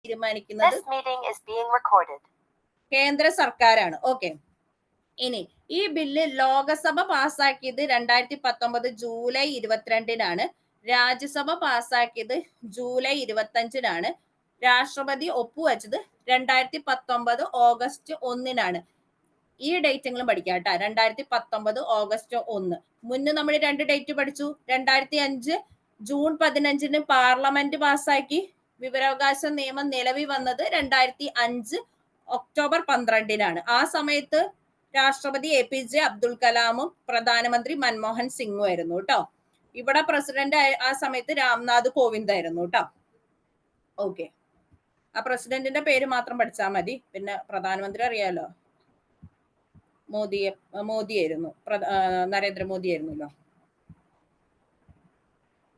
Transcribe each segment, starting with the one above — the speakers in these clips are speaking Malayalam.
തീരുമാനിക്കുന്നത് കേന്ദ്ര സർക്കാരാണ്. ഓക്കെ. ഇനി ഈ ബില്ല് ലോകസഭ പാസാക്കിയത് 2019 ജൂലൈ 22-നാണ്. രാജ്യസഭ പാസാക്കിയത് ജൂലൈ 25-നാണ്. രാഷ്ട്രപതി ഒപ്പുവെച്ചത് 2019 ഓഗസ്റ്റ് 1-നാണ്. ഈ ഡേറ്റെങ്കിലും പഠിക്കാം കേട്ടോ. 2019 ഓഗസ്റ്റ് 1. മുന്നേ നമ്മൾ 2 ഡേറ്റ് പഠിച്ചു. 2005 ജൂൺ 15-ന് പാർലമെന്റ് പാസാക്കി. വിവരാവകാശ നിയമം നിലവിൽ വന്നത് 2005 ഒക്ടോബർ 12-നാണ്. ആ സമയത്ത് രാഷ്ട്രപതി APJ അബ്ദുൽ കലാമും പ്രധാനമന്ത്രി മൻമോഹൻ സിംഗും ആയിരുന്നു കേട്ടോ. ഇവിടെ പ്രസിഡന്റ് ആ സമയത്ത് രാംനാഥ് കോവിന്ദ് ആയിരുന്നു കേട്ടോ. ഓക്കെ. ആ പ്രസിഡന്റിന്റെ പേര് മാത്രം പഠിച്ചാൽ മതി. പിന്നെ പ്രധാനമന്ത്രി അറിയാലോ, മോദി ആയിരുന്നു, നരേന്ദ്രമോദി ആയിരുന്നല്ലോ.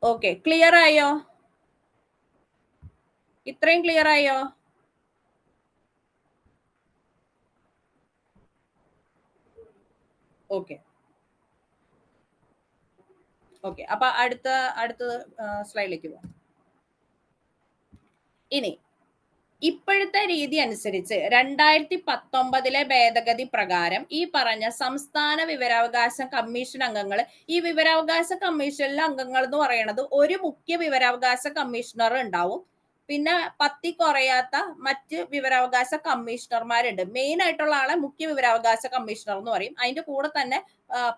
ഓക്കെ. ക്ലിയർ ആയോ? ഇത്രയും ക്ലിയർ ആയോ? ഓക്കെ. ഓക്കെ. അപ്പൊ അടുത്ത സ്ലൈഡിലേക്ക് പോവാം. ഇനി ഇപ്പോഴത്തെ രീതി അനുസരിച്ച് 2019 ഭേദഗതി പ്രകാരം ഈ പറഞ്ഞ സംസ്ഥാന വിവരാവകാശ കമ്മീഷൻ അംഗങ്ങൾ, ഈ വിവരാവകാശ കമ്മീഷനിലെ അംഗങ്ങൾ എന്ന് പറയുന്നത് ഒരു മുഖ്യ വിവരാവകാശ കമ്മീഷണർ ഉണ്ടാവും. പിന്നെ 10 കുറയാത്ത മറ്റ് വിവരാവകാശ കമ്മീഷണർമാരുണ്ട്. മെയിൻ ആയിട്ടുള്ള ആളെ മുഖ്യ വിവരാവകാശ കമ്മീഷണർ എന്ന് പറയും. അതിന്റെ കൂടെ തന്നെ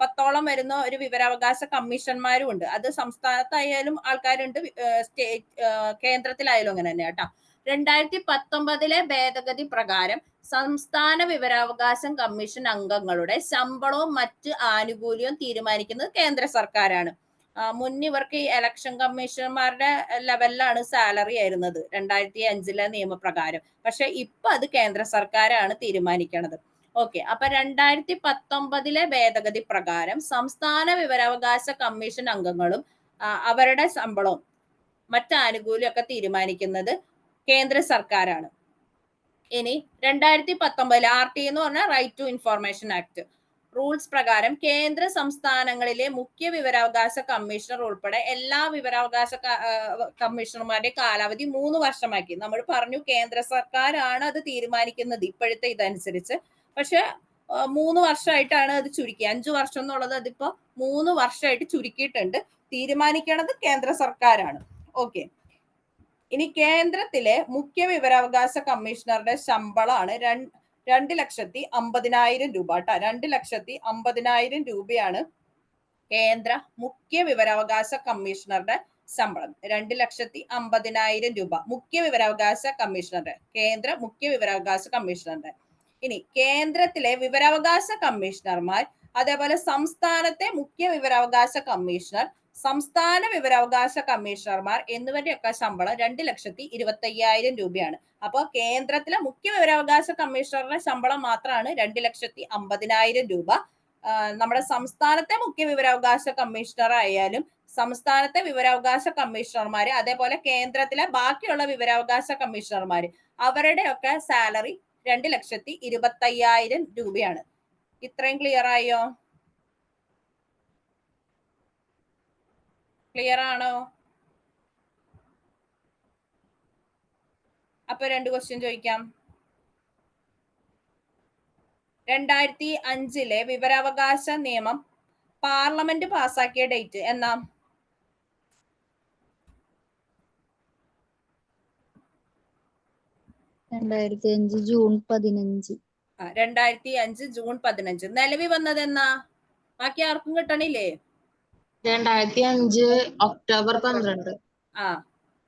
10ഓളം വരുന്ന ഒരു വിവരാവകാശ കമ്മീഷന്മാരും ഉണ്ട്. അത് സംസ്ഥാനത്തായാലും ആൾക്കാരുണ്ട്, കേന്ദ്രത്തിലായാലും അങ്ങനെ തന്നെ കേട്ടോ. 2019 ഭേദഗതി പ്രകാരം സംസ്ഥാന വിവരാവകാശ കമ്മീഷൻ അംഗങ്ങളുടെ ശമ്പളവും മറ്റ് ആനുകൂല്യവും തീരുമാനിക്കുന്നത് കേന്ദ്ര സർക്കാരാണ്. മുന്നിവർക്ക് ഈ ഇലക്ഷൻ കമ്മീഷണർമാരുടെ ലെവലിലാണ് സാലറി ആയിരുന്നത് 2005 നിയമപ്രകാരം. പക്ഷെ ഇപ്പൊ അത് കേന്ദ്ര സർക്കാരാണ് തീരുമാനിക്കുന്നത്. ഓക്കെ. അപ്പൊ 2019 ഭേദഗതി പ്രകാരം സംസ്ഥാന വിവരാവകാശ കമ്മീഷൻ അംഗങ്ങളും അവരുടെ ശമ്പളവും മറ്റ് ആനുകൂല്യം ഒക്കെ തീരുമാനിക്കുന്നത് കേന്ദ്ര സർക്കാരാണ്. ഇനി 2019 RT എന്ന് പറഞ്ഞാൽ right to information act rules പ്രകാരം കേന്ദ്ര സംസ്ഥാനങ്ങളിലെ മുഖ്യ വിവരാവകാശ കമ്മീഷണർ ഉൾപ്പെടെ എല്ലാ വിവരാവകാശ കമ്മീഷണർമാരുടെ കാലാവധി 3 വർഷമാക്കി. നമ്മൾ പറഞ്ഞു കേന്ദ്ര സർക്കാരാണ് അത് തീരുമാനിക്കുന്നത് ഇപ്പോഴത്തെ ഇതനുസരിച്ച്. പക്ഷെ 3 വർഷമായിട്ടാണ് അത് ചുരുക്കി. 5 വർഷം എന്നുള്ളത് അതിപ്പോ 3 വർഷമായിട്ട് ചുരുക്കിയിട്ടുണ്ട്. തീരുമാനിക്കണത് കേന്ദ്ര സർക്കാരാണ്. ഓക്കെ. ഇനി കേന്ദ്രത്തിലെ മുഖ്യ വിവരാവകാശ കമ്മീഷണറുടെ ശമ്പളമാണ് 2,50,000 രൂപ കേട്ടോ. 2,50,000 രൂപയാണ് കേന്ദ്ര മുഖ്യ വിവരാവകാശ കമ്മീഷണറുടെ ശമ്പളം. 2,50,000 രൂപ മുഖ്യ വിവരാവകാശ കമ്മീഷണറുടെ, കേന്ദ്ര മുഖ്യ വിവരാവകാശ കമ്മീഷണറുടെ. ഇനി കേന്ദ്രത്തിലെ വിവരാവകാശ കമ്മീഷണർമാർ, അതേപോലെ സംസ്ഥാനത്തെ മുഖ്യ വിവരാവകാശ കമ്മീഷണർ, സംസ്ഥാന വിവരാവകാശ കമ്മീഷണർമാർ എന്നിവരുടെയൊക്കെ ശമ്പളം 2,25,000 രൂപയാണ്. അപ്പോൾ കേന്ദ്രത്തിലെ മുഖ്യ വിവരാവകാശ കമ്മീഷണറുടെ ശമ്പളം മാത്രമാണ് 2,50,000 രൂപ. നമ്മുടെ സംസ്ഥാനത്തെ മുഖ്യ വിവരാവകാശ കമ്മീഷണർ ആയാലും സംസ്ഥാനത്തെ വിവരാവകാശ കമ്മീഷണർമാര്, അതേപോലെ കേന്ദ്രത്തിലെ ബാക്കിയുള്ള വിവരാവകാശ കമ്മീഷണർമാര്, അവരുടെയൊക്കെ സാലറി 2,25,000 രൂപയാണ്. ഇത്രയും ക്ലിയർ ആയോ? ക്ലിയർ ആണോ? അപ്പൊ 2 ക്വസ്റ്റ്യൻ ചോദിക്കാം. 2005 വിവരാവകാശ നിയമം പാർലമെന്റ് പാസാക്കിയ ഡേറ്റ് എന്നാ? 2005 ജൂൺ 15. 2005 ജൂൺ 15. നിലവിൽ വന്നത് എന്നാ? ബാക്കി ആർക്കും കിട്ടണില്ലേ? 2005 ഒക്ടോബർ 12.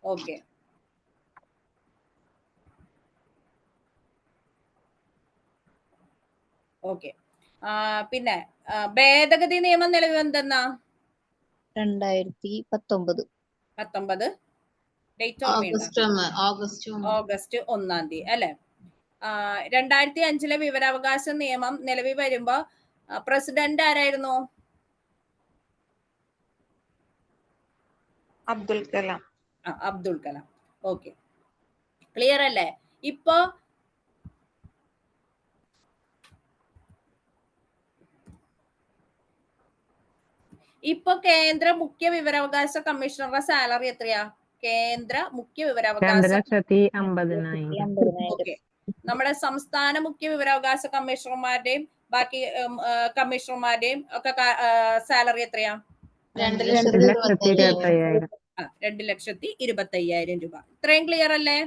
ഓക്കെ. ഓക്കെ. പിന്നെ ഭേദഗതി നിയമം നിലവിൽ വന്നെന്നാ? 2019. ഡേറ്റ് ഓഗസ്റ്റ് 1 അല്ലെ? 2005 വിവരാവകാശ നിയമം നിലവിൽ വരുമ്പോ പ്രസിഡന്റ് ആരായിരുന്നു? അബ്ദുൽ കലാം. അബ്ദുൽ കലാം. ഓക്കെ. ക്ലിയർ അല്ലേ? ഇപ്പൊ കേന്ദ്ര മുഖ്യ വിവരാവകാശ കമ്മീഷണറുടെ സാലറി എത്രയാ? കേന്ദ്ര മുഖ്യ വിവരാവകാശ 2,50,000. ഓക്കെ നമ്മുടെ സംസ്ഥാന മുഖ്യ വിവരാവകാശ കമ്മീഷണർമാരുടെയും ബാക്കി കമ്മീഷണർമാരുടെയും ഒക്കെ സാലറി എത്രയാ? 2,25,000. 2,25,000 രൂപ. ഇത്രയും ക്ലിയർ അല്ലേ?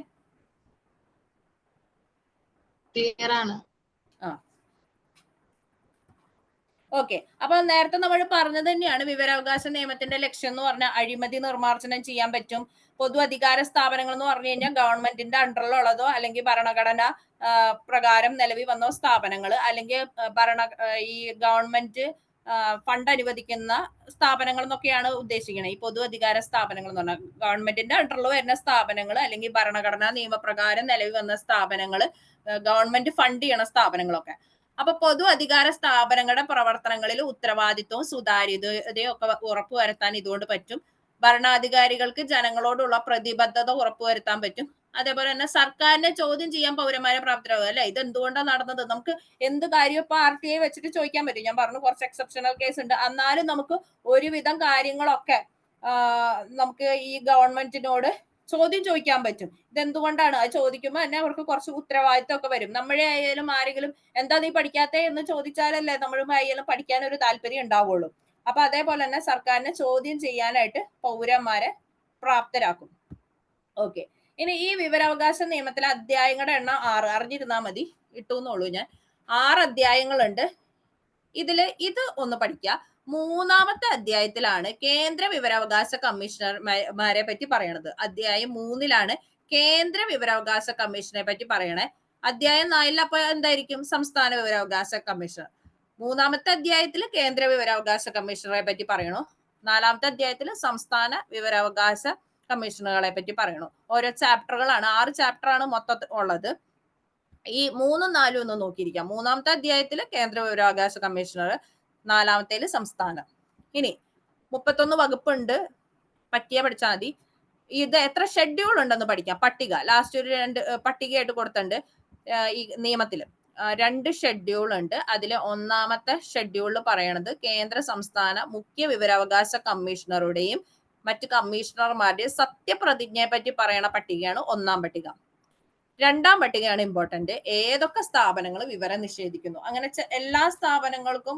ക്ലിയർ ആണ്. ഓക്കെ, അപ്പൊ നേരത്തെ നമ്മൾ പറഞ്ഞത് തന്നെയാണ് വിവരാവകാശ നിയമത്തിന്റെ ലക്ഷ്യം എന്ന് പറഞ്ഞാൽ അഴിമതി നിർമ്മാർജ്ജനം ചെയ്യാൻ പറ്റും. പൊതു അധികാര സ്ഥാപനങ്ങൾ എന്ന് പറഞ്ഞു കഴിഞ്ഞാൽ ഗവൺമെന്റിന്റെ അണ്ടറിലുള്ളതോ അല്ലെങ്കിൽ ഭരണഘടന പ്രകാരം നിലവിൽ വന്ന സ്ഥാപനങ്ങൾ അല്ലെങ്കിൽ ഈ ഗവൺമെന്റ് ഫണ്ട് അനുവദിക്കുന്ന സ്ഥാപനങ്ങൾ എന്നൊക്കെയാണ് ഉദ്ദേശിക്കുന്നത്. ഈ പൊതു അധികാര സ്ഥാപനങ്ങൾ എന്ന് പറഞ്ഞാൽ ഗവൺമെന്റിന്റെ അണ്ടറിൽ വരുന്ന സ്ഥാപനങ്ങൾ അല്ലെങ്കിൽ ഭരണഘടനാ നിയമപ്രകാരം നിലവിൽ വന്ന സ്ഥാപനങ്ങൾ, ഗവൺമെന്റ് ഫണ്ട് ചെയ്യണ സ്ഥാപനങ്ങളൊക്കെ. അപ്പൊ പൊതു അധികാര സ്ഥാപനങ്ങളുടെ പ്രവർത്തനങ്ങളിൽ ഉത്തരവാദിത്വവും സുതാര്യതയും ഒക്കെ ഉറപ്പുവരുത്താൻ ഇതുകൊണ്ട് പറ്റും. ഭരണാധികാരികൾക്ക് ജനങ്ങളോടുള്ള പ്രതിബദ്ധത ഉറപ്പുവരുത്താൻ പറ്റും. അതേപോലെ തന്നെ സർക്കാരിനെ ചോദ്യം ചെയ്യാൻ പൗരന്മാരെ പ്രാപ്തരാകുക. അല്ലെ, ഇത് എന്തുകൊണ്ടാണ് നടന്നത്? നമുക്ക് എന്ത് കാര്യവും പാർട്ടിയെ വെച്ചിട്ട് ചോദിക്കാൻ പറ്റും. ഞാൻ പറഞ്ഞു കുറച്ച് എക്സെപ്ഷണൽ കേസ് ഉണ്ട്, എന്നാലും നമുക്ക് ഒരുവിധം കാര്യങ്ങളൊക്കെ നമുക്ക് ഈ ഗവൺമെന്റിനോട് ചോദ്യം ചോദിക്കാൻ പറ്റും. ഇതെന്തുകൊണ്ടാണ് അത് ചോദിക്കുമ്പോൾ തന്നെ അവർക്ക് കുറച്ച് ഉത്തരവാദിത്വം ഒക്കെ വരും. നമ്മളെ ആയാലും ആരെങ്കിലും എന്താ നീ പഠിക്കാത്തേ എന്ന് ചോദിച്ചാലല്ലേ നമ്മളും ആയാലും പഠിക്കാൻ ഒരു താല്പര്യം ഉണ്ടാവുള്ളൂ. അപ്പൊ അതേപോലെ തന്നെ സർക്കാരിനെ ചോദ്യം ചെയ്യാനായിട്ട് പൗരന്മാരെ പ്രാപ്തരാക്കും. ഓക്കെ, ഇനി ഈ വിവരാവകാശ നിയമത്തിലെ അധ്യായങ്ങളുടെ എണ്ണം 6. അറിഞ്ഞിരുന്നാ മതി, ഇട്ടുന്നുള്ളൂ ഞാൻ. 6 അധ്യായങ്ങളുണ്ട്. ഇത് ഒന്ന് പഠിക്കുക. 3-ാമത്തെ അധ്യായത്തിലാണ് കേന്ദ്ര വിവരാവകാശ കമ്മീഷണർമാരെ പറ്റി പറയണത്. അധ്യായം 3-ലാണ് കേന്ദ്ര വിവരാവകാശ കമ്മീഷനെ പറ്റി പറയണേ. അധ്യായം 4 അപ്പൊ എന്തായിരിക്കും? സംസ്ഥാന വിവരാവകാശ കമ്മീഷണർ. 3-ാമത്തെ അധ്യായത്തിൽ കേന്ദ്ര വിവരാവകാശ കമ്മീഷണറെ പറ്റി പറയണു. 4-ാമത്തെ അധ്യായത്തിൽ സംസ്ഥാന വിവരാവകാശ കമ്മീഷണറുകളെ പറ്റി പറയണു. ഓരോ ചാപ്റ്ററുകളാണ്, 6 ചാപ്റ്ററാണ് മൊത്തത്തിൽ ഉള്ളത്. ഈ 3ഉം 4ഉം ഒന്ന് നോക്കിയിരിക്കാം. 3-ാമത്തെ അധ്യായത്തിൽ കേന്ദ്ര വിവരാവകാശ കമ്മീഷണർ, 4-ാമത്തേല് സംസ്ഥാനം. ഇനി 31 വകുപ്പുണ്ട്, പറ്റിയ പഠിച്ചാൽ മതി. ഇത് എത്ര ഷെഡ്യൂൾ ഉണ്ടെന്ന് പഠിക്കാം. പട്ടിക ലാസ്റ്റ് ഒരു 2 പട്ടികയായിട്ട് കൊടുത്തിട്ടുണ്ട്. ഈ നിയമത്തില് 2 ഷെഡ്യൂൾ ഉണ്ട്. അതില് 1-ാമത്തെ ഷെഡ്യൂളിൽ പറയണത് കേന്ദ്ര സംസ്ഥാന മുഖ്യ വിവരാവകാശ കമ്മീഷണറുടെയും മറ്റ് കമ്മീഷണർമാരുടെയും സത്യപ്രതിജ്ഞയെ പറ്റി പറയണ പട്ടികയാണ് 1-ാം പട്ടിക. 2-ാം പട്ടികയാണ് ഇമ്പോർട്ടന്റ്. ഏതൊക്കെ സ്ഥാപനങ്ങൾ വിവരം നിഷേധിക്കുന്നു. അങ്ങനെ എല്ലാ സ്ഥാപനങ്ങൾക്കും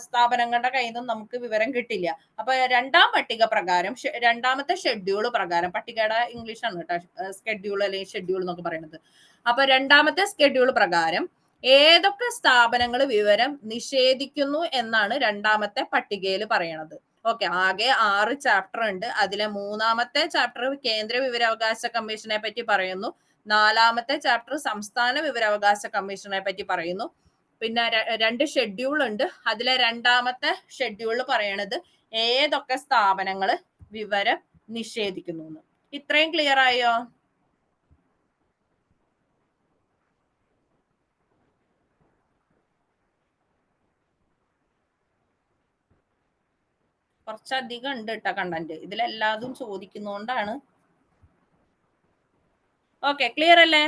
സ്ഥാപനങ്ങളുടെ കയ്യിൽ നിന്നും നമുക്ക് വിവരം കിട്ടില്ല. അപ്പൊ 2-ാം പട്ടിക പ്രകാരം 2-ാമത്തെ ഷെഡ്യൂൾ പ്രകാരം, പട്ടികയുടെ ഇംഗ്ലീഷാണ് കേട്ടോ സ്കെഡ്യൂൾ അല്ലെങ്കിൽ ഷെഡ്യൂൾ എന്നൊക്കെ പറയുന്നത്. അപ്പൊ 2-ാമത്തെ ഷെഡ്യൂൾ പ്രകാരം ഏതൊക്കെ സ്ഥാപനങ്ങൾ വിവരം നിഷേധിക്കുന്നു എന്നാണ് 2-ാമത്തെ പട്ടികയിൽ പറയണത്. ഓക്കെ, ആകെ 6 ചാപ്റ്റർ ഉണ്ട്. അതിലെ 3-ാമത്തെ ചാപ്റ്റർ കേന്ദ്ര വിവരാവകാശ കമ്മീഷനെ പറ്റി പറയുന്നു. 4-ാമത്തെ ചാപ്റ്റർ സംസ്ഥാന വിവരാവകാശ കമ്മീഷനെ പറ്റി പറയുന്നു. പിന്നെ 2 ഷെഡ്യൂൾ ഉണ്ട്. അതിലെ 2-ാമത്തെ ഷെഡ്യൂളിൽ പറയണത് ഏതൊക്കെ സ്ഥാപനങ്ങൾ വിവരം നിഷേധിക്കുന്നു എന്ന്. ഇത്രയും ക്ലിയർ ആയോ? കുറച്ചധികം ഉണ്ട് കേട്ടോ കണ്ടന്റ്. ഇതിലെല്ലാതും ചോദിക്കുന്നോണ്ടാണ്. ഓക്കെ, ക്ലിയർ അല്ലേ?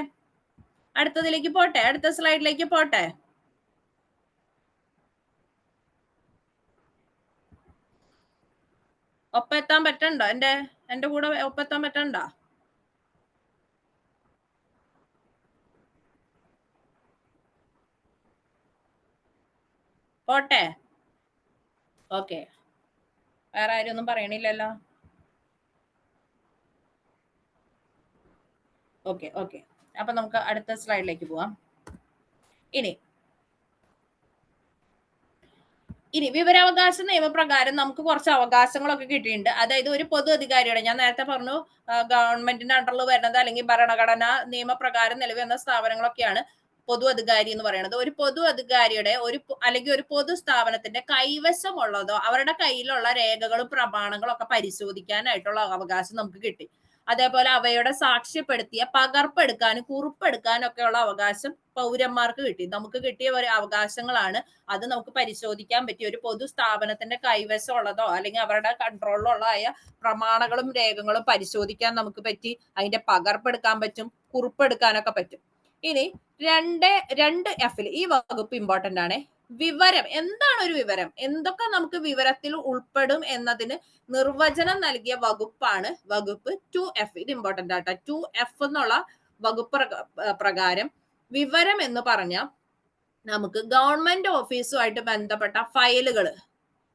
അടുത്തതിലേക്ക് പോട്ടെ, അടുത്ത സ്ലൈഡിലേക്ക് പോട്ടെ. ഒപ്പെത്താൻ പറ്റണ്ടോ? എന്റെ കൂടെ ഒപ്പെത്താൻ പറ്റണ്ടോ? പോട്ടെ. ഓക്കെ, വേറെ ആരും ഒന്നും പറയണില്ലല്ലോ. ഓക്കെ ഓക്കെ, അപ്പൊ നമുക്ക് അടുത്ത സ്ലൈഡിലേക്ക് പോവാം. ഇനി വിവരാവകാശ നിയമപ്രകാരം നമുക്ക് കുറച്ച് അവകാശങ്ങളൊക്കെ കിട്ടിയിട്ടുണ്ട്. അതായത് ഒരു പൊതു അധികാരിയുടെ, ഞാൻ നേരത്തെ പറഞ്ഞു ഗവൺമെന്റിന്റെ അണ്ടറിൽ വരുന്നത് അല്ലെങ്കിൽ ഭരണഘടനാ നിയമപ്രകാരം നിലവിൽ വന്ന സ്ഥാപനങ്ങളൊക്കെയാണ് പൊതു അധികാരി എന്ന് പറയുന്നത്. ഒരു പൊതു അധികാരിയുടെ അല്ലെങ്കിൽ ഒരു പൊതു സ്ഥാപനത്തിന്റെ കൈവശമുള്ളതോ അവരുടെ കയ്യിലുള്ള രേഖകളും പ്രമാണങ്ങളും ഒക്കെ പരിശോധിക്കാനായിട്ടുള്ള അവകാശം നമുക്ക് കിട്ടി. അതേപോലെ അവയുടെ സാക്ഷ്യപ്പെടുത്തിയ പകർപ്പെടുക്കാനും കുറിപ്പെടുക്കാനും ഒക്കെയുള്ള അവകാശം പൗരന്മാർക്ക് കിട്ടി. നമുക്ക് കിട്ടിയ ഒരു അവകാശങ്ങളാണ്. അത് നമുക്ക് പരിശോധിക്കാൻ പറ്റിയ ഒരു പൊതു സ്ഥാപനത്തിന്റെ കൈവശമുള്ളതോ അല്ലെങ്കിൽ അവരുടെ കൺട്രോളിലുള്ള പ്രമാണങ്ങളും രേഖകളും പരിശോധിക്കാൻ നമുക്ക് പറ്റി. അതിന്റെ പകർപ്പെടുക്കാൻ പറ്റും, കുറിപ്പെടുക്കാനൊക്കെ പറ്റും. ഇനി 2F ഈ വകുപ്പ് ഇമ്പോർട്ടന്റ് ആണ്. വിവരം എന്താണ് ഒരു വിവരം, എന്തൊക്കെ നമുക്ക് വിവരത്തിൽ ഉൾപ്പെടും എന്നതിന് നിർവചനം നൽകിയ വകുപ്പാണ് വകുപ്പ് 2F. ഇത് ഇമ്പോർട്ടന്റ് ആട്ടോ. 2F എന്നുള്ള വകുപ്പ് പ്രകാരം വിവരം എന്ന് പറഞ്ഞാൽ നമുക്ക് ഗവൺമെന്റ് ഓഫീസുമായിട്ട് ബന്ധപ്പെട്ട ഫയലുകൾ,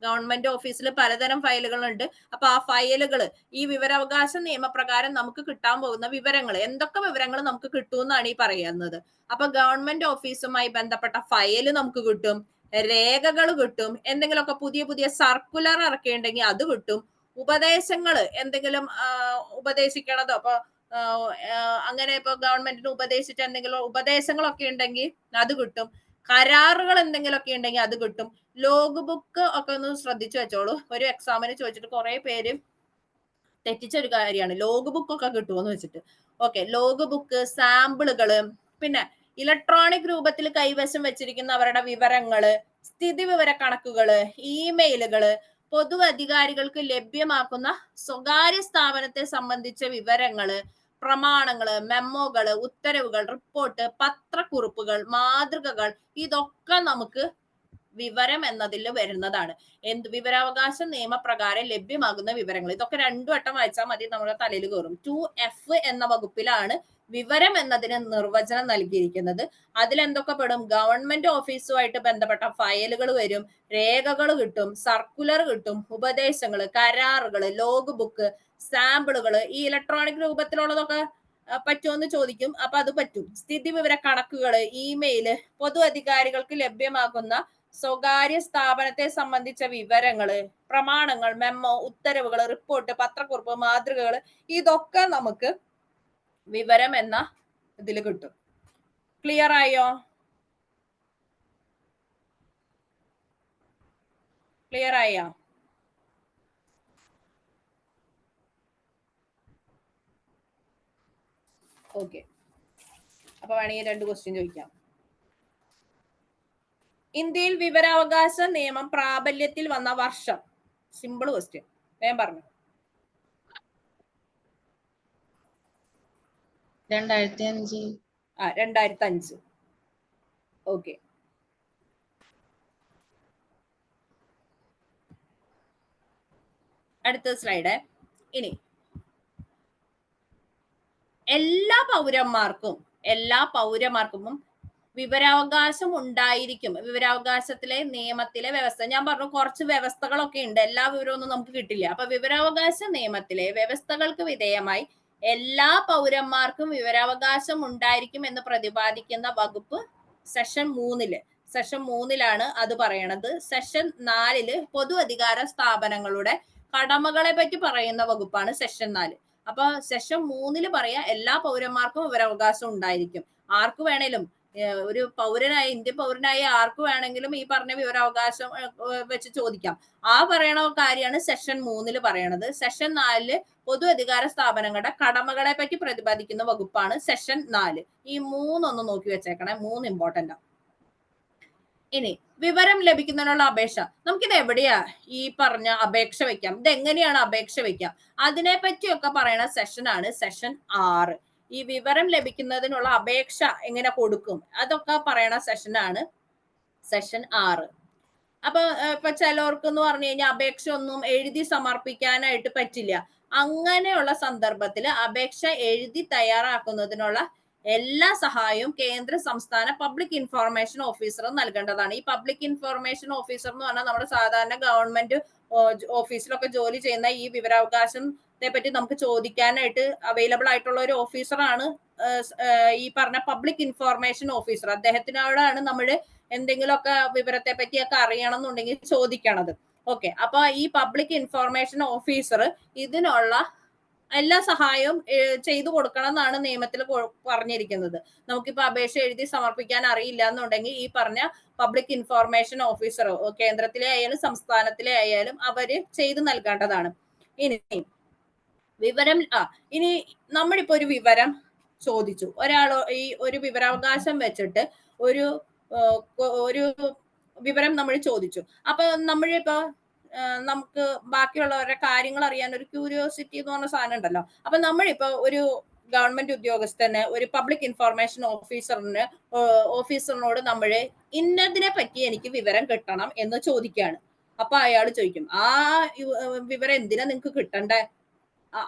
ഗവൺമെന്റ് ഓഫീസിൽ പലതരം ഫയലുകൾ ഉണ്ട്. അപ്പൊ ആ ഫയലുകൾ ഈ വിവരാവകാശ നിയമപ്രകാരം നമുക്ക് കിട്ടാൻ പോകുന്ന വിവരങ്ങൾ, എന്തൊക്കെ വിവരങ്ങൾ നമുക്ക് കിട്ടുമെന്നാണ് ഈ പറയുന്നത്. അപ്പൊ ഗവൺമെന്റ് ഓഫീസുമായി ബന്ധപ്പെട്ട ഫയല് നമുക്ക് കിട്ടും, രേഖകൾ കിട്ടും, എന്തെങ്കിലുമൊക്കെ പുതിയ പുതിയ സർക്കുലർ ഇറക്കിയിട്ടുണ്ടെങ്കിൽ അത് കിട്ടും, ഉപദേശങ്ങൾ എന്തെങ്കിലും ഉപദേശിക്കണതോ അപ്പൊ അങ്ങനെ ഇപ്പൊ ഗവൺമെന്റിന് ഉപദേശിച്ച എന്തെങ്കിലും ഉപദേശങ്ങളൊക്കെ ഉണ്ടെങ്കിൽ അത് കിട്ടും, കരാറുകൾ എന്തെങ്കിലുമൊക്കെ ഉണ്ടെങ്കിൽ അത് കിട്ടും. ലോഗ് ബുക്ക് ഒക്കെ ഒന്ന് ശ്രദ്ധിച്ചു വെച്ചോളൂ. ഒരു എക്സാമിന് ചോദിച്ചിട്ട് കുറെ പേര് തെറ്റിച്ച ഒരു കാര്യമാണ് ലോഗ് ബുക്ക് ഒക്കെ കിട്ടുമെന്ന് വെച്ചിട്ട്. ഓക്കെ, ലോഗ് ബുക്ക്, സാമ്പിളുകള്, പിന്നെ ഇലക്ട്രോണിക് രൂപത്തിൽ കൈവശം വെച്ചിരിക്കുന്ന അവരുടെ വിവരങ്ങള്, സ്ഥിതി വിവര കണക്കുകള്, ഇമെയിലുകള്, പൊതു അധികാരികൾക്ക് ലഭ്യമാക്കുന്ന സ്വകാര്യ സ്ഥാപനത്തെ സംബന്ധിച്ച വിവരങ്ങള്, പ്രമാണങ്ങള്, മെമ്മോകള്, ഉത്തരവുകൾ, റിപ്പോർട്ട്, പത്രക്കുറിപ്പുകൾ, മാതൃകകൾ, ഇതൊക്കെ നമുക്ക് വിവരം എന്നതിൽ വരുന്നതാണ്. എന്ത് വിവരാവകാശ നിയമപ്രകാരം ലഭ്യമാകുന്ന വിവരങ്ങൾ. ഇതൊക്കെ 2 വട്ടം വായിച്ചാൽ മതി, നമ്മുടെ തലയിൽ കയറും. 2F എന്ന വകുപ്പിലാണ് വിവരം എന്നതിന് നിർവചനം നൽകിയിരിക്കുന്നത്. അതിലെന്തൊക്കെ പെടും? ഗവൺമെന്റ് ഓഫീസുമായിട്ട് ബന്ധപ്പെട്ട ഫയലുകൾ വരും, രേഖകൾ കിട്ടും, സർക്കുലർ കിട്ടും, ഉപദേശങ്ങൾ, കരാറുകൾ, ലോഗ് ബുക്ക്, സാമ്പിളുകൾ. ഈ ഇലക്ട്രോണിക് രൂപത്തിലുള്ളതൊക്കെ പറ്റുമെന്ന് ചോദിക്കും. അപ്പൊ അത് പറ്റും. സ്ഥിതി വിവര കണക്കുകൾ, ഇമെയില്, പൊതു അധികാരികൾക്ക് ലഭ്യമാകുന്ന സ്വകാര്യ സ്ഥാപനത്തെ സംബന്ധിച്ച വിവരങ്ങള്, പ്രമാണങ്ങൾ, മെമ്മോ, ഉത്തരവുകൾ, റിപ്പോർട്ട്, പത്രക്കുറിപ്പ്, മാതൃകകൾ, ഇതൊക്കെ നമുക്ക് വിവരം എന്ന ഇതിൽ കിട്ടും. ക്ലിയർ ആയോ? ക്ലിയർ ആയോ? ഓക്കെ, അപ്പൊ വേണമെങ്കിൽ 2 ക്വസ്റ്റ്യൻ ചോദിക്കാം. ഇന്ത്യയിൽ വിവരാവകാശ നിയമം പ്രാബല്യത്തിൽ വന്ന വർഷം? സിമ്പിൾ ക്വസ്റ്റ്യൻ, ഞാൻ പറഞ്ഞു. 2005. 2005. ഓക്കെ, അടുത്ത സ്ലൈഡ്. ഇനി എല്ലാ പൗരന്മാർക്കും വിവരാവകാശം ഉണ്ടായിരിക്കും. വിവരാവകാശത്തിലെ നിയമത്തിലെ വ്യവസ്ഥ ഞാൻ പറഞ്ഞു, കുറച്ച് വ്യവസ്ഥകളൊക്കെ ഉണ്ട്, എല്ലാ വിവരമൊന്നും നമുക്ക് കിട്ടില്ല. അപ്പൊ വിവരാവകാശ നിയമത്തിലെ വ്യവസ്ഥകൾക്ക് വിധേയമായി എല്ലാ പൗരന്മാർക്കും വിവരാവകാശം ഉണ്ടായിരിക്കും എന്ന് പ്രതിപാദിക്കുന്ന വകുപ്പ് സെഷൻ 3-ലാണ് അത് പറയണത്. സെഷൻ 4 പൊതു അധികാര സ്ഥാപനങ്ങളുടെ കടമകളെ പറ്റി പറയുന്ന വകുപ്പാണ് സെഷൻ 4. അപ്പൊ സെഷൻ 3 പറയാ എല്ലാ പൗരന്മാർക്കും വിവരാവകാശം ഉണ്ടായിരിക്കും. ആർക്ക് വേണേലും, ഒരു പൗരനായ, ഇന്ത്യൻ പൗരനായ ആർക്ക് വേണമെങ്കിലും ഈ പറഞ്ഞ വിവരാവകാശം വെച്ച് ചോദിക്കാം. ആ പറയണ കാര്യമാണ് സെഷൻ 3 പറയണത്. സെഷൻ 4 പൊതു അധികാര സ്ഥാപനങ്ങളുടെ കടമകളെ പറ്റി പ്രതിപാദിക്കുന്ന വകുപ്പാണ് സെഷൻ 4. ഈ 3 ഒന്ന് നോക്കി വെച്ചേക്കണേ, 3 ഇമ്പോർട്ടന്റ് ആണ്. ഇനി വിവരം ലഭിക്കുന്നതിനുള്ള അപേക്ഷ, നമുക്കിത് എവിടെയാ ഈ പറഞ്ഞ അപേക്ഷ വെക്കാം, ഇത് എങ്ങനെയാണ് അപേക്ഷ വെക്കാം, അതിനെ പറ്റിയൊക്കെ പറയുന്ന സെഷനാണ് സെഷൻ 6. ഈ വിവരം ലഭിക്കുന്നതിനുള്ള അപേക്ഷ എങ്ങനെ കൊടുക്കും അതൊക്കെ പറയണ സെഷനാണ് സെഷൻ 6. അപ്പൊ ഇപ്പൊ ചിലവർക്ക് എന്ന് പറഞ്ഞു കഴിഞ്ഞാൽ അപേക്ഷ ഒന്നും എഴുതി സമർപ്പിക്കാനായിട്ട് പറ്റില്ല. അങ്ങനെയുള്ള സന്ദർഭത്തിൽ അപേക്ഷ എഴുതി തയ്യാറാക്കുന്നതിനുള്ള എല്ലാ സഹായവും കേന്ദ്ര സംസ്ഥാന പബ്ലിക് ഇൻഫോർമേഷൻ ഓഫീസർ നൽകേണ്ടതാണ്. ഈ പബ്ലിക് ഇൻഫോർമേഷൻ ഓഫീസർ എന്ന് പറഞ്ഞാൽ നമ്മുടെ സാധാരണ ഗവൺമെന്റ് ഓഫീസിലൊക്കെ ജോലി ചെയ്യുന്ന ഈ വിവരാവകാശത്തെ പറ്റി നമുക്ക് ചോദിക്കാനായിട്ട് അവൈലബിൾ ആയിട്ടുള്ള ഒരു ഓഫീസറാണ് ഈ പറഞ്ഞ പബ്ലിക് ഇൻഫോർമേഷൻ ഓഫീസർ. അദ്ദേഹത്തിനോടാണ് നമ്മൾ എന്തെങ്കിലുമൊക്കെ വിവരത്തെ പറ്റിയൊക്കെ അറിയണം എന്നുണ്ടെങ്കിൽ ചോദിക്കണത്. ഓക്കെ, അപ്പൊ ഈ പബ്ലിക് ഇൻഫോർമേഷൻ ഓഫീസർ ഇതിനുള്ള എല്ലാ സഹായവും ചെയ്തു കൊടുക്കണം എന്നാണ് നിയമത്തിൽ പറഞ്ഞിരിക്കുന്നത്. നമുക്കിപ്പോ അപേക്ഷ എഴുതി സമർപ്പിക്കാൻ അറിയില്ല എന്നുണ്ടെങ്കിൽ ഈ പറഞ്ഞ പബ്ലിക് ഇൻഫോർമേഷൻ ഓഫീസർ കേന്ദ്രത്തിലെ ആയാലും സംസ്ഥാനത്തിലെ ആയാലും അവര് ചെയ്തു നൽകേണ്ടതാണ്. ഇനി ഇനി നമ്മളിപ്പോ ഒരു വിവരം ചോദിച്ചു, ഒരാൾ ഈ ഒരു വിവരാവകാശം വെച്ചിട്ട് ഒരു വിവരം നമ്മൾ ചോദിച്ചു. അപ്പൊ നമ്മളിപ്പോ നമുക്ക് ബാക്കിയുള്ളവരുടെ കാര്യങ്ങൾ അറിയാൻ ഒരു ക്യൂരിയോസിറ്റി എന്ന് പറഞ്ഞ സാധനം ഉണ്ടല്ലോ. അപ്പൊ നമ്മളിപ്പോ ഒരു ഗവൺമെന്റ് ഉദ്യോഗസ്ഥന് ഒരു പബ്ലിക് ഇൻഫോർമേഷൻ ഓഫീസറിനോട് നമ്മൾ ഇന്നതിനെ പറ്റി എനിക്ക് വിവരം കിട്ടണം എന്ന് ചോദിക്കുകയാണ്. അപ്പൊ അയാൾ ചോദിക്കും, ആ വിവരം എന്തിനാ നിങ്ങൾക്ക് കിട്ടണ്ടേ,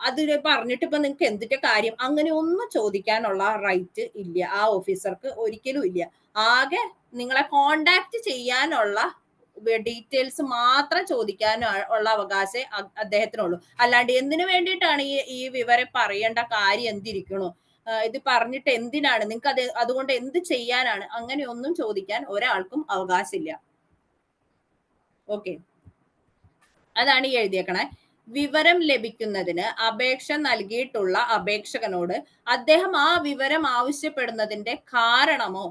അതിന് പറഞ്ഞിട്ട് ഇപ്പൊ നിങ്ങൾക്ക് എന്തിന്റെ കാര്യം, അങ്ങനെ ഒന്നും ചോദിക്കാനുള്ള റൈറ്റ് ഇല്ല ആ ഓഫീസർക്ക്, ഒരിക്കലും ഇല്ല. ആകെ നിങ്ങളെ കോണ്ടാക്ട് ചെയ്യാനുള്ള ഡീറ്റെയിൽസ് മാത്രം ചോദിക്കാനുള്ള അവകാശം അദ്ദേഹത്തിനുള്ളൂ. അല്ലാണ്ട് എന്തിനു വേണ്ടിയിട്ടാണ് ഈ വിവരം പറയേണ്ട കാര്യം എന്തിരിക്കണു, ഇത് പറഞ്ഞിട്ട് എന്തിനാണ്, നിങ്ങൾക്ക് അതുകൊണ്ട് എന്ത് ചെയ്യാനാണ്, അങ്ങനെയൊന്നും ചോദിക്കാൻ ഒരാൾക്കും അവകാശമില്ല. ഓക്കെ, അതാണ് ഈ എഴുതിയേക്കണേ. വിവരം ലഭിക്കുന്നതിന് അപേക്ഷ നൽകിയിട്ടുള്ള അപേക്ഷകനോട് അദ്ദേഹം ആ വിവരം ആവശ്യപ്പെടുന്നതിന്റെ കാരണമോ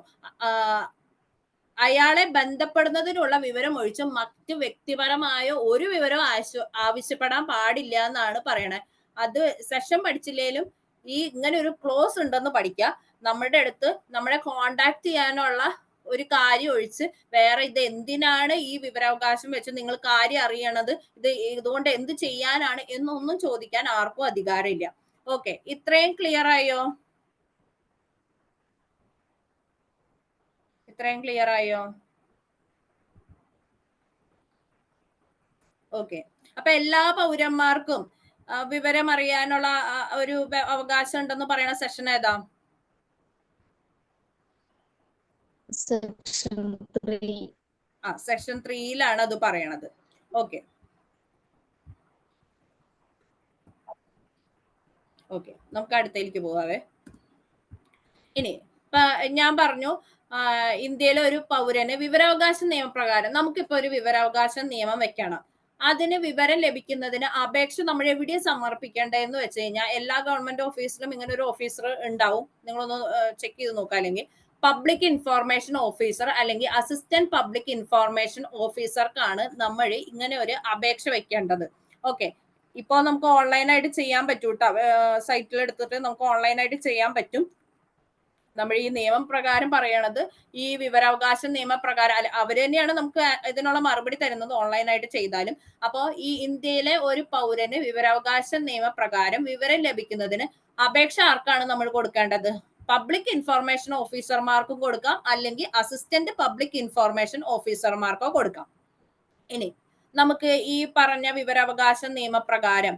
അയാളെ ബന്ധപ്പെടുന്നതിനുള്ള വിവരം ഒഴിച്ച് മറ്റ് വ്യക്തിപരമായ ഒരു വിവരം ആവശ്യപ്പെടാൻ പാടില്ല എന്നാണ് പറയണേ. അത് സെഷൻ പഠിച്ചില്ലേലും ഈ ഇങ്ങനെ ഒരു ക്ലോസ് ഉണ്ടെന്ന് പഠിക്കുക. നമ്മുടെ അടുത്ത് നമ്മളെ കോണ്ടാക്ട് ചെയ്യാനുള്ള ഒരു കാര്യം ഒഴിച്ച് വേറെ ഇത് എന്തിനാണ് ഈ വിവരാവകാശം വെച്ച് നിങ്ങൾ കാര്യം അറിയണത്, ഇതുകൊണ്ട് എന്ത് ചെയ്യാനാണ് എന്നൊന്നും ചോദിക്കാൻ ആർക്കും അധികാരമില്ല. ഓക്കെ, ഇത്രയും ക്ലിയർ ആയോ? ഇത്രയും ക്ലിയർ ആയോ? ഓക്കെ, അപ്പൊ എല്ലാ പൗരന്മാർക്കും വിവരം അറിയാനുള്ള ഒരു അവകാശം ഉണ്ടെന്ന് പറയുന്ന സെഷൻ ഏതാ? സെക്ഷൻ 3-ലാണ് അത് പറയണത്. ഓക്കെ ഓക്കെ, നമുക്ക് അടുത്തേക്ക് പോവാവേ. ഇനി ഞാൻ പറഞ്ഞു ഇന്ത്യയിലെ ഒരു പൗരന് വിവരാവകാശ നിയമപ്രകാരം നമുക്കിപ്പോ ഒരു വിവരാവകാശ നിയമം വെക്കണം. അതിന് വിവരം ലഭിക്കുന്നതിന് അപേക്ഷ നമ്മൾ എവിടെയും സമർപ്പിക്കേണ്ടതെന്ന് വെച്ച് കഴിഞ്ഞാൽ എല്ലാ ഗവൺമെന്റ് ഓഫീസിലും ഇങ്ങനെ ഒരു ഓഫീസർ ഉണ്ടാവും. നിങ്ങളൊന്ന് ചെക്ക് ചെയ്ത് നോക്കാം. അല്ലെങ്കിൽ പബ്ലിക് ഇൻഫോർമേഷൻ ഓഫീസർ അല്ലെങ്കിൽ അസിസ്റ്റന്റ് പബ്ലിക് ഇൻഫോർമേഷൻ ഓഫീസർക്കാണ് നമ്മൾ ഇങ്ങനെ ഒരു അപേക്ഷ വെക്കേണ്ടത്. ഓക്കെ, ഇപ്പോ നമുക്ക് ഓൺലൈനായിട്ട് ചെയ്യാൻ പറ്റും കേട്ടോ. സൈറ്റിൽ എടുത്തിട്ട് നമുക്ക് ഓൺലൈനായിട്ട് ചെയ്യാൻ പറ്റും. നമ്മൾ ഈ നിയമം പ്രകാരം പറയണത് ഈ വിവരാവകാശ നിയമപ്രകാരം അവർ തന്നെയാണ് നമുക്ക് ഇതിനുള്ള മറുപടി തരുന്നത് ഓൺലൈനായിട്ട് ചെയ്താലും. അപ്പോൾ ഈ ഇന്ത്യയിലെ ഒരു പൗരന് വിവരാവകാശ നിയമപ്രകാരം വിവരം ലഭിക്കുന്നതിന് അപേക്ഷ ആർക്കാണ് നമ്മൾ കൊടുക്കേണ്ടത്? പബ്ലിക് ഇൻഫോർമേഷൻ ഓഫീസർമാർക്കും കൊടുക്കാം, അല്ലെങ്കിൽ അസിസ്റ്റന്റ് പബ്ലിക് ഇൻഫോർമേഷൻ ഓഫീസർമാർക്കോ കൊടുക്കാം. ഇനി നമുക്ക് ഈ പറഞ്ഞ വിവരാവകാശ നിയമപ്രകാരം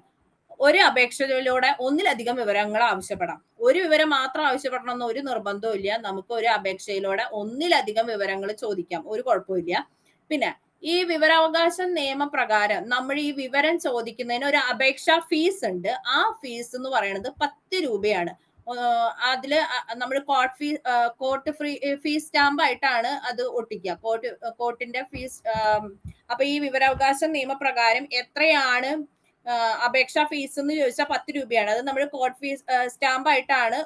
ഒരു അപേക്ഷയിലൂടെ ഒന്നിലധികം വിവരങ്ങൾ ആവശ്യപ്പെടാം. ഒരു വിവരം മാത്രം ആവശ്യപ്പെടണമെന്ന് ഒരു നിർബന്ധവും ഇല്ല. നമുക്ക് ഒരു അപേക്ഷയിലൂടെ ഒന്നിലധികം വിവരങ്ങൾ ചോദിക്കാം, ഒരു കുഴപ്പമില്ല. പിന്നെ ഈ വിവരാവകാശ നിയമപ്രകാരം നമ്മൾ ഈ വിവരം ചോദിക്കുന്നതിന് ഒരു അപേക്ഷാ ഫീസ് ഉണ്ട്. ആ ഫീസ് എന്ന് പറയുന്നത് 10 രൂപയാണ്. അതില് നമ്മൾ കോർട്ട് ഫീസ് സ്റ്റാമ്പ് ആയിട്ടാണ് അത് ഒട്ടിക്കുക, കോർട്ടിന്റെ ഫീസ്. അപ്പൊ ഈ വിവരാവകാശ നിയമപ്രകാരം എത്രയാണ് അപേക്ഷാ ഫീസ് എന്ന് ചോദിച്ചാൽ 10 രൂപയാണ്. അത് നമ്മൾ കോർട്ട് ഫീസ് സ്റ്റാമ്പ് ആയിട്ടാണ്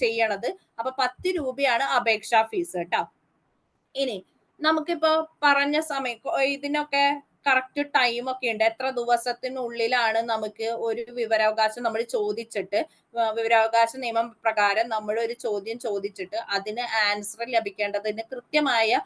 ചെയ്യണത്. അപ്പൊ 10 രൂപയാണ് അപേക്ഷാ ഫീസ് കേട്ടോ. ഇനി നമുക്കിപ്പോ പറഞ്ഞ സമയം ഇതിനൊക്കെ കറക്റ്റ് ടൈം ഒക്കെ ഉണ്ട്. എത്ര ദിവസത്തിനുള്ളിലാണ് നമുക്ക് ഒരു വിവരാവകാശം നമ്മൾ ചോദിച്ചിട്ട്, വിവരാവകാശ നിയമം പ്രകാരം നമ്മൾ ഒരു ചോദ്യം ചോദിച്ചിട്ട് അതിന് ആൻസർ ലഭിക്കേണ്ടതിന് കൃത്യമായ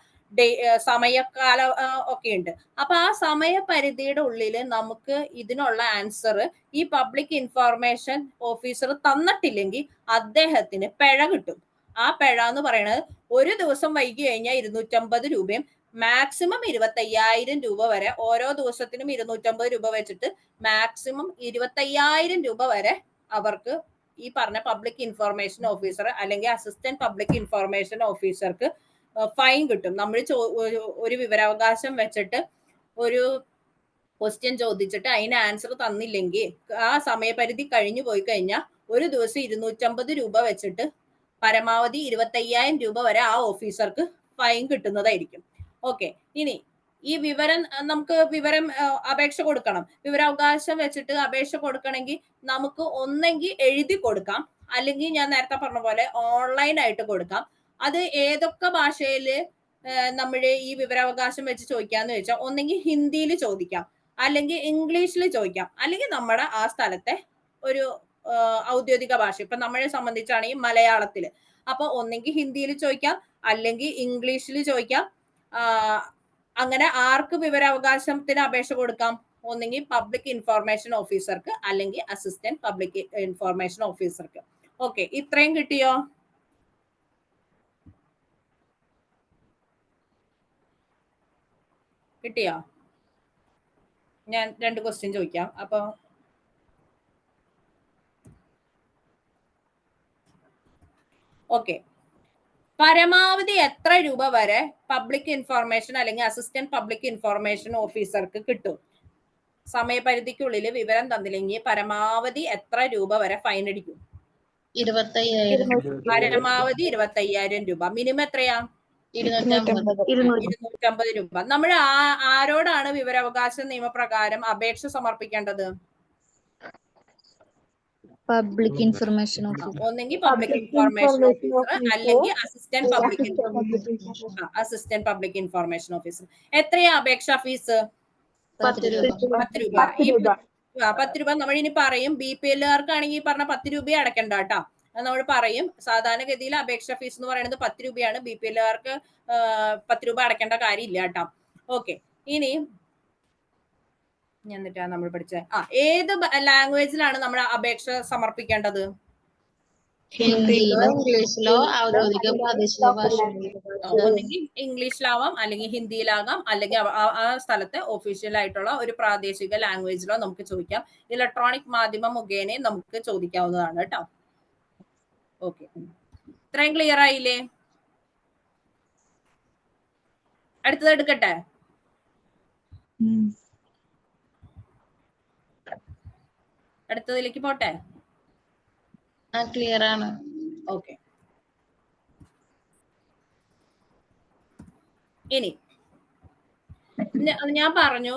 സമയകാലം ഒക്കെ ഉണ്ട്. അപ്പൊ ആ സമയപരിധിയുടെ ഉള്ളിൽ നമുക്ക് ഇതിനുള്ള ആൻസർ ഈ പബ്ലിക് ഇൻഫോർമേഷൻ ഓഫീസർ തന്നിട്ടില്ലെങ്കിൽ അദ്ദേഹത്തിന് പിഴ കിട്ടും. ആ പിഴ എന്ന് പറയുന്നത് ഒരു ദിവസം വൈകി കഴിഞ്ഞാൽ 250 രൂപയും മാക്സിമം 25,000 രൂപ വരെ, ഓരോ ദിവസത്തിനും 250 രൂപ വെച്ചിട്ട് മാക്സിമം 25,000 രൂപ വരെ അവർക്ക് ഈ പറഞ്ഞ പബ്ലിക് ഇൻഫോർമേഷൻ ഓഫീസർ അല്ലെങ്കിൽ അസിസ്റ്റന്റ് പബ്ലിക് ഇൻഫോർമേഷൻ ഓഫീസർക്ക് ഫൈൻ കിട്ടും. നമ്മൾ ഒരു വിവരാവകാശം വെച്ചിട്ട് ഒരു ക്വസ്റ്റ്യൻ ചോദിച്ചിട്ട് അതിന് ആൻസർ തന്നില്ലെങ്കിൽ ആ സമയപരിധി കഴിഞ്ഞു പോയി കഴിഞ്ഞാൽ ഒരു ദിവസം 250 രൂപ വെച്ചിട്ട് പരമാവധി 25,000 രൂപ വരെ ആ ഓഫീസർക്ക് ഫൈൻ കിട്ടുന്നതായിരിക്കും. ഓക്കെ, ഇനി ഈ നമുക്ക് അപേക്ഷ കൊടുക്കണം. വിവരാവകാശം വെച്ചിട്ട് അപേക്ഷ കൊടുക്കണമെങ്കിൽ നമുക്ക് ഒന്നെങ്കിൽ എഴുതി കൊടുക്കാം, അല്ലെങ്കിൽ ഞാൻ നേരത്തെ പറഞ്ഞ പോലെ ഓൺലൈൻ ആയിട്ട് കൊടുക്കാം. അത് ഏതൊക്കെ ഭാഷയില് നമ്മൾ ഈ വിവരാവകാശം വെച്ച് ചോദിക്കാന്ന് വെച്ചാൽ ഒന്നെങ്കിൽ ഹിന്ദിയിൽ ചോദിക്കാം, അല്ലെങ്കിൽ ഇംഗ്ലീഷിൽ ചോദിക്കാം, അല്ലെങ്കിൽ നമ്മുടെ ആ സ്ഥലത്തെ ഒരു ഔദ്യോഗിക ഭാഷ. ഇപ്പൊ നമ്മളെ സംബന്ധിച്ചാണെങ്കിൽ മലയാളത്തില്. അപ്പൊ ഒന്നെങ്കിൽ ഹിന്ദിയിൽ ചോദിക്കാം, അല്ലെങ്കിൽ ഇംഗ്ലീഷിൽ ചോദിക്കാം. അങ്ങനെ ആർക്ക് വിവരാവകാശത്തിന് അപേക്ഷ കൊടുക്കാം? ഒന്നെങ്കിൽ പബ്ലിക് ഇൻഫോർമേഷൻ ഓഫീസർക്ക്, അല്ലെങ്കിൽ അസിസ്റ്റന്റ് പബ്ലിക് ഇൻഫോർമേഷൻ ഓഫീസർക്ക്. ഓക്കെ, ഇത്രയും കിട്ടിയോ? കിട്ടിയോ? ഞാൻ 2 ക്വസ്റ്റ്യൻ ചോദിക്കാം. അപ്പൊ ഓക്കെ, പരമാവധി എത്ര രൂപ വരെ പബ്ലിക് ഇൻഫോർമേഷൻ അല്ലെങ്കിൽ അസിസ്റ്റന്റ് പബ്ലിക് ഇൻഫോർമേഷൻ ഓഫീസർക്ക് കിട്ടും? സമയപരിധിക്കുള്ളിൽ വിവരം തന്നില്ലെങ്കിൽ പരമാവധി എത്ര രൂപ വരെ ഫൈൻ അടിക്കും? 25,000. പരമാവധി 25,000 രൂപ. മിനിമം എത്രയാ? 250. 250 രൂപ. നമ്മൾ ആരോടാണ് വിവരാവകാശ നിയമപ്രകാരം അപേക്ഷ സമർപ്പിക്കേണ്ടത്? Public information officer. ഒന്നെങ്കിൽ പബ്ലിക് ഇൻഫോർമേഷൻ ഓഫീസർ അല്ലെങ്കിൽ അസിസ്റ്റന്റ് പബ്ലിക് ഇൻഫോർമേഷൻ ഓഫീസർ. എത്രയാ അപേക്ഷാ ഫീസ്? 10 രൂപ. 10 രൂപ. ഈ 10 രൂപ നമ്മൾ ഇനി പറയും. BPL-കാർക്കാണെങ്കിൽ പറഞ്ഞ 10 രൂപ അടക്കണ്ട കേട്ടോ. നമ്മൾ പറയും സാധാരണഗതിയിൽ അപേക്ഷ ഫീസ് എന്ന് പറയുന്നത് 10 രൂപയാണ്. BPL-കാർക്ക് 10 രൂപ അടക്കേണ്ട കാര്യമില്ല കേട്ടോ. ഓക്കെ, ഇനി എന്നിട്ടാ നമ്മൾ പഠിച്ച ഏത് ലാംഗ്വേജിലാണ് നമ്മൾ അപേക്ഷ സമർപ്പിക്കേണ്ടത്? ഹിന്ദിയിലോ ഇംഗ്ലീഷിലോ ഔദ്യോഗിക പ്രാദേശിക ഭാഷകളിലോ. ഒന്നെങ്കിൽ ഇംഗ്ലീഷിലാവാം, അല്ലെങ്കിൽ ഹിന്ദിയിലാകാം, അല്ലെങ്കിൽ ആ സ്ഥലത്തെ ഒഫീഷ്യൽ ആയിട്ടുള്ള ഒരു പ്രാദേശിക ലാംഗ്വേജിലോ നമുക്ക് ചോദിക്കാം. ഇലക്ട്രോണിക് മാധ്യമം മുഖേന നമുക്ക് ചോദിക്കാവുന്നതാണ് കേട്ടോ. ഓക്കെ, ഇത്രയും ക്ലിയർ ആയില്ലേ? അടുത്തത് എടുക്കട്ടെ. അടുത്തതിലേക്ക് പോട്ടെ. ക്ലിയർ ആണ്. ഓക്കെ, ഇനി ഞാൻ പറഞ്ഞു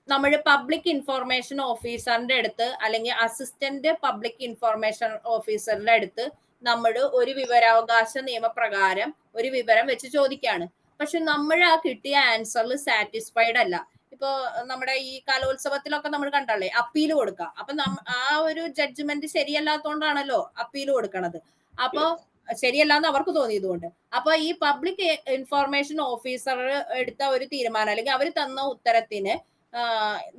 നമ്മൾ പബ്ലിക് ഇൻഫോർമേഷൻ ഓഫീസറിന്റെ അടുത്ത് അല്ലെങ്കിൽ അസിസ്റ്റന്റ് പബ്ലിക് ഇൻഫോർമേഷൻ ഓഫീസറുടെ അടുത്ത് നമ്മൾ ഒരു വിവരാവകാശ നിയമപ്രകാരം ഒരു വിവരം വെച്ച് ചോദിക്കാണ്. പക്ഷെ നമ്മൾ ആ കിട്ടിയ ആൻസറിൽ സാറ്റിസ്ഫൈഡ് അല്ല. ഇപ്പോ നമ്മുടെ ഈ കലോത്സവത്തിലൊക്കെ നമ്മൾ കണ്ടല്ലേ അപ്പീൽ കൊടുക്കുക. അപ്പൊ ആ ഒരു ജഡ്ജ്മെന്റ് ശരിയല്ലാത്തോണ്ടാണല്ലോ അപ്പീൽ കൊടുക്കണത്. അപ്പൊ ശരിയല്ലാന്ന് അവർക്ക് തോന്നിയതുകൊണ്ട്. അപ്പൊ ഈ പബ്ലിക് ഇൻഫോർമേഷൻ ഓഫീസർ എടുത്ത ഒരു തീരുമാനം അല്ലെങ്കിൽ അവർ തന്ന ഉത്തരത്തിന്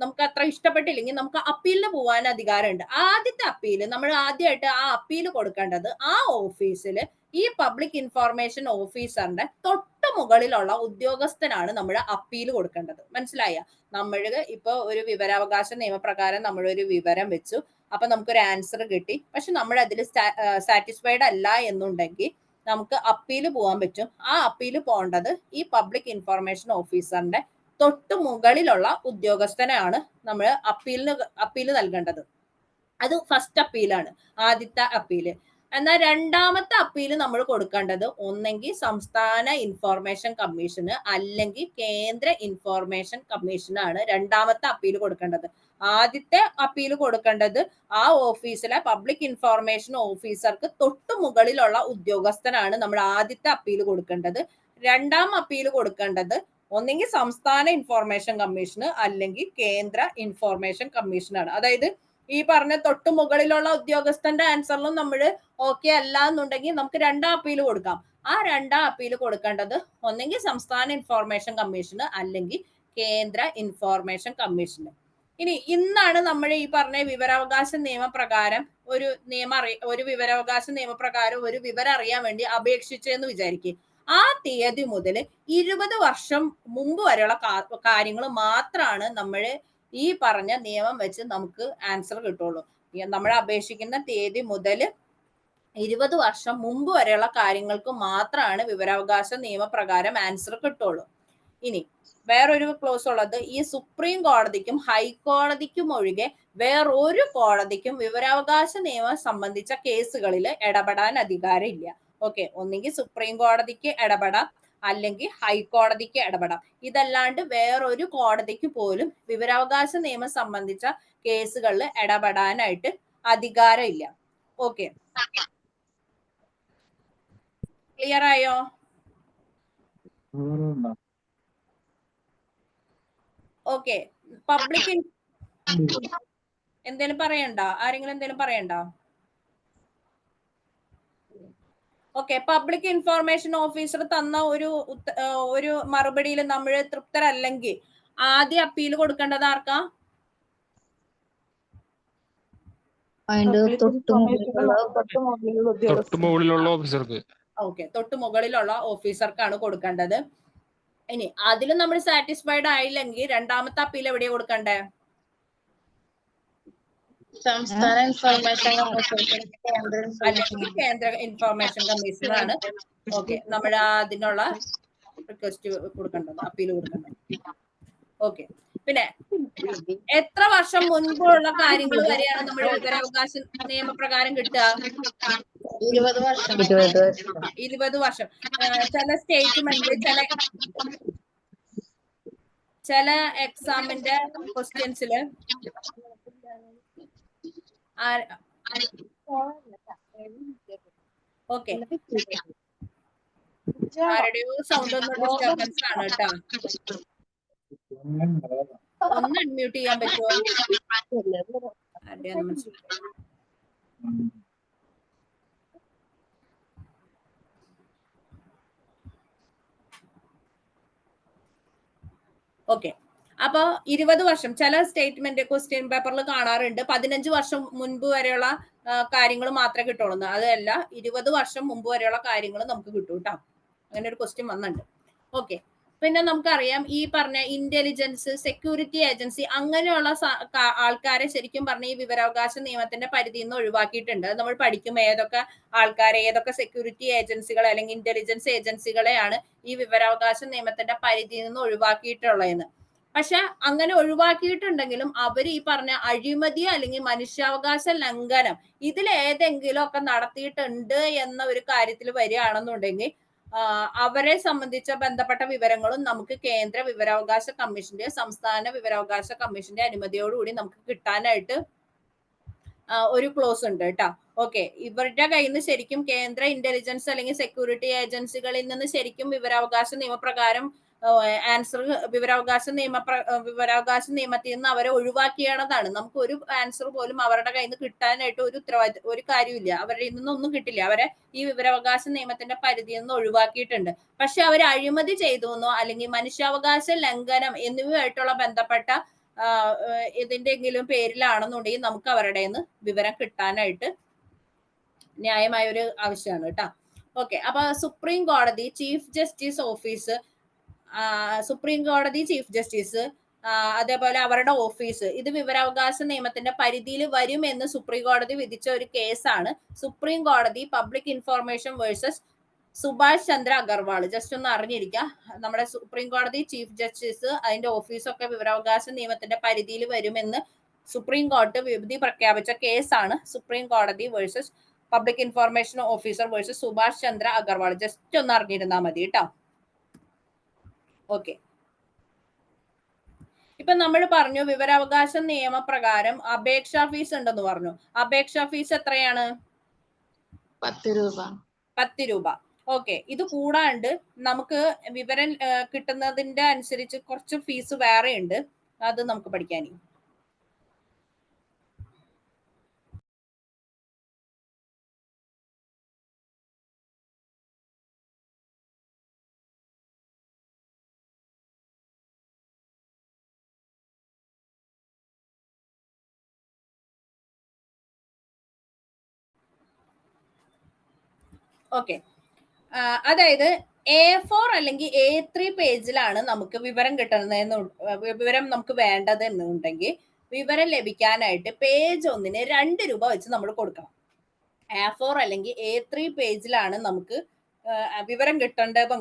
നമുക്ക് അത്ര ഇഷ്ടപ്പെട്ടില്ലെങ്കിൽ നമുക്ക് അപ്പീലിന് പോകാൻ അധികാരമുണ്ട്. ആദ്യത്തെ അപ്പീല് നമ്മൾ ആദ്യമായിട്ട് ആ അപ്പീല് കൊടുക്കേണ്ടത് ആ ഓഫീസിൽ ഈ പബ്ലിക് ഇൻഫോർമേഷൻ ഓഫീസറിന്റെ തൊട്ട് മുകളിലുള്ള ഉദ്യോഗസ്ഥനാണ് നമ്മൾ അപ്പീൽ കൊടുക്കേണ്ടത്. മനസ്സിലായ? നമ്മൾ ഇപ്പൊ ഒരു വിവരാവകാശ നിയമപ്രകാരം നമ്മൾ ഒരു വിവരം വെച്ചു, അപ്പൊ നമുക്കൊരു ആൻസർ കിട്ടി. പക്ഷെ നമ്മൾ അതിൽ സാറ്റിസ്ഫൈഡ് അല്ല എന്നുണ്ടെങ്കിൽ നമുക്ക് അപ്പീല് പോകാൻ പറ്റും. ആ അപ്പീല് പോകേണ്ടത് ഈ പബ്ലിക് ഇൻഫോർമേഷൻ ഓഫീസറിന്റെ തൊട്ട് മുകളിലുള്ള ഉദ്യോഗസ്ഥനാണ് നമ്മൾ അപ്പീല് നൽകേണ്ടത്. അത് ഫസ്റ്റ് അപ്പീലാണ്, ആദ്യത്തെ അപ്പീല്. എന്നാൽ രണ്ടാമത്തെ അപ്പീല് നമ്മൾ കൊടുക്കേണ്ടത് ഒന്നെങ്കിൽ സംസ്ഥാന ഇൻഫോർമേഷൻ കമ്മീഷന് അല്ലെങ്കിൽ കേന്ദ്ര ഇൻഫോർമേഷൻ കമ്മീഷനാണ് രണ്ടാമത്തെ അപ്പീല് കൊടുക്കേണ്ടത്. ആദ്യത്തെ അപ്പീല് കൊടുക്കേണ്ടത് ആ ഓഫീസിലെ പബ്ലിക് ഇൻഫോർമേഷൻ ഓഫീസർക്ക് തൊട്ടു മുകളിലുള്ള ഉദ്യോഗസ്ഥനാണ് നമ്മൾ ആദ്യത്തെ അപ്പീല് കൊടുക്കേണ്ടത്. രണ്ടാം അപ്പീല് കൊടുക്കേണ്ടത് ഒന്നെങ്കിൽ സംസ്ഥാന ഇൻഫോർമേഷൻ കമ്മീഷന് അല്ലെങ്കിൽ കേന്ദ്ര ഇൻഫോർമേഷൻ കമ്മീഷനാണ്. അതായത് ഈ പറഞ്ഞ തൊട്ടു മുകളിലുള്ള ഉദ്യോഗസ്ഥന്റെ ആൻസറിലും നമ്മൾ ഓക്കെ അല്ല എന്നുണ്ടെങ്കിൽ നമുക്ക് രണ്ടാം അപ്പീൽ കൊടുക്കാം. ആ രണ്ടാം അപ്പീൽ കൊടുക്കേണ്ടത് ഒന്നെങ്കിൽ സംസ്ഥാന ഇൻഫോർമേഷൻ കമ്മീഷന് അല്ലെങ്കിൽ കേന്ദ്ര ഇൻഫോർമേഷൻ കമ്മീഷന്. ഇനി ഇന്നാണ് നമ്മൾ ഈ പറഞ്ഞ വിവരാവകാശ നിയമപ്രകാരം ഒരു വിവരാവകാശ നിയമപ്രകാരം ഒരു വിവരം അറിയാൻ വേണ്ടി അപേക്ഷിച്ചെന്ന് വിചാരിക്കുക. ആ തീയതി മുതൽ 20 വർഷം മുമ്പ് വരെയുള്ള കാര്യങ്ങൾ മാത്രമാണ് നമ്മൾ ഈ പറഞ്ഞ നിയമം വെച്ച് നമുക്ക് ആൻസർ കിട്ടുള്ളൂ. നമ്മൾ അപേക്ഷിക്കുന്ന തീയതി മുതൽ 20 വർഷം മുമ്പ് വരെയുള്ള കാര്യങ്ങൾക്ക് മാത്രമാണ് വിവരാവകാശ നിയമപ്രകാരം ആൻസർ കിട്ടുള്ളൂ. ഇനി വേറൊരു ക്ലോസ് ഉള്ളത്, ഈ സുപ്രീം കോടതിക്കും ഹൈക്കോടതിക്കും ഒഴികെ വേറൊരു കോടതിക്കും വിവരാവകാശ നിയമം സംബന്ധിച്ച കേസുകളിൽ ഇടപെടാൻ അധികാരം ഇല്ല. ഓക്കെ, ഒന്നെങ്കിൽ സുപ്രീം കോടതിക്ക് ഇടപെടാം അല്ലെങ്കിൽ ഹൈക്കോടതിക്ക് ഇടപെടാം. ഇതല്ലാണ്ട് വേറൊരു കോടതിക്ക് പോലും വിവരാവകാശ നിയമം സംബന്ധിച്ച കേസുകളിൽ ഇടപെടാനായിട്ട് അധികാരമില്ല. ഓക്കെ, ക്ലിയർ ആയോ? ഓക്കെ, പബ്ലിക് എന്തേലും പറയണ്ട? ആരെങ്കിലും എന്തേലും പറയണ്ട? ഓക്കെ, പബ്ലിക് ഇൻഫോർമേഷൻ ഓഫീസർ തന്ന ഒരു മറുപടിയിൽ നമ്മൾ തൃപ്തരല്ലെങ്കിൽ ആദ്യം അപ്പീൽ കൊടുക്കേണ്ടത് ആർക്കാ? അതിന്റെ തൊട്ട് മുകളിലുള്ള ഓഫീസർക്ക്. ഓക്കെ, തൊട്ട് മുകളിലുള്ള ഓഫീസർക്കാണ് കൊടുക്കേണ്ടത്. ഇനി അതിലും നമ്മൾ സാറ്റിസ്ഫൈഡ് ആയില്ലെങ്കിൽ രണ്ടാമത്തെ അപ്പീൽ എവിടെയാ കൊടുക്കണ്ടേ? സംസ്ഥാന ഇൻഫർമേഷൻ അല്ലെങ്കിൽ കേന്ദ്ര ഇൻഫർമേഷൻ കമ്മീഷനാണ് ഓക്കെ നമ്മൾ അതിനുള്ള റിക്വസ്റ്റ് കൊടുക്കേണ്ടത്, അപ്പീൽ കൊടുക്കേണ്ടത്. ഓക്കെ, പിന്നെ എത്ര വർഷം മുൻപുള്ള കാര്യങ്ങൾ വരെയാണ് നമ്മൾ വിവരാവകാശ നിയമപ്രകാരം കിട്ടുക? 20 വർഷം. 20 വർഷം. ചില സ്റ്റേറ്റ്മെന്റ് ചില എക്സാമിന്റെ ക്വസ്റ്റ്യൻസില് ഓക്കെ, ആരുടെയോ സൗണ്ട് ഒന്ന് ഡിസ്റ്റർബൻസ് ആണ് കേട്ടോ. ഒന്ന് അൺമ്യൂട്ട് ചെയ്യാൻ പറ്റുമോ? ഓക്കെ, അപ്പൊ 20 വർഷം ചില സ്റ്റേറ്റ്മെന്റ് ക്വസ്റ്റ്യൻ പേപ്പറിൽ കാണാറുണ്ട് 15 വർഷം മുൻപ് വരെയുള്ള കാര്യങ്ങൾ മാത്രമേ കിട്ടുള്ളൂ. അതല്ല, 20 വർഷം മുമ്പ് വരെയുള്ള കാര്യങ്ങൾ നമുക്ക് കിട്ടും കേട്ടോ. അങ്ങനെ ഒരു ക്വസ്റ്റ്യൻ വന്നിട്ടുണ്ട്. ഓക്കെ, പിന്നെ നമുക്കറിയാം ഈ പറഞ്ഞ ഇന്റലിജൻസ്, സെക്യൂരിറ്റി ഏജൻസി അങ്ങനെയുള്ള ആൾക്കാരെ ശരിക്കും പറഞ്ഞ ഈ വിവരാവകാശ നിയമത്തിന്റെ പരിധിയിൽ നിന്ന് ഒഴിവാക്കിയിട്ടുണ്ട്. നമ്മൾ പഠിക്കും ഏതൊക്കെ ആൾക്കാരെ, ഏതൊക്കെ സെക്യൂരിറ്റി ഏജൻസികളെ അല്ലെങ്കിൽ ഇന്റലിജൻസ് ഏജൻസികളെയാണ് ഈ വിവരാവകാശ നിയമത്തിന്റെ പരിധിയിൽ നിന്ന് ഒഴിവാക്കിയിട്ടുള്ളതെന്ന്. പക്ഷെ അങ്ങനെ ഒഴിവാക്കിയിട്ടുണ്ടെങ്കിലും അവർ ഈ പറഞ്ഞ അഴിമതി അല്ലെങ്കിൽ മനുഷ്യാവകാശ ലംഘനം ഇതിലേതെങ്കിലും ഒക്കെ നടത്തിയിട്ടുണ്ട് എന്ന ഒരു കാര്യത്തിൽ വരികയാണെന്നുണ്ടെങ്കിൽ അവരെ സംബന്ധിച്ച ബന്ധപ്പെട്ട വിവരങ്ങളും നമുക്ക് കേന്ദ്ര വിവരാവകാശ കമ്മീഷന്റെ, സംസ്ഥാന വിവരാവകാശ കമ്മീഷന്റെ അനുമതിയോടുകൂടി നമുക്ക് കിട്ടാനായിട്ട് ഒരു ക്ലോസ് ഉണ്ട് കേട്ടോ. ഓക്കെ, ഇവരുടെ കയ്യിൽ നിന്ന് ശരിക്കും കേന്ദ്ര ഇന്റലിജൻസ് അല്ലെങ്കിൽ സെക്യൂരിറ്റി ഏജൻസികളിൽ നിന്ന് ശരിക്കും വിവരാവകാശ നിയമപ്രകാരം ആൻസർ വിവരാവകാശ നിയമത്തിൽ നിന്ന് അവരെ ഒഴിവാക്കിയതാണ്. നമുക്ക് ഒരു ആൻസർ പോലും അവരുടെ കയ്യിൽ നിന്ന് കിട്ടാനായിട്ട് ഒരു കാര്യമില്ല. അവരുടെ നിന്നൊന്നും കിട്ടില്ല. അവരെ ഈ വിവരാവകാശ നിയമത്തിന്റെ പരിധിയിൽ നിന്ന് ഒഴിവാക്കിയിട്ടുണ്ട്. പക്ഷെ അവർ അഴിമതി ചെയ്തു എന്നോ അല്ലെങ്കിൽ മനുഷ്യാവകാശ ലംഘനം എന്നിവയുമായിട്ടുള്ള ബന്ധപ്പെട്ട ഇതിന്റെങ്കിലും പേരിലാണെന്നുണ്ടെങ്കിൽ നമുക്ക് അവരുടെ നിന്ന് വിവരം കിട്ടാനായിട്ട് ന്യായമായ ഒരു ആവശ്യമാണ് കേട്ടോ. ഓക്കെ, അപ്പൊ സുപ്രീം കോടതി ചീഫ് ജസ്റ്റിസ് ഓഫീസ്, സുപ്രീം കോടതി ചീഫ് ജസ്റ്റിസ്, അതേപോലെ അവരുടെ ഓഫീസ്, ഇത് വിവരാവകാശ നിയമത്തിന്റെ പരിധിയിൽ വരും എന്ന് സുപ്രീം കോടതി വിധിച്ച ഒരു കേസാണ് സുപ്രീം കോടതി public information versus Subhash Chandra Agarwal. Just ഒന്ന് അറിഞ്ഞിരിക്കുക, നമ്മുടെ സുപ്രീം കോടതി ചീഫ് ജസ്റ്റിസ് അതിന്റെ ഓഫീസൊക്കെ വിവരാവകാശ നിയമത്തിന്റെ പരിധിയിൽ വരുമെന്ന് സുപ്രീം കോടതി വിധി പ്രഖ്യാപിച്ച കേസാണ് സുപ്രീം കോടതി versus public information officer versus Subhash Chandra Agarwal. Just ഒന്ന് അറിഞ്ഞിരുന്നാൽ മതി കേട്ടോ. ഓക്കെ, ഇപ്പൊ നമ്മൾ പറഞ്ഞു വിവരാവകാശ നിയമപ്രകാരം അപേക്ഷാ ഫീസ് ഉണ്ടെന്ന് പറഞ്ഞു. അപേക്ഷാ ഫീസ് എത്രയാണ്? 10 രൂപ. 10 രൂപ. ഓക്കെ, ഇത് കൂടാണ്ട് നമുക്ക് വിവരം കിട്ടുന്നതിന്റെ അനുസരിച്ച് കുറച്ച് ഫീസ് വേറെ ഉണ്ട്, അത് നമുക്ക് പഠിക്കാനേ. ഓക്കെ, അതായത് A4 അല്ലെങ്കിൽ A3 പേജിലാണ് നമുക്ക് വിവരം കിട്ടുന്നതെന്ന് വിവരം നമുക്ക് വേണ്ടത് എന്നുണ്ടെങ്കിൽ വിവരം ലഭിക്കാനായിട്ട് പേജ് 1-ന് 2 രൂപ വെച്ച് നമ്മൾ കൊടുക്കണം. A4 അല്ലെങ്കിൽ A3 പേജിലാണ് നമുക്ക് വിവരം കിട്ടേണ്ടത്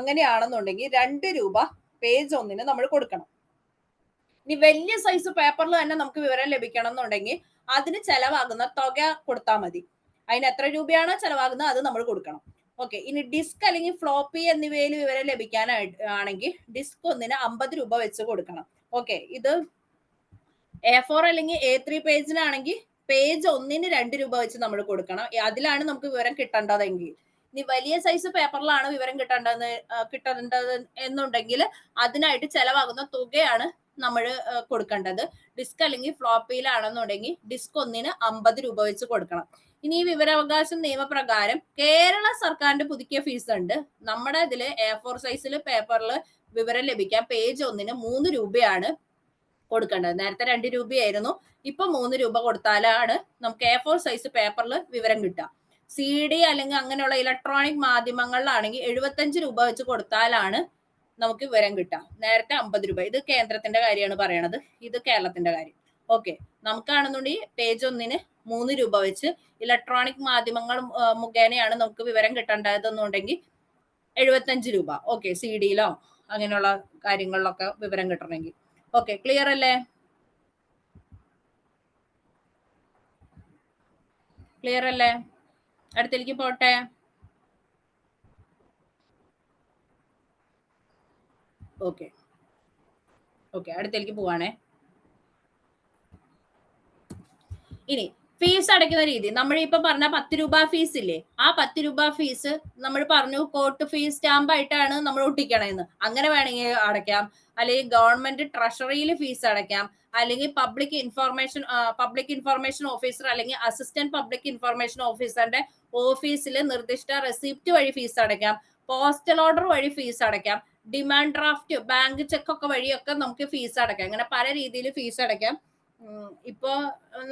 അങ്ങനെയാണെന്നുണ്ടെങ്കിൽ 2 രൂപ പേജ് 1-ന് നമ്മൾ കൊടുക്കണം. ഇനി വലിയ സൈസ് പേപ്പറിൽ തന്നെ നമുക്ക് വിവരം ലഭിക്കണം എന്നുണ്ടെങ്കിൽ അതിന് ചെലവാകുന്ന തുക കൊടുത്താൽ മതി. അതിന് എത്ര രൂപയാണോ ചെലവാകുന്നത് അത് നമ്മൾ കൊടുക്കണം. ഓക്കെ, ഇനി ഡിസ്ക് അല്ലെങ്കിൽ ഫ്ലോപ്പി എന്നിവയിൽ വിവരം ലഭിക്കാനാണെങ്കിൽ ഡിസ്ക് 1-ന് 50 രൂപ വെച്ച് കൊടുക്കണം. ഓക്കെ, ഇത് A4 അല്ലെങ്കിൽ A3 പേജിലാണെങ്കിൽ പേജ് 1-ന് 2 രൂപ വെച്ച് നമ്മൾ കൊടുക്കണം. അതിലാണ് നമുക്ക് വിവരം കിട്ടേണ്ടതെങ്കിൽ. ഇനി വലിയ സൈസ് പേപ്പറിലാണ് വിവരം കിട്ടേണ്ടത് എന്നുണ്ടെങ്കിൽ അതിനായിട്ട് ചെലവാകുന്ന തുകയാണ് നമ്മൾ കൊടുക്കേണ്ടത്. ഡിസ്ക് അല്ലെങ്കിൽ ഫ്ലോപ്പിയിലാണെന്നുണ്ടെങ്കിൽ ഡിസ്ക് 1-ന് 50 രൂപ വെച്ച് കൊടുക്കണം. ഇനി ഈ വിവരാവകാശ നിയമപ്രകാരം കേരള സർക്കാരിന്റെ പുതുക്കിയ ഫീസ് ഉണ്ട്. നമ്മുടെ ഇതില് A4 സൈസിൽ പേപ്പറിൽ വിവരം ലഭിക്കാൻ പേജ് 1-ന് 3 രൂപയാണ് കൊടുക്കേണ്ടത്. നേരത്തെ 2 രൂപയായിരുന്നു, ഇപ്പൊ 3 രൂപ കൊടുത്താലാണ് നമുക്ക് A4 സൈസ് പേപ്പറിൽ വിവരം കിട്ടുക. CD അല്ലെങ്കിൽ അങ്ങനെയുള്ള ഇലക്ട്രോണിക് മാധ്യമങ്ങളിലാണെങ്കിൽ 75 രൂപ വെച്ച് കൊടുത്താലാണ് നമുക്ക് വിവരം കിട്ടാം. നേരത്തെ 50 രൂപ. ഇത് കേന്ദ്രത്തിന്റെ കാര്യമാണ് പറയണത്, ഇത് കേരളത്തിന്റെ കാര്യം. ഓക്കെ, നമുക്കാണെന്നുണ്ടെങ്കിൽ പേജ് 1-ന് 3 രൂപ വെച്ച് ഇലക്ട്രോണിക് മാധ്യമങ്ങൾ മുഖേനയാണ് നമുക്ക് വിവരം കിട്ടേണ്ടതെന്നുണ്ടെങ്കിൽ 75 രൂപ. ഓക്കെ, CD-യിലോ അങ്ങനെയുള്ള കാര്യങ്ങളിലൊക്കെ വിവരം കിട്ടണമെങ്കിൽ. ഓക്കെ, ക്ലിയർ അല്ലേ? ക്ലിയർ അല്ലേ? അടുത്തേക്ക് പോട്ടെ. ഓക്കെ ഓക്കെ, അടുത്തേക്ക് പോവാണേ. ഇനി ഫീസ് അടയ്ക്കുന്ന രീതി, നമ്മൾ ഇപ്പൊ പറഞ്ഞ 10 രൂപ ഫീസ് ഇല്ലേ, ആ 10 രൂപ ഫീസ് നമ്മൾ പറഞ്ഞു കോർട്ട് ഫീസ് സ്റ്റാമ്പ് ആയിട്ടാണ് നമ്മൾ ഒട്ടിക്കണമെന്ന്. അങ്ങനെ വേണമെങ്കിൽ അടയ്ക്കാം, അല്ലെങ്കിൽ ഗവൺമെന്റ് ട്രഷറിയിൽ ഫീസ് അടയ്ക്കാം, അല്ലെങ്കിൽ പബ്ലിക് ഇൻഫർമേഷൻ ഓഫീസർ അല്ലെങ്കിൽ അസിസ്റ്റന്റ് പബ്ലിക് ഇൻഫർമേഷൻ ഓഫീസറിന്റെ ഓഫീസിൽ നിർദ്ദിഷ്ട റെസിപ്റ്റ് വഴി ഫീസ് അടയ്ക്കാം, പോസ്റ്റൽ ഓർഡർ വഴി ഫീസ് അടയ്ക്കാം, ഡിമാൻഡ് ഡ്രാഫ്റ്റ്, ബാങ്ക് ചെക്ക് ഒക്കെ വഴിയൊക്കെ നമുക്ക് ഫീസ് അടയ്ക്കാം. അങ്ങനെ പല രീതിയിൽ ഫീസ് അടയ്ക്കാം. ഇപ്പൊ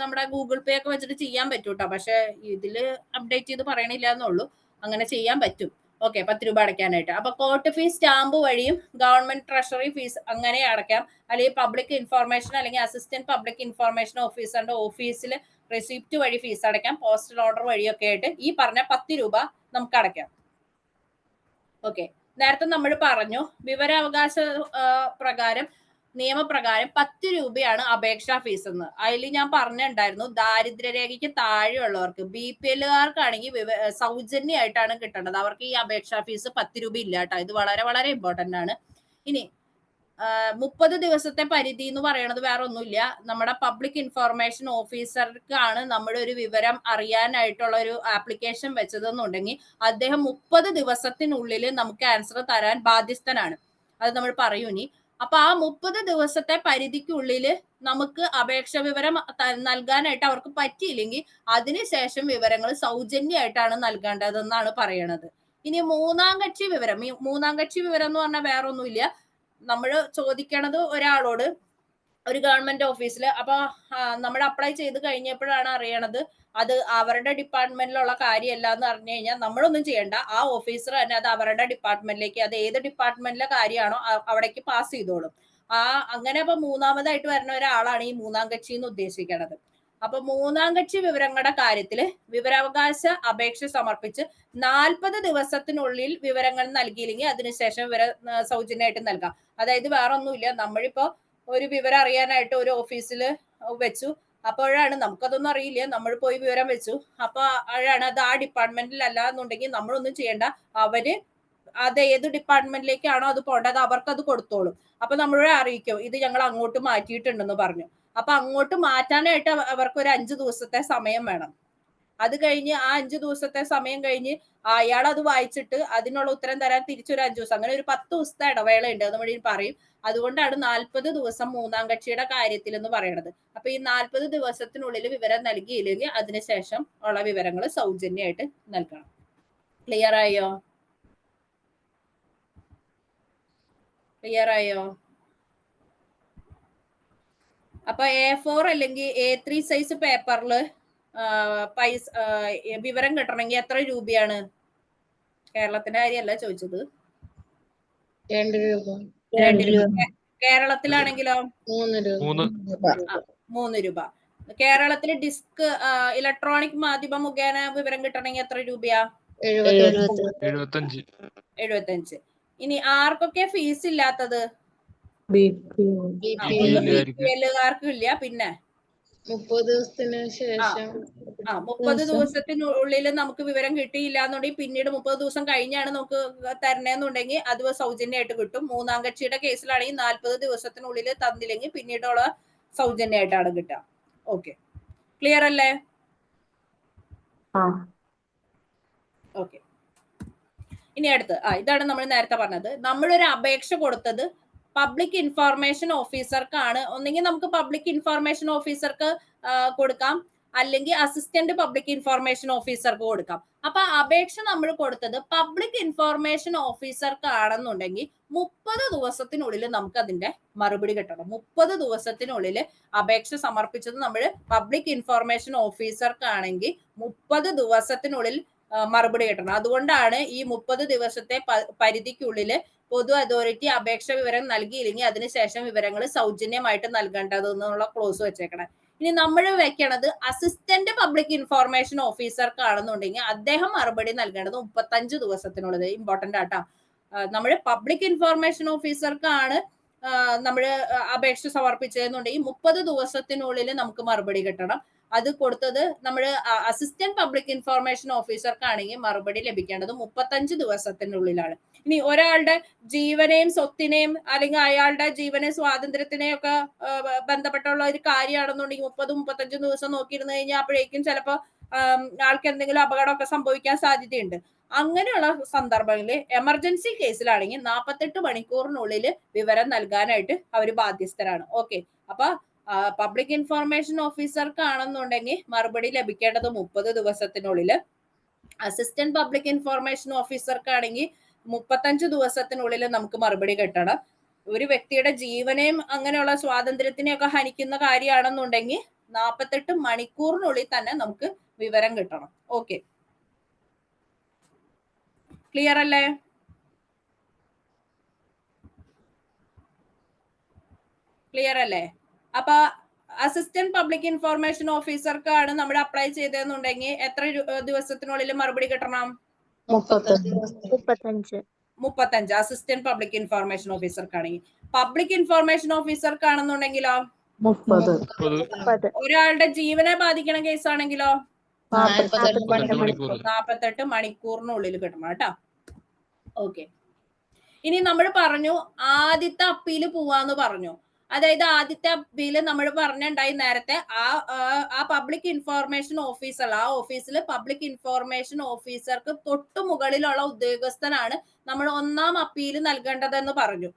നമ്മുടെ ഗൂഗിൾ പേ ഒക്കെ വെച്ചിട്ട് ചെയ്യാൻ പറ്റും കേട്ടോ, പക്ഷെ ഇതില് അപ്ഡേറ്റ് ചെയ്ത് പറയണില്ല എന്നുള്ളൂ. അങ്ങനെ ചെയ്യാൻ പറ്റും. ഓക്കെ, 10 രൂപ അടയ്ക്കാനായിട്ട്. അപ്പൊ കോർട്ട് ഫീസ് സ്റ്റാമ്പ് വഴിയും ഗവൺമെന്റ് ട്രഷറി ഫീസ് അങ്ങനെ അടയ്ക്കാം, അല്ലെങ്കിൽ പബ്ലിക് ഇൻഫർമേഷൻ അല്ലെങ്കിൽ അസിസ്റ്റന്റ് പബ്ലിക് ഇൻഫർമേഷൻ ഓഫീസറിന്റെ ഓഫീസിൽ റെസിപ്റ്റ് വഴി ഫീസ് അടയ്ക്കാം, പോസ്റ്റൽ ഓർഡർ വഴിയൊക്കെ ആയിട്ട് ഈ പറഞ്ഞ 10 രൂപ നമുക്ക് അടയ്ക്കാം. ഓക്കെ, നേരത്തെ നമ്മൾ പറഞ്ഞു വിവരാവകാശ പ്രകാരം നിയമപ്രകാരം 10 രൂപയാണ് അപേക്ഷാ ഫീസ് എന്ന്. അതിൽ ഞാൻ പറഞ്ഞിട്ടുണ്ടായിരുന്നു, ദാരിദ്ര്യരേഖയ്ക്ക് താഴെയുള്ളവർക്ക് BPL-കാർക്കാണെങ്കിൽ സൗജന്യമായിട്ടാണ് കിട്ടേണ്ടത്. അവർക്ക് ഈ അപേക്ഷാ ഫീസ് 10 രൂപ ഇല്ല കേട്ടോ. ഇത് വളരെ വളരെ ഇമ്പോർട്ടന്റ് ആണ്. ഇനി 30 ദിവസത്തെ പരിധി എന്ന് പറയുന്നത് വേറെ ഒന്നുമില്ല, നമ്മുടെ പബ്ലിക് ഇൻഫർമേഷൻ ഓഫീസർക്കാണ് നമ്മുടെ ഒരു വിവരം അറിയാനായിട്ടുള്ള ഒരു ആപ്ലിക്കേഷൻ വെച്ചതെന്നുണ്ടെങ്കിൽ അദ്ദേഹം 30 ദിവസത്തിനുള്ളിൽ നമുക്ക് ആൻസർ തരാൻ ബാധ്യസ്ഥനാണ്. അത് നമ്മൾ പറയൂ ഇനി. അപ്പൊ ആ 30 ദിവസത്തെ പരിധിക്കുള്ളിൽ നമുക്ക് അപേക്ഷ വിവരം നൽകാനായിട്ട് അവർക്ക് പറ്റിയില്ലെങ്കിൽ അതിനുശേഷം വിവരങ്ങൾ സൗജന്യമായിട്ടാണ് നൽകേണ്ടതെന്നാണ് പറയണത്. ഇനി മൂന്നാം കക്ഷി വിവരം എന്ന് പറഞ്ഞാൽ വേറെ ഒന്നുമില്ല, നമ്മൾ ചോദിക്കണത് ഒരാളോട് ഒരു ഗവൺമെന്റ് ഓഫീസിൽ, അപ്പൊ നമ്മൾ അപ്ലൈ ചെയ്ത് കഴിഞ്ഞപ്പോഴാണ് അറിയണത് അത് അവരുടെ ഡിപ്പാർട്ട്മെന്റിലുള്ള കാര്യമല്ല എന്ന് പറഞ്ഞു കഴിഞ്ഞാൽ നമ്മളൊന്നും ചെയ്യണ്ട, ആ ഓഫീസർ തന്നെ അത് അവരുടെ ഡിപ്പാർട്ട്മെന്റിലേക്ക്, അത് ഏത് ഡിപ്പാർട്ട്മെന്റിലെ കാര്യമാണോ അവിടേക്ക് പാസ് ചെയ്തോളും. അങ്ങനെ അപ്പൊ മൂന്നാമതായിട്ട് വരുന്ന ഒരാളാണ് ഈ മൂന്നാം കക്ഷി എന്ന് ഉദ്ദേശിക്കുന്നത്. അപ്പൊ മൂന്നാം കക്ഷി വിവരങ്ങളുടെ കാര്യത്തിൽ വിവരാവകാശ അപേക്ഷ സമർപ്പിച്ച് 40 ദിവസത്തിനുള്ളിൽ വിവരങ്ങൾ നൽകിയില്ലെങ്കിൽ അതിനുശേഷം സൗജന്യമായിട്ട് നൽകാം. അതായത് വേറെ ഒന്നുമില്ല, നമ്മളിപ്പോ ഒരു വിവരം അറിയാനായിട്ട് ഒരു ഓഫീസിൽ വെച്ചു, അപ്പോഴാണ് നമുക്കതൊന്നും അറിയില്ല, നമ്മൾ പോയി വിവരം വെച്ചു, അപ്പൊ അപ്പോഴാണ് അത് ആ ഡിപ്പാർട്ട്മെന്റിൽ അല്ല എന്നുണ്ടെങ്കിൽ നമ്മളൊന്നും ചെയ്യേണ്ട, അവര് അത് ഏത് ഡിപ്പാർട്ട്മെന്റിലേക്കാണോ അത് പോകേണ്ടത് അവർക്ക് അത് കൊടുത്തോളും. അപ്പൊ നമ്മളെ അറിയിക്കും ഇത് ഞങ്ങൾ അങ്ങോട്ട് മാറ്റിയിട്ടുണ്ടെന്ന് പറഞ്ഞു. അപ്പൊ അങ്ങോട്ട് മാറ്റാനായിട്ട് അവർക്ക് ഒരു 5 ദിവസത്തെ സമയം വേണം. അത് കഴിഞ്ഞ് ആ 5 ദിവസത്തെ സമയം കഴിഞ്ഞ് അയാൾ അത് വായിച്ചിട്ട് അതിനുള്ള ഉത്തരം തരാൻ തിരിച്ചൊരു 5 ദിവസം, അങ്ങനെ ഒരു 10 ദിവസത്തെ ഇടവേള ഉണ്ട് എന്ന് വേണ്ടി പറയും. അതുകൊണ്ടാണ് 40 ദിവസം മൂന്നാം കക്ഷിയുടെ കാര്യത്തിൽ എന്ന് പറയുന്നത്. അപ്പൊ ഈ 40 ദിവസത്തിനുള്ളിൽ വിവരം നൽകിയില്ലെങ്കിൽ അതിനുശേഷം ഉള്ള വിവരങ്ങൾ സൗജന്യമായിട്ട് നൽകണം. ക്ലിയർ ആയോ? അപ്പൊ A4 അല്ലെങ്കിൽ A3 സൈസ് പേപ്പറിൽ പൈസ വിവരം കിട്ടണമെങ്കിൽ എത്ര രൂപയാണ്? കേരളത്തിന്റെ കാര്യമല്ല ചോദിച്ചത്. 2 രൂപ. 2 രൂപ. കേരളത്തിലാണെങ്കിലോ 3 രൂപ. 3 രൂപ. കേരളത്തിൽ ഡിസ്ക് ഇലക്ട്രോണിക് മാധ്യമം മുഖേന വിവരം കിട്ടണമെങ്കിൽ എത്ര രൂപയാ? 75. ഇനി ആർക്കൊക്കെ ഫീസ് ഇല്ലാത്തത്? BPL-കാർക്ക് ഇല്ല. പിന്നെ 30 ദിവസത്തിന് ശേഷം 30 ദിവസത്തിനുള്ളിൽ നമുക്ക് വിവരം കിട്ടിയില്ല എന്നുണ്ടെങ്കിൽ പിന്നീട് 30 ദിവസം കഴിഞ്ഞാണ് നമുക്ക് തരണേന്നുണ്ടെങ്കിൽ അത് സൗജന്യമായിട്ട് കിട്ടും. മൂന്നാം കക്ഷിയുടെ കേസിലാണെങ്കിൽ 40 ദിവസത്തിനുള്ളിൽ തന്നില്ലെങ്കിൽ പിന്നീടുള്ള സൗജന്യമായിട്ടാണ് കിട്ടുക. ഓക്കെ, ക്ലിയർ അല്ലേ? ഓക്കെ, ഇനി അടുത്ത് ഇതാണ് നമ്മൾ നേരത്തെ പറഞ്ഞത്, നമ്മളൊരു അപേക്ഷ കൊടുത്തത് പബ്ലിക് ഇൻഫർമേഷൻ ഓഫീസർക്കാണ്. ഒന്നെങ്കിൽ നമുക്ക് പബ്ലിക് ഇൻഫർമേഷൻ ഓഫീസർക്ക് കൊടുക്കാം, അല്ലെങ്കിൽ അസിസ്റ്റന്റ് പബ്ലിക് ഇൻഫോർമേഷൻ ഓഫീസർക്ക് കൊടുക്കാം. അപ്പൊ അപേക്ഷ നമ്മൾ കൊടുത്തത് പബ്ലിക് ഇൻഫോർമേഷൻ ഓഫീസർക്ക് ആണെന്നുണ്ടെങ്കിൽ 30 ദിവസത്തിനുള്ളിൽ നമുക്ക് അതിന്റെ മറുപടി കിട്ടണം. 30 ദിവസത്തിനുള്ളിൽ അപേക്ഷ സമർപ്പിച്ചത് നമ്മൾ പബ്ലിക് ഇൻഫോർമേഷൻ ഓഫീസർക്കാണെങ്കിൽ 30 ദിവസത്തിനുള്ളിൽ മറുപടി കിട്ടണം. അതുകൊണ്ടാണ് ഈ 30 ദിവസത്തെ പരിധിക്കുള്ളിൽ പൊതു അതോറിറ്റി അപേക്ഷ വിവരം നൽകിയില്ലെങ്കിൽ അതിനുശേഷം വിവരങ്ങൾ സൗജന്യമായിട്ട് നൽകേണ്ടത് എന്നുള്ള ക്ലോസ് വെച്ചേക്കണം. ഇനി നമ്മൾ വെക്കണത് അസിസ്റ്റന്റ് പബ്ലിക് ഇൻഫോർമേഷൻ ഓഫീസർക്കാണെന്നുണ്ടെങ്കിൽ അദ്ദേഹം മറുപടി നൽകേണ്ടത് 35 ദിവസത്തിനുള്ളത്. ഇമ്പോർട്ടന്റ് ആട്ടാ. നമ്മൾ പബ്ലിക് ഇൻഫോർമേഷൻ ഓഫീസർക്കാണ് നമ്മൾ അപേക്ഷ സമർപ്പിച്ചതെന്നുണ്ടെങ്കിൽ 30 ദിവസത്തിനുള്ളിൽ നമുക്ക് മറുപടി കിട്ടണം. അത് കൊടുത്തത് നമ്മൾ അസിസ്റ്റന്റ് പബ്ലിക് ഇൻഫോർമേഷൻ ഓഫീസർക്കാണെങ്കിൽ മറുപടി ലഭിക്കേണ്ടത് 35 ദിവസത്തിനുള്ളിലാണ്. ഇനി ഒരാളുടെ ജീവനെയും സ്വത്തിനെയും അല്ലെങ്കിൽ അയാളുടെ ജീവനെ സ്വാതന്ത്ര്യത്തിനെയും ഒക്കെ ബന്ധപ്പെട്ടുള്ള ഒരു കാര്യമാണെന്നുണ്ടെങ്കിൽ 30-35 ദിവസം നോക്കിയിരുന്നു കഴിഞ്ഞാൽ അപ്പോഴേക്കും ചിലപ്പോൾ ആൾക്ക് എന്തെങ്കിലും അപകടമൊക്കെ സംഭവിക്കാൻ സാധ്യതയുണ്ട്. അങ്ങനെയുള്ള സന്ദർഭങ്ങളിൽ എമർജൻസി കേസിലാണെങ്കിൽ 48 മണിക്കൂറിനുള്ളിൽ വിവരം നൽകാനായിട്ട് അവർ ബാധ്യസ്ഥരാണ്. ഓക്കെ, അപ്പൊ പബ്ലിക് ഇൻഫോർമേഷൻ ഓഫീസർക്കാണെന്നുണ്ടെങ്കിൽ മറുപടി ലഭിക്കേണ്ടത് 30 ദിവസത്തിനുള്ളിൽ. അസിസ്റ്റന്റ് പബ്ലിക് ഇൻഫോർമേഷൻ ഓഫീസർക്കാണെങ്കിൽ 35 ദിവസത്തിനുള്ളിൽ നമുക്ക് മറുപടി കിട്ടണം. ഒരു വ്യക്തിയുടെ ജീവനെയും അങ്ങനെയുള്ള സ്വാതന്ത്ര്യത്തിനെയൊക്കെ ഹനിക്കുന്ന കാര്യമാണെന്നുണ്ടെങ്കിൽ 48 മണിക്കൂറിനുള്ളിൽ തന്നെ നമുക്ക് വിവരം കിട്ടണം. ഓക്കെ, ക്ലിയർ അല്ലേ? ക്ലിയർ അല്ലേ? അപ്പൊ അസിസ്റ്റന്റ് പബ്ലിക് ഇൻഫോർമേഷൻ ഓഫീസർക്കാണ് നമ്മൾ അപ്ലൈ ചെയ്തതെന്നുണ്ടെങ്കിൽ എത്ര ദിവസത്തിനുള്ളിൽ മറുപടി കിട്ടണം? 35. അസിസ്റ്റന്റ് പബ്ലിക് ഇൻഫോർമേഷൻ ഓഫീസർക്കാണെങ്കിൽ. പബ്ലിക് ഇൻഫോർമേഷൻ ഓഫീസർക്കാണെന്നുണ്ടെങ്കിലോ 30. ഒരാളുടെ ജീവനെ ബാധിക്കണ കേസാണെങ്കിലോ 48 മണിക്കൂറിനുള്ളിൽ കിട്ടണം കേട്ടോ. ഓക്കെ, ഇനി നമ്മൾ പറഞ്ഞു ആദ്യത്തെ അപ്പീല് പോവാന്ന് പറഞ്ഞു. അതായത് ആദ്യത്തെ അപ്പീല് നമ്മൾ പറഞ്ഞിട്ടുണ്ടായി നേരത്തെ ആ പബ്ലിക് ഇൻഫോർമേഷൻ ഓഫീസർ, ആ ഓഫീസിൽ പബ്ലിക് ഇൻഫോർമേഷൻ ഓഫീസർക്ക് തൊട്ടു മുകളിലുള്ള ഉദ്യോഗസ്ഥനാണ് നമ്മൾ ഒന്നാം അപ്പീല് നൽകേണ്ടതെന്ന് പറഞ്ഞു.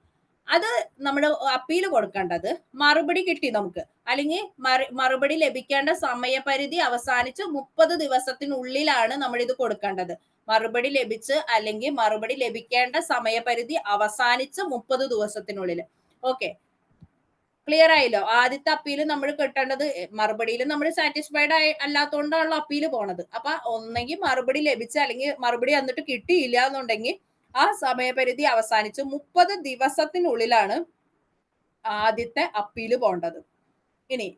അത് നമ്മൾ അപ്പീല് കൊടുക്കേണ്ടത് മറുപടി കിട്ടി നമുക്ക്, അല്ലെങ്കിൽ മറുപടി ലഭിക്കേണ്ട സമയപരിധി അവസാനിച്ച് 30 ദിവസത്തിനുള്ളിലാണ് നമ്മൾ ഇത് കൊടുക്കേണ്ടത്. മറുപടി ലഭിച്ച് അല്ലെങ്കിൽ മറുപടി ലഭിക്കേണ്ട സമയപരിധി അവസാനിച്ച് 30 ദിവസത്തിനുള്ളിൽ. ഓക്കെ, ക്ലിയർ ആയില്ലോ? ആദ്യത്തെ അപ്പീല് നമ്മൾ കിട്ടേണ്ടത്, മറുപടിയിൽ നമ്മൾ സാറ്റിസ്ഫൈഡ് അല്ലാത്തതുകൊണ്ടാണല്ലോ അപ്പീല് പോണത്. അപ്പൊ ഒന്നെങ്കിൽ മറുപടി ലഭിച്ച അല്ലെങ്കിൽ മറുപടി വന്നിട്ട് കിട്ടിയില്ല എന്നുണ്ടെങ്കിൽ ആ സമയപരിധി അവസാനിച്ച് 30 ദിവസത്തിനുള്ളിലാണ് ആദ്യത്തെ അപ്പീല് പോണ്ടത്. ഇനി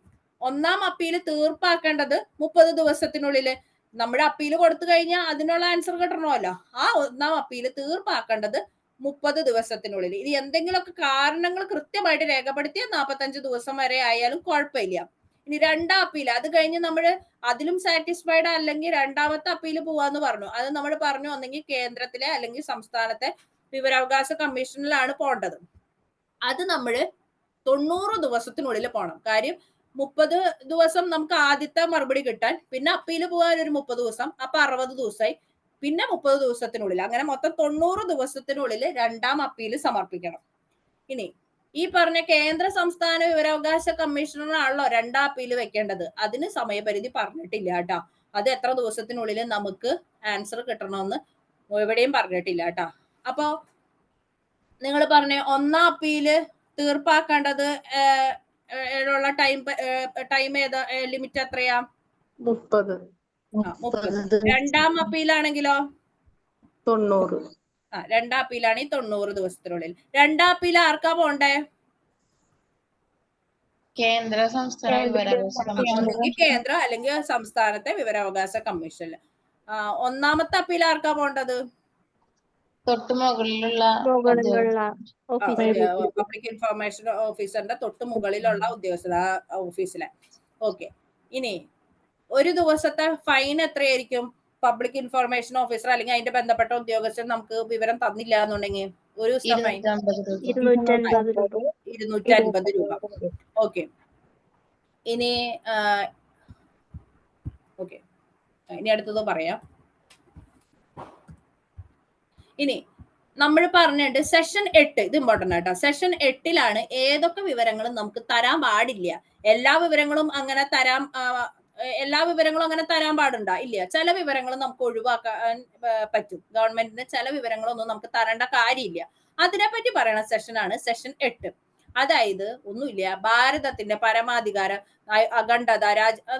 ഒന്നാം അപ്പീല് തീർപ്പാക്കേണ്ടത് 30 ദിവസത്തിനുള്ളില്. നമ്മുടെ അപ്പീല് കൊടുത്തു കഴിഞ്ഞാൽ അതിനുള്ള ആൻസർ കിട്ടണമല്ലോ. ആ ഒന്നാം അപ്പീല് തീർപ്പാക്കേണ്ടത് 30 ദിവസത്തിനുള്ളിൽ. ഇനി എന്തെങ്കിലുമൊക്കെ കാരണങ്ങൾ കൃത്യമായിട്ട് രേഖപ്പെടുത്തിയ 45 ദിവസം വരെ ആയാലും കുഴപ്പമില്ല. ഇനി രണ്ടാം അപ്പീൽ, അത് കഴിഞ്ഞ് നമ്മൾ അതിലും സാറ്റിസ്ഫൈഡ് അല്ലെങ്കിൽ രണ്ടാമത്തെ അപ്പീൽ പോവാന്ന് പറഞ്ഞു. അത് നമ്മൾ പറഞ്ഞു ഒന്നെങ്കിൽ കേന്ദ്രത്തിലെ അല്ലെങ്കിൽ സംസ്ഥാനത്തെ വിവരാവകാശ കമ്മീഷനിലാണ് പോണ്ടത്. അത് നമ്മൾ 90 ദിവസത്തിനുള്ളിൽ പോകണം. കാര്യം 30 ദിവസം നമുക്ക് ആദ്യത്തെ മറുപടി കിട്ടാൻ, പിന്നെ അപ്പീൽ പോകാൻ ഒരു 30 ദിവസം, അപ്പൊ 60 ദിവസമായി, പിന്നെ 30 ദിവസത്തിനുള്ളിൽ, അങ്ങനെ മൊത്തം 90 ദിവസത്തിനുള്ളിൽ രണ്ടാം അപ്പീൽ സമർപ്പിക്കണം. ഇനി ഈ പറഞ്ഞ കേന്ദ്ര സംസ്ഥാന വിവരാവകാശ കമ്മീഷണറാണല്ലോ രണ്ടാം അപ്പീൽ വെക്കേണ്ടത്. അതിന് സമയപരിധി പറഞ്ഞിട്ടില്ല കേട്ടോ. അത് എത്ര ദിവസത്തിനുള്ളിൽ നമുക്ക് ആൻസർ കിട്ടണമെന്ന് എവിടെയും പറഞ്ഞിട്ടില്ല കേട്ടോ. അപ്പോ നിങ്ങൾ പറഞ്ഞ ഒന്നാം അപ്പീല് തീർപ്പാക്കേണ്ടത് ഉള്ള ടൈം ഏതാ, ലിമിറ്റ് എത്രയാ? 30. രണ്ടാം അപ്പീലാണെങ്കിലോ 90. രണ്ടാം അപ്പീലാണെങ്കിൽ 90 ദിവസത്തിനുള്ളിൽ. രണ്ടാം അപ്പീൽ ആർക്കാ പോണ്ടേ? കേന്ദ്ര സംസ്ഥാന വിവരാവകാശ കമ്മീഷൻ. കേന്ദ്ര അല്ലെങ്കിൽ സംസ്ഥാനത്തെ വിവരാവകാശ കമ്മീഷനിൽ. ഒന്നാമത്തെ അപ്പീൽ ആർക്കാ പോണ്ടത്? തൊട്ട് മുകളിലുള്ള പബ്ലിക് ഇൻഫോർമേഷൻ ഓഫീസറിന്റെ തൊട്ട് മുകളിലുള്ള ഉദ്യോഗസ്ഥ ഓഫീസിലെ. ഓക്കെ, ഇനി ഒരു ദിവസത്തെ ഫൈൻ എത്രയായിരിക്കും? പബ്ലിക് ഇൻഫോർമേഷൻ ഓഫീസർ അല്ലെങ്കിൽ അതിന്റെ ബന്ധപ്പെട്ട ഉദ്യോഗസ്ഥൻ നമുക്ക് വിവരം തന്നില്ല എന്നുണ്ടെങ്കിൽ ഒരു ദിവസം ഫൈൻ 250 രൂപ. ഓക്കെ, ഇനി അടുത്തത് പറയാം. ഇനി നമ്മൾ പറഞ്ഞിട്ട് സെഷൻ 8, ഇത് ഇമ്പോർട്ടന്റ് ആട്ടോ. സെഷൻ 8ലാണ് ഏതൊക്കെ വിവരങ്ങളും നമുക്ക് തരാൻ പാടില്ല. എല്ലാ വിവരങ്ങളും അങ്ങനെ എല്ലാ വിവരങ്ങളും അങ്ങനെ തരാൻ പാടുണ്ടോ? ഇല്ല. ചില വിവരങ്ങൾ നമുക്ക് ഒഴിവാക്കാൻ പറ്റും. ഗവൺമെന്റിന് ചില വിവരങ്ങളൊന്നും നമുക്ക് തരേണ്ട കാര്യമില്ല. അതിനെപ്പറ്റി പറയുന്ന സെഷനാണ് സെഷൻ 8. അതായത് ഒന്നുമില്ല, ഭാരതത്തിന്റെ പരമാധികാര അഖണ്ഡത,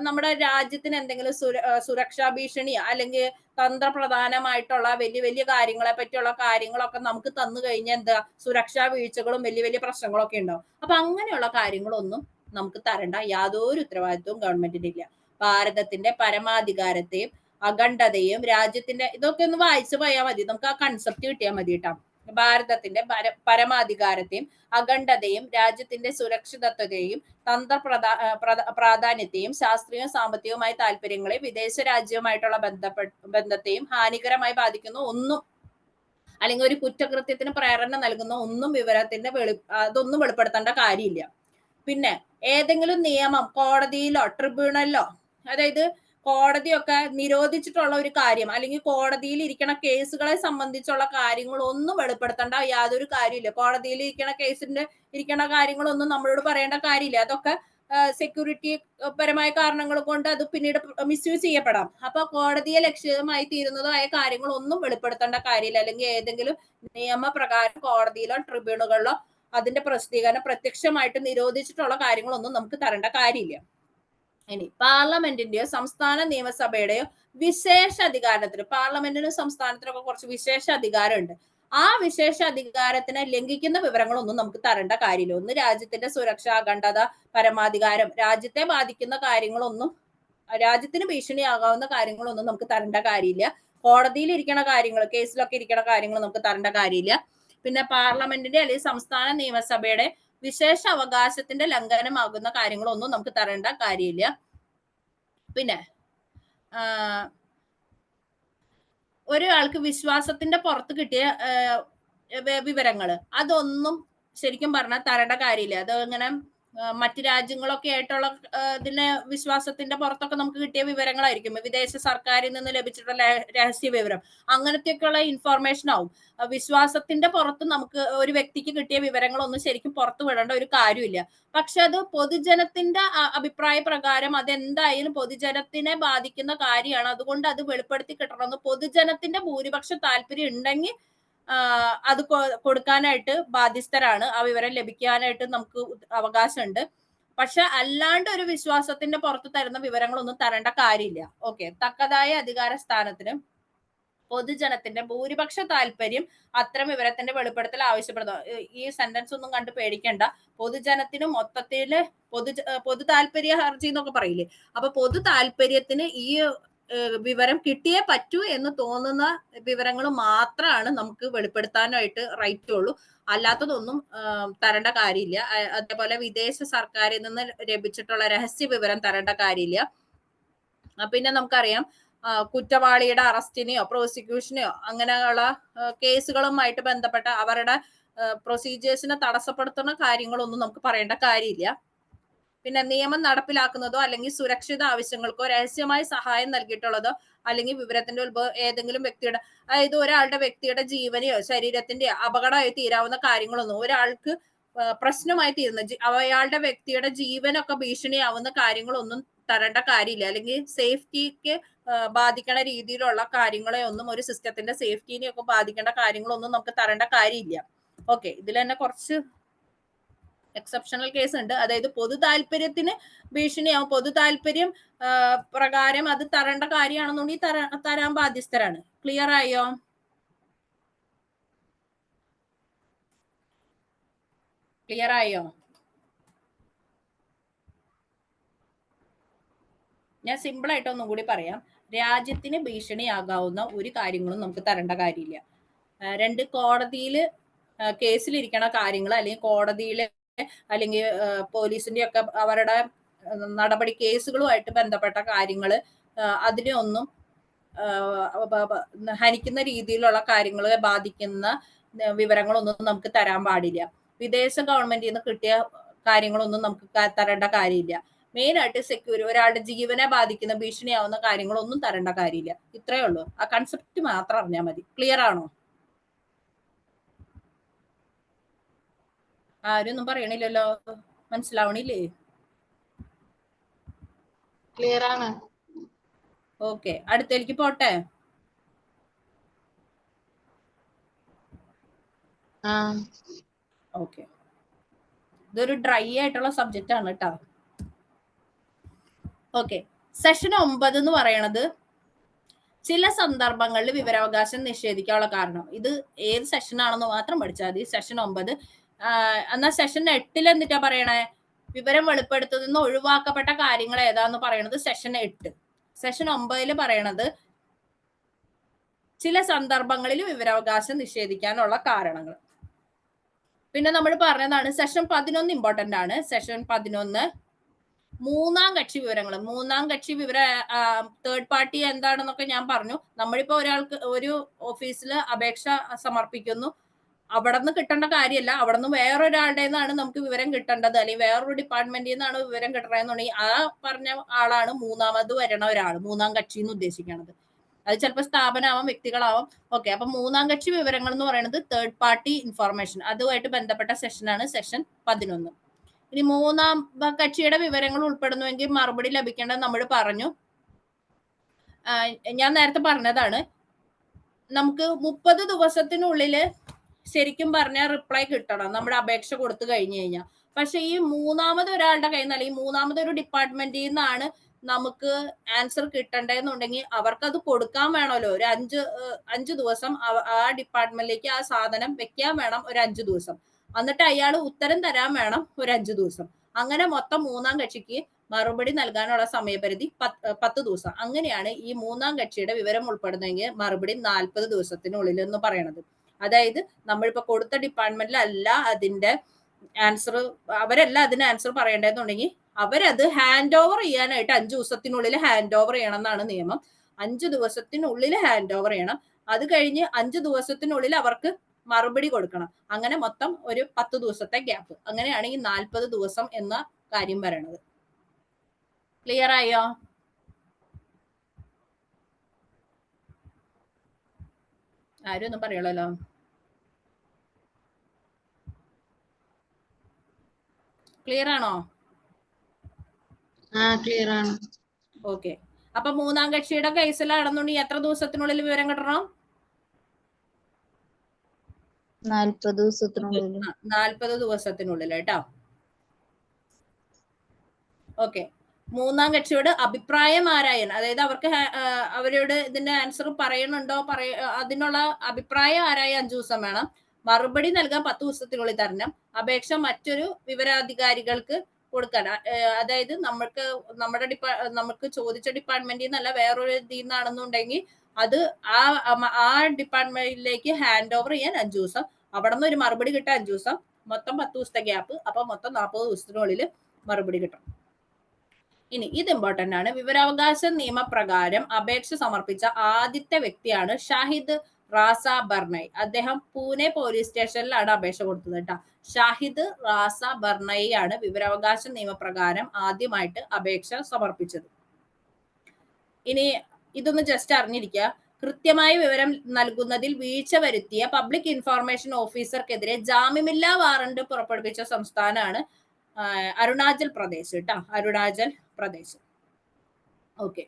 നമ്മുടെ രാജ്യത്തിന് എന്തെങ്കിലും സുരക്ഷാ ഭീഷണി അല്ലെങ്കിൽ തന്ത്രപ്രധാനമായിട്ടുള്ള വലിയ വലിയ കാര്യങ്ങളെ പറ്റിയുള്ള കാര്യങ്ങളൊക്കെ നമുക്ക് തന്നു കഴിഞ്ഞാൽ എന്താ, സുരക്ഷാ വീഴ്ചകളും വലിയ വലിയ പ്രശ്നങ്ങളൊക്കെ ഉണ്ടാവും. അപ്പൊ അങ്ങനെയുള്ള കാര്യങ്ങളൊന്നും നമുക്ക് തരേണ്ട യാതൊരു ഉത്തരവാദിത്വവും ഗവൺമെന്റിന് ഇല്ല. ഭാരതത്തിന്റെ പരമാധികാരത്തെയും അഖണ്ഡതയും രാജ്യത്തിന്റെ, ഇതൊക്കെ ഒന്ന് വായിച്ചു പോയാൽ മതി, നമുക്ക് ആ കൺസെപ്റ്റ് കിട്ടിയാൽ മതി കേട്ടോ. ഭാരതത്തിന്റെ പരമാധികാരത്തെയും അഖണ്ഡതയും രാജ്യത്തിന്റെ സുരക്ഷിതത്വത്തെയും പ്രാധാന്യത്തെയും ശാസ്ത്രീയവും സാമ്പത്തികവുമായ താല്പര്യങ്ങളെ വിദേശ രാജ്യവുമായിട്ടുള്ള ബന്ധത്തെയും ഹാനികരമായി ബാധിക്കുന്ന ഒന്നും, അല്ലെങ്കിൽ ഒരു കുറ്റകൃത്യത്തിന് പ്രേരണ നൽകുന്ന ഒന്നും വിവരത്തിന്റെ അതൊന്നും വെളിപ്പെടുത്തേണ്ട കാര്യമില്ല. പിന്നെ ഏതെങ്കിലും നിയമം കോടതിയിലോ ട്രിബ്യൂണലിലോ, അതായത് കോടതിയൊക്കെ നിരോധിച്ചിട്ടുള്ള ഒരു കാര്യം അല്ലെങ്കിൽ കോടതിയിൽ ഇരിക്കണ കേസുകളെ സംബന്ധിച്ചുള്ള കാര്യങ്ങളൊന്നും വെളിപ്പെടുത്തേണ്ട യാതൊരു കാര്യമില്ല. കോടതിയിൽ ഇരിക്കണ കാര്യങ്ങളൊന്നും നമ്മളോട് പറയേണ്ട കാര്യമില്ല. അതൊക്കെ സെക്യൂരിറ്റി പരമായ കാരണങ്ങൾ കൊണ്ട് അത് പിന്നീട് മിസ്യൂസ് ചെയ്യപ്പെടാം. അപ്പൊ കോടതിയെ ലക്ഷ്യമായി തീരുന്നതായ കാര്യങ്ങളൊന്നും വെളിപ്പെടുത്തേണ്ട കാര്യമില്ല. അല്ലെങ്കിൽ ഏതെങ്കിലും നിയമപ്രകാരം കോടതിയിലോ ട്രിബ്യൂണലുകളിലോ അതിന്റെ പ്രസിദ്ധീകരണം പ്രത്യക്ഷമായിട്ട് നിരോധിച്ചിട്ടുള്ള കാര്യങ്ങളൊന്നും നമുക്ക് തരേണ്ട കാര്യമില്ല. ഇനി പാർലമെന്റിന്റെയോ സംസ്ഥാന നിയമസഭയുടെയോ വിശേഷ അധികാരത്തിന്, പാർലമെന്റിനും സംസ്ഥാനത്തിനൊക്കെ കുറച്ച് വിശേഷ അധികാരമുണ്ട്. ആ വിശേഷ അധികാരത്തിനെ ലംഘിക്കുന്ന വിവരങ്ങളൊന്നും നമുക്ക് തരേണ്ട കാര്യമില്ല. ഒന്ന് രാജ്യത്തിന്റെ സുരക്ഷ, അഖണ്ഡത, പരമാധികാരം, രാജ്യത്തെ ബാധിക്കുന്ന കാര്യങ്ങളൊന്നും, രാജ്യത്തിന് ഭീഷണിയാകാവുന്ന കാര്യങ്ങളൊന്നും നമുക്ക് തരേണ്ട കാര്യമില്ല. കോടതിയിൽ ഇരിക്കണ കാര്യങ്ങൾ, കേസിലൊക്കെ ഇരിക്കണ കാര്യങ്ങൾ നമുക്ക് തരേണ്ട കാര്യമില്ല. പിന്നെ പാർലമെന്റിന്റെ അല്ലെങ്കിൽ സംസ്ഥാന നിയമസഭയുടെ വിശേഷ അവകാശത്തിന്റെ ലംഘനമാകുന്ന കാര്യങ്ങളൊന്നും നമുക്ക് തരേണ്ട കാര്യമില്ല. പിന്നെ ഒരാൾക്ക് വിശ്വാസത്തിന്റെ പുറത്ത് കിട്ടിയ വിവരങ്ങള് അതൊന്നും ശരിക്കും പറഞ്ഞാൽ തരേണ്ട കാര്യമില്ല. അത് ഇങ്ങനെ മറ്റു രാജ്യങ്ങളൊക്കെ ആയിട്ടുള്ള ഇതിന്റെ വിശ്വാസത്തിന്റെ പുറത്തൊക്കെ നമുക്ക് കിട്ടിയ വിവരങ്ങളായിരിക്കും. വിദേശ സർക്കാരിൽ നിന്ന് ലഭിച്ചിട്ടുള്ള രഹസ്യ വിവരം, അങ്ങനത്തെയൊക്കെയുള്ള ഇൻഫോർമേഷൻ ആവും. വിശ്വാസത്തിന്റെ പുറത്ത് നമുക്ക് ഒരു വ്യക്തിക്ക് കിട്ടിയ വിവരങ്ങളൊന്നും ശരിക്കും പുറത്തു വിടേണ്ട ഒരു കാര്യമില്ല. പക്ഷെ അത് പൊതുജനത്തിന്റെ അഭിപ്രായ പ്രകാരം അതെന്തായാലും പൊതുജനത്തിനെ ബാധിക്കുന്ന കാര്യമാണ്. അതുകൊണ്ട് അത് വെളിപ്പെടുത്തി കിട്ടണമെന്ന് പൊതുജനത്തിന്റെ ഭൂരിപക്ഷ താല്പര്യം ഉണ്ടെങ്കിൽ അത് കൊടുക്കാനായിട്ട് ബാധ്യസ്ഥരാണ്. ആ വിവരം ലഭിക്കാനായിട്ട് നമുക്ക് അവകാശമുണ്ട്. പക്ഷെ അല്ലാണ്ട് ഒരു വിശ്വാസത്തിന്റെ പുറത്ത് തരുന്ന വിവരങ്ങളൊന്നും തരേണ്ട കാര്യമില്ല. ഓക്കെ. തക്കതായ അധികാര സ്ഥാനത്തിന് പൊതുജനത്തിന്റെ ഭൂരിപക്ഷ താല്പര്യം അത്തരം വിവരത്തിന്റെ വെളിപ്പെടുത്തൽ ആവശ്യപ്പെടുന്നു. ഈ സെന്റൻസ് ഒന്നും കണ്ട് പേടിക്കണ്ട. പൊതുജനത്തിന് മൊത്തത്തില് പൊതു താല്പര്യ ഹർജി എന്നൊക്കെ പറയില്ലേ, അപ്പൊ പൊതു താല്പര്യത്തിന് ഈ വിവരം കിട്ടിയേ പറ്റൂ എന്ന് തോന്നുന്ന വിവരങ്ങൾ മാത്രമാണ് നമുക്ക് വെളിപ്പെടുത്താനായിട്ട് റൈറ്റ് ഉള്ളൂ. അല്ലാത്തതൊന്നും തരേണ്ട കാര്യമില്ല. അതേപോലെ വിദേശ സർക്കാരിൽ നിന്ന് ലഭിച്ചിട്ടുള്ള രഹസ്യ വിവരം തരേണ്ട കാര്യമില്ല. പിന്നെ നമുക്കറിയാം കുറ്റവാളിയുടെ അറസ്റ്റിനെയോ പ്രോസിക്യൂഷനെയോ അങ്ങനെയുള്ള കേസുകളുമായിട്ട് ബന്ധപ്പെട്ട അവരുടെ പ്രൊസീജിയേഴ്സിനെ തടസ്സപ്പെടുത്തുന്ന കാര്യങ്ങളൊന്നും നമുക്ക് പറയേണ്ട കാര്യമില്ല. പിന്നെ നിയമം നടപ്പിലാക്കുന്നതോ അല്ലെങ്കിൽ സുരക്ഷിത ആവശ്യങ്ങൾക്കോ രഹസ്യമായി സഹായം നൽകിയിട്ടുള്ളതോ അല്ലെങ്കിൽ വിവരത്തിന്റെ ഏതെങ്കിലും വ്യക്തിയുടെ, അതായത് ഒരാളുടെ വ്യക്തിയുടെ ജീവനെയോ ശരീരത്തിന്റെയോ അപകടമായി തീരാവുന്ന കാര്യങ്ങളൊന്നും, ഒരാൾക്ക് പ്രശ്നമായി തീരുന്ന അയാളുടെ വ്യക്തിയുടെ ജീവനൊക്കെ ഭീഷണിയാവുന്ന കാര്യങ്ങളൊന്നും തരേണ്ട കാര്യമില്ല. അല്ലെങ്കിൽ സേഫ്റ്റിക്ക് ബാധിക്കണ രീതിയിലുള്ള കാര്യങ്ങളെ ഒന്നും, ഒരു സിസ്റ്റത്തിന്റെ സേഫ്റ്റിനെയൊക്കെ ബാധിക്കേണ്ട കാര്യങ്ങളൊന്നും നമുക്ക് തരേണ്ട കാര്യമില്ല. ഓക്കെ. ഇതിൽ തന്നെ കുറച്ച് എക്സെപ്ഷണൽ കേസ് ഉണ്ട്. അതായത് പൊതു താല്പര്യത്തിന് ഭീഷണിയാവും, പൊതു താല്പര്യം പ്രകാരം അത് തരേണ്ട കാര്യമാണെന്നുണ്ടെങ്കിൽ തരാൻ ബാധ്യസ്ഥരാണ്. ക്ലിയർ ആയോ? ക്ലിയർ ആയോ? ഞാൻ സിമ്പിൾ ആയിട്ട് ഒന്നും കൂടി പറയാം. രാജ്യത്തിന് ഭീഷണിയാകാവുന്ന ഒരു കാര്യങ്ങളും നമുക്ക് തരേണ്ട കാര്യമില്ല. 2, കോടതിയിൽ കേസിലിരിക്കണ കാര്യങ്ങൾ അല്ലെങ്കിൽ കോടതിയിലെ അല്ലെങ്കിൽ പോലീസിന്റെ ഒക്കെ അവരുടെ നടപടി കേസുകളുമായിട്ട് ബന്ധപ്പെട്ട കാര്യങ്ങൾ, അതിനെ ഒന്നും ഹനിക്കുന്ന രീതിയിലുള്ള കാര്യങ്ങളെ ബാധിക്കുന്ന വിവരങ്ങളൊന്നും നമുക്ക് തരാൻ പാടില്ല. വിദേശ ഗവൺമെന്റിൽ നിന്ന് കിട്ടിയ കാര്യങ്ങളൊന്നും നമുക്ക് തരേണ്ട കാര്യമില്ല. മെയിൻ ആയിട്ട് ഒരാളുടെ ജീവനെ ബാധിക്കുന്ന ഭീഷണിയാവുന്ന കാര്യങ്ങളൊന്നും തരേണ്ട കാര്യമില്ല. ഇത്രയേ ഉള്ളൂ. ആ കൺസെപ്റ്റ് മാത്രം അറിഞ്ഞാൽ മതി. ക്ലിയർ ആണോ? ആരും ഒന്നും പറയണില്ലല്ലോ, മനസ്സിലാവണില്ലേ? ക്ലിയർ ആണ്. ഓക്കെ, അടുത്തേക്ക് പോട്ടെ. ഓക്കെ, ഇതൊരു ഡ്രൈ ആയിട്ടുള്ള സബ്ജക്റ്റ് ആണ് കേട്ടോ. ഓക്കെ, സെഷൻ 9 എന്ന് പറയണത് ചില സന്ദർഭങ്ങളിൽ വിവരാവകാശം നിഷേധിക്കാനുള്ള കാരണം. ഇത് ഏത് സെഷൻ ആണെന്ന് മാത്രം പഠിച്ചാൽ മതി. സെഷൻ 9. എന്നാൽ സെഷൻ 8 എന്നിട്ടാ പറയണേ, വിവരം വെളിപ്പെടുത്തുന്ന ഒഴിവാക്കപ്പെട്ട കാര്യങ്ങൾ ഏതാന്ന് പറയണത് സെഷൻ 8. സെഷൻ 9 പറയണത് ചില സന്ദർഭങ്ങളിൽ വിവരാവകാശം നിഷേധിക്കാനുള്ള കാരണങ്ങൾ. പിന്നെ നമ്മൾ പറഞ്ഞതാണ് സെഷൻ 11 ഇമ്പോർട്ടന്റ് ആണ്. സെഷൻ 11 മൂന്നാം കക്ഷി വിവരങ്ങൾ. മൂന്നാം കക്ഷി വിവര തേർഡ് പാർട്ടി എന്താണെന്നൊക്കെ ഞാൻ പറഞ്ഞു. നമ്മളിപ്പോ ഒരാൾക്ക് ഒരു ഓഫീസിൽ അപേക്ഷ സമർപ്പിക്കുന്നു, അവിടെ നിന്ന് കിട്ടേണ്ട കാര്യമല്ല, അവിടെ നിന്ന് വേറൊരാളുടെ നിന്നാണ് നമുക്ക് വിവരം കിട്ടേണ്ടത്, അല്ലെങ്കിൽ വേറൊരു ഡിപ്പാർട്ട്മെന്റിൽ നിന്നാണ് വിവരം കിട്ടണമെന്നുണ്ടെങ്കിൽ ആ പറഞ്ഞ ആളാണ് മൂന്നാമത് വരണ ഒരാൾ, മൂന്നാം കക്ഷി എന്ന് ഉദ്ദേശിക്കുന്നത്. അത് ചിലപ്പോൾ സ്ഥാപനമാവാം, വ്യക്തികളാവാം. ഓക്കെ, അപ്പൊ മൂന്നാം കക്ഷി വിവരങ്ങൾ എന്ന് പറയുന്നത് തേർഡ് പാർട്ടി ഇൻഫർമേഷൻ, അതുമായിട്ട് ബന്ധപ്പെട്ട സെഷനാണ് സെഷൻ 11. ഇനി മൂന്നാം കക്ഷിയുടെ വിവരങ്ങൾ ഉൾപ്പെടുന്നുവെങ്കിൽ മറുപടി ലഭിക്കേണ്ടത് നമ്മൾ പറഞ്ഞു. ഞാൻ നേരത്തെ പറഞ്ഞതാണ്, നമുക്ക് 30 ദിവസത്തിനുള്ളിൽ ശരിക്കും പറഞ്ഞാൽ റിപ്ലൈ കിട്ടണം നമ്മുടെ അപേക്ഷ കൊടുത്തു കഴിഞ്ഞു കഴിഞ്ഞാൽ. പക്ഷെ ഈ മൂന്നാമത് ഒരാളുടെ കയ്യിൽ നിന്ന് അല്ലെങ്കിൽ മൂന്നാമതൊരു ഡിപ്പാർട്ട്മെന്റിൽ നിന്നാണ് നമുക്ക് ആൻസർ കിട്ടണ്ടെന്നുണ്ടെങ്കിൽ അവർക്ക് അത് കൊടുക്കാൻ വേണമല്ലോ. ഒരു 5 ദിവസം ആ ഡിപ്പാർട്ട്മെന്റിലേക്ക് ആ സാധനം വെക്കാൻ വേണം, ഒരു 5 ദിവസം. എന്നിട്ട് അയാൾ ഉത്തരം തരാൻ വേണം ഒരു 5 ദിവസം. അങ്ങനെ മൊത്തം മൂന്നാം കക്ഷിക്ക് മറുപടി നൽകാനുള്ള സമയപരിധി 10 ദിവസം. അങ്ങനെയാണ് ഈ മൂന്നാം കക്ഷിയുടെ വിവരം ഉൾപ്പെടുന്നെങ്കിൽ മറുപടി 40 ദിവസത്തിനുള്ളിൽ എന്ന് പറയണത്. അതായത് നമ്മളിപ്പോ കൊടുത്ത ഡിപ്പാർട്ട്മെന്റിലല്ല അതിന്റെ ആൻസർ, അവരല്ല അതിന് ആൻസർ പറയേണ്ടതെന്നുണ്ടെങ്കിൽ അവരത് ഹാൻഡ് ഓവർ ചെയ്യാനായിട്ട് 5 ദിവസത്തിനുള്ളിൽ ഹാൻഡ് ഓവർ ചെയ്യണം എന്നാണ് നിയമം. 5 ദിവസത്തിനുള്ളിൽ ഹാൻഡ് ഓവർ ചെയ്യണം. അത് കഴിഞ്ഞ് 5 ദിവസത്തിനുള്ളിൽ അവർക്ക് മറുപടി കൊടുക്കണം. അങ്ങനെ മൊത്തം ഒരു 10 ദിവസത്തെ ഗ്യാപ്പ്. അങ്ങനെയാണ് ഈ 40 ദിവസം എന്ന കാര്യം പറയണത്. ക്ലിയർ ആയോ? ആരും ഒന്നും പറയണല്ലോ. ക്ലിയർ ആണോ? ക്ലിയർ ആണ്. ഓക്കെ, അപ്പൊ മൂന്നാം കക്ഷിയുടെ കേസിലാണെന്നുണ്ടെങ്കിൽ എത്ര ദിവസത്തിനുള്ളിൽ വിവരം കിട്ടണം? 40 ദിവസത്തിനുള്ളിൽ. 40 ദിവസത്തിനുള്ളിൽ കേട്ടോ. ഓക്കെ, മൂന്നാം കക്ഷിയോട് അഭിപ്രായം ആരായൻ, അതായത് അവർക്ക് അവരോട് ഇതിന്റെ ആൻസർ പറയണുണ്ടോ അതിനുള്ള അഭിപ്രായം ആരായ 5 ദിവസം വേണം. മറുപടി നൽകാൻ 10 ദിവസത്തിനുള്ളിൽ തരണം. അപേക്ഷ മറ്റൊരു വിവരാധികാരികൾക്ക് കൊടുക്കാൻ, അതായത് നമുക്ക് ചോദിച്ച ഡിപ്പാർട്ട്മെന്റിൽ നിന്നല്ല വേറൊരു ഇതിൽ നിന്നാണെന്നുണ്ടെങ്കിൽ അത് ആ ഡിപ്പാർട്ട്മെന്റിലേക്ക് ഹാൻഡ് ഓവർ ചെയ്യാൻ 5 ദിവസം. അവിടെ നിന്ന് ഒരു മറുപടി കിട്ടാൻ 5 ദിവസം. മൊത്തം 10 ദിവസത്തെ ഗ്യാപ്പ്. അപ്പൊ മൊത്തം 40 ദിവസത്തിനുള്ളിൽ മറുപടി കിട്ടും. ഇനി ഇത് ഇമ്പോർട്ടന്റ് ആണ്. വിവരാവകാശ നിയമപ്രകാരം അപേക്ഷ സമർപ്പിച്ച ആദ്യത്തെ വ്യക്തിയാണ് ഷാഹിദ് റാസ ബർണൈ. അദ്ദേഹം പൂനെ പോലീസ് സ്റ്റേഷനിലാണ് അപേക്ഷ കൊടുത്തത് കേട്ടോ. ഷാഹിദ് റാസ ബർണൈ ആണ് വിവരാവകാശ നിയമപ്രകാരം ആദ്യമായിട്ട് അപേക്ഷ സമർപ്പിച്ചത്. ഇനി ഇതൊന്ന് ജസ്റ്റ് അറിഞ്ഞിരിക്കുക. കൃത്യമായ വിവരം നൽകുന്നതിൽ വീഴ്ച വരുത്തിയ പബ്ലിക് ഇൻഫർമേഷൻ ഓഫീസർക്കെതിരെ ജാമ്യമില്ലാ വാറണ്ട് പുറപ്പെടുവിച്ച സംസ്ഥാനമാണ് അരുണാചൽ പ്രദേശ് കേട്ടോ. അരുണാചൽ പ്രദേശ്. ഓക്കെ,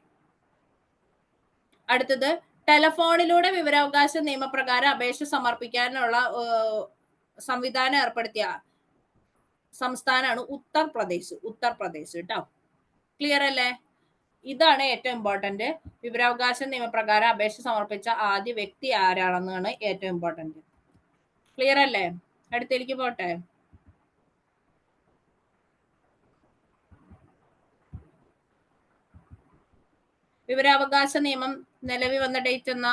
അടുത്തത് ടെലഫോണിലൂടെ വിവരാവകാശ നിയമപ്രകാരം അപേക്ഷ സമർപ്പിക്കാനുള്ള സംവിധാനം ഏർപ്പെടുത്തിയ സംസ്ഥാനമാണ് ഉത്തർപ്രദേശ്. ഉത്തർപ്രദേശ് കേട്ടോ. ക്ലിയർ അല്ലേ? ഇതാണ് ഏറ്റവും ഇമ്പോർട്ടന്റ്. വിവരാവകാശ നിയമപ്രകാരം അപേക്ഷ സമർപ്പിച്ച ആദ്യ വ്യക്തി ആരാണെന്നാണ് ഏറ്റവും ഇമ്പോർട്ടന്റ്. ക്ലിയർ അല്ലേ? അടുത്തേക്ക് പോട്ടെ. വിവരാവകാശ നിയമം നിലവിൽ വന്ന ഡേറ്റ് എന്നാ?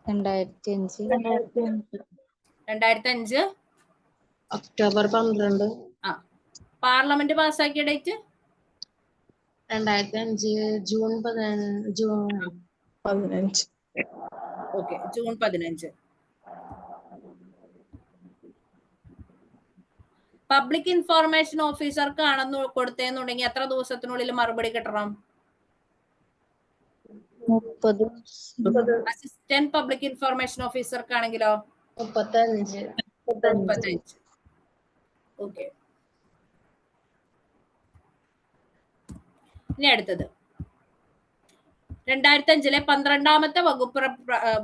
2005 ഒക്ടോബർ 12. പാർലമെന്റ് പാസ്സാക്കിയ date 2005 June 15. Okay, June 15. Public information ഓഫീസർക്ക് ആണെന്ന് കൊടുത്തേന്നുണ്ടെങ്കിൽ എത്ര ദിവസത്തിനുള്ളിൽ മറുപടി കിട്ടണം? 30. അസിസ്റ്റന്റ് പബ്ലിക് ഇൻഫർമേഷൻ ഓഫീസർക്ക് ആണെങ്കിലോ 35. ഓക്കെ. ഇനി അടുത്തത് 2005 12ാമത്തെ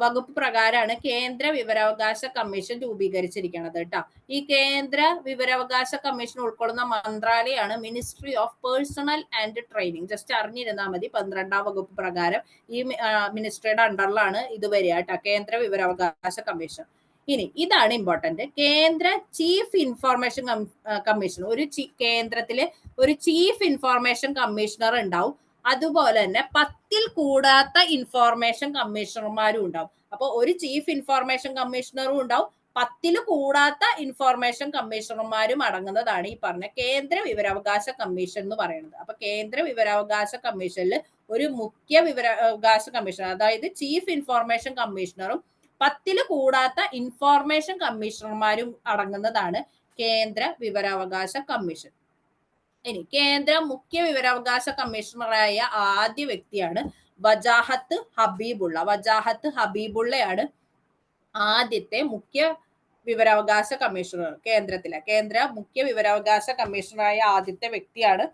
വകുപ്പ് പ്രകാരമാണ് കേന്ദ്ര വിവരാവകാശ കമ്മീഷൻ രൂപീകരിച്ചിരിക്കുന്നത് കേട്ടോ. ഈ കേന്ദ്ര വിവരാവകാശ കമ്മീഷൻ ഉൾക്കൊള്ളുന്ന മന്ത്രാലയമാണ് ministry of personnel and training. Just അറിഞ്ഞിരുന്നാൽ മതി. 12ാം വകുപ്പ് പ്രകാരം ഈ മിനിസ്ട്രിയുടെ അണ്ടറിലാണ് ഇത് വരിക കേട്ടോ, കേന്ദ്ര വിവരാവകാശ കമ്മീഷൻ. ഇനി ഇതാണ് ഇമ്പോർട്ടന്റ്. കേന്ദ്ര ചീഫ് ഇൻഫോർമേഷൻ കമ്മീഷൻ, ഒരു കേന്ദ്രത്തില് ഒരു ചീഫ് ഇൻഫോർമേഷൻ കമ്മീഷണർ ഉണ്ടാവും. അതുപോലെ തന്നെ 10ൽ കൂടാത്ത ഇൻഫോർമേഷൻ കമ്മീഷണർമാരും ഉണ്ടാവും. അപ്പൊ ഒരു ചീഫ് ഇൻഫോർമേഷൻ കമ്മീഷണറും ഉണ്ടാവും, 10ൽ കൂടാത്ത ഇൻഫോർമേഷൻ കമ്മീഷണർമാരും അടങ്ങുന്നതാണ് ഈ പറഞ്ഞ കേന്ദ്ര വിവരാവകാശ കമ്മീഷൻ എന്ന് പറയുന്നത്. അപ്പൊ കേന്ദ്ര വിവരാവകാശ കമ്മീഷനിൽ ഒരു മുഖ്യ വിവരാവകാശ കമ്മീഷണർ, അതായത് ചീഫ് ഇൻഫോർമേഷൻ കമ്മീഷണറും 10ൽ കൂടാത്ത ഇൻഫോർമേഷൻ കമ്മീഷണർമാരും അടങ്ങുന്നതാണ് കേന്ദ്ര വിവരാവകാശ കമ്മീഷൻ. ഇനി കേന്ദ്ര മുഖ്യ വിവരാവകാശ കമ്മീഷണറായ ആദ്യ വ്യക്തിയാണ് വജാഹത്ത് ഹബീബുള്ള. വജാഹത്ത് ഹബീബുള്ളയാണ് ആദ്യത്തെ മുഖ്യ വിവരാവകാശ കമ്മീഷണർ. കേന്ദ്ര മുഖ്യ വിവരാവകാശ കമ്മീഷണറായ ആദ്യത്തെ വ്യക്തിയാണ്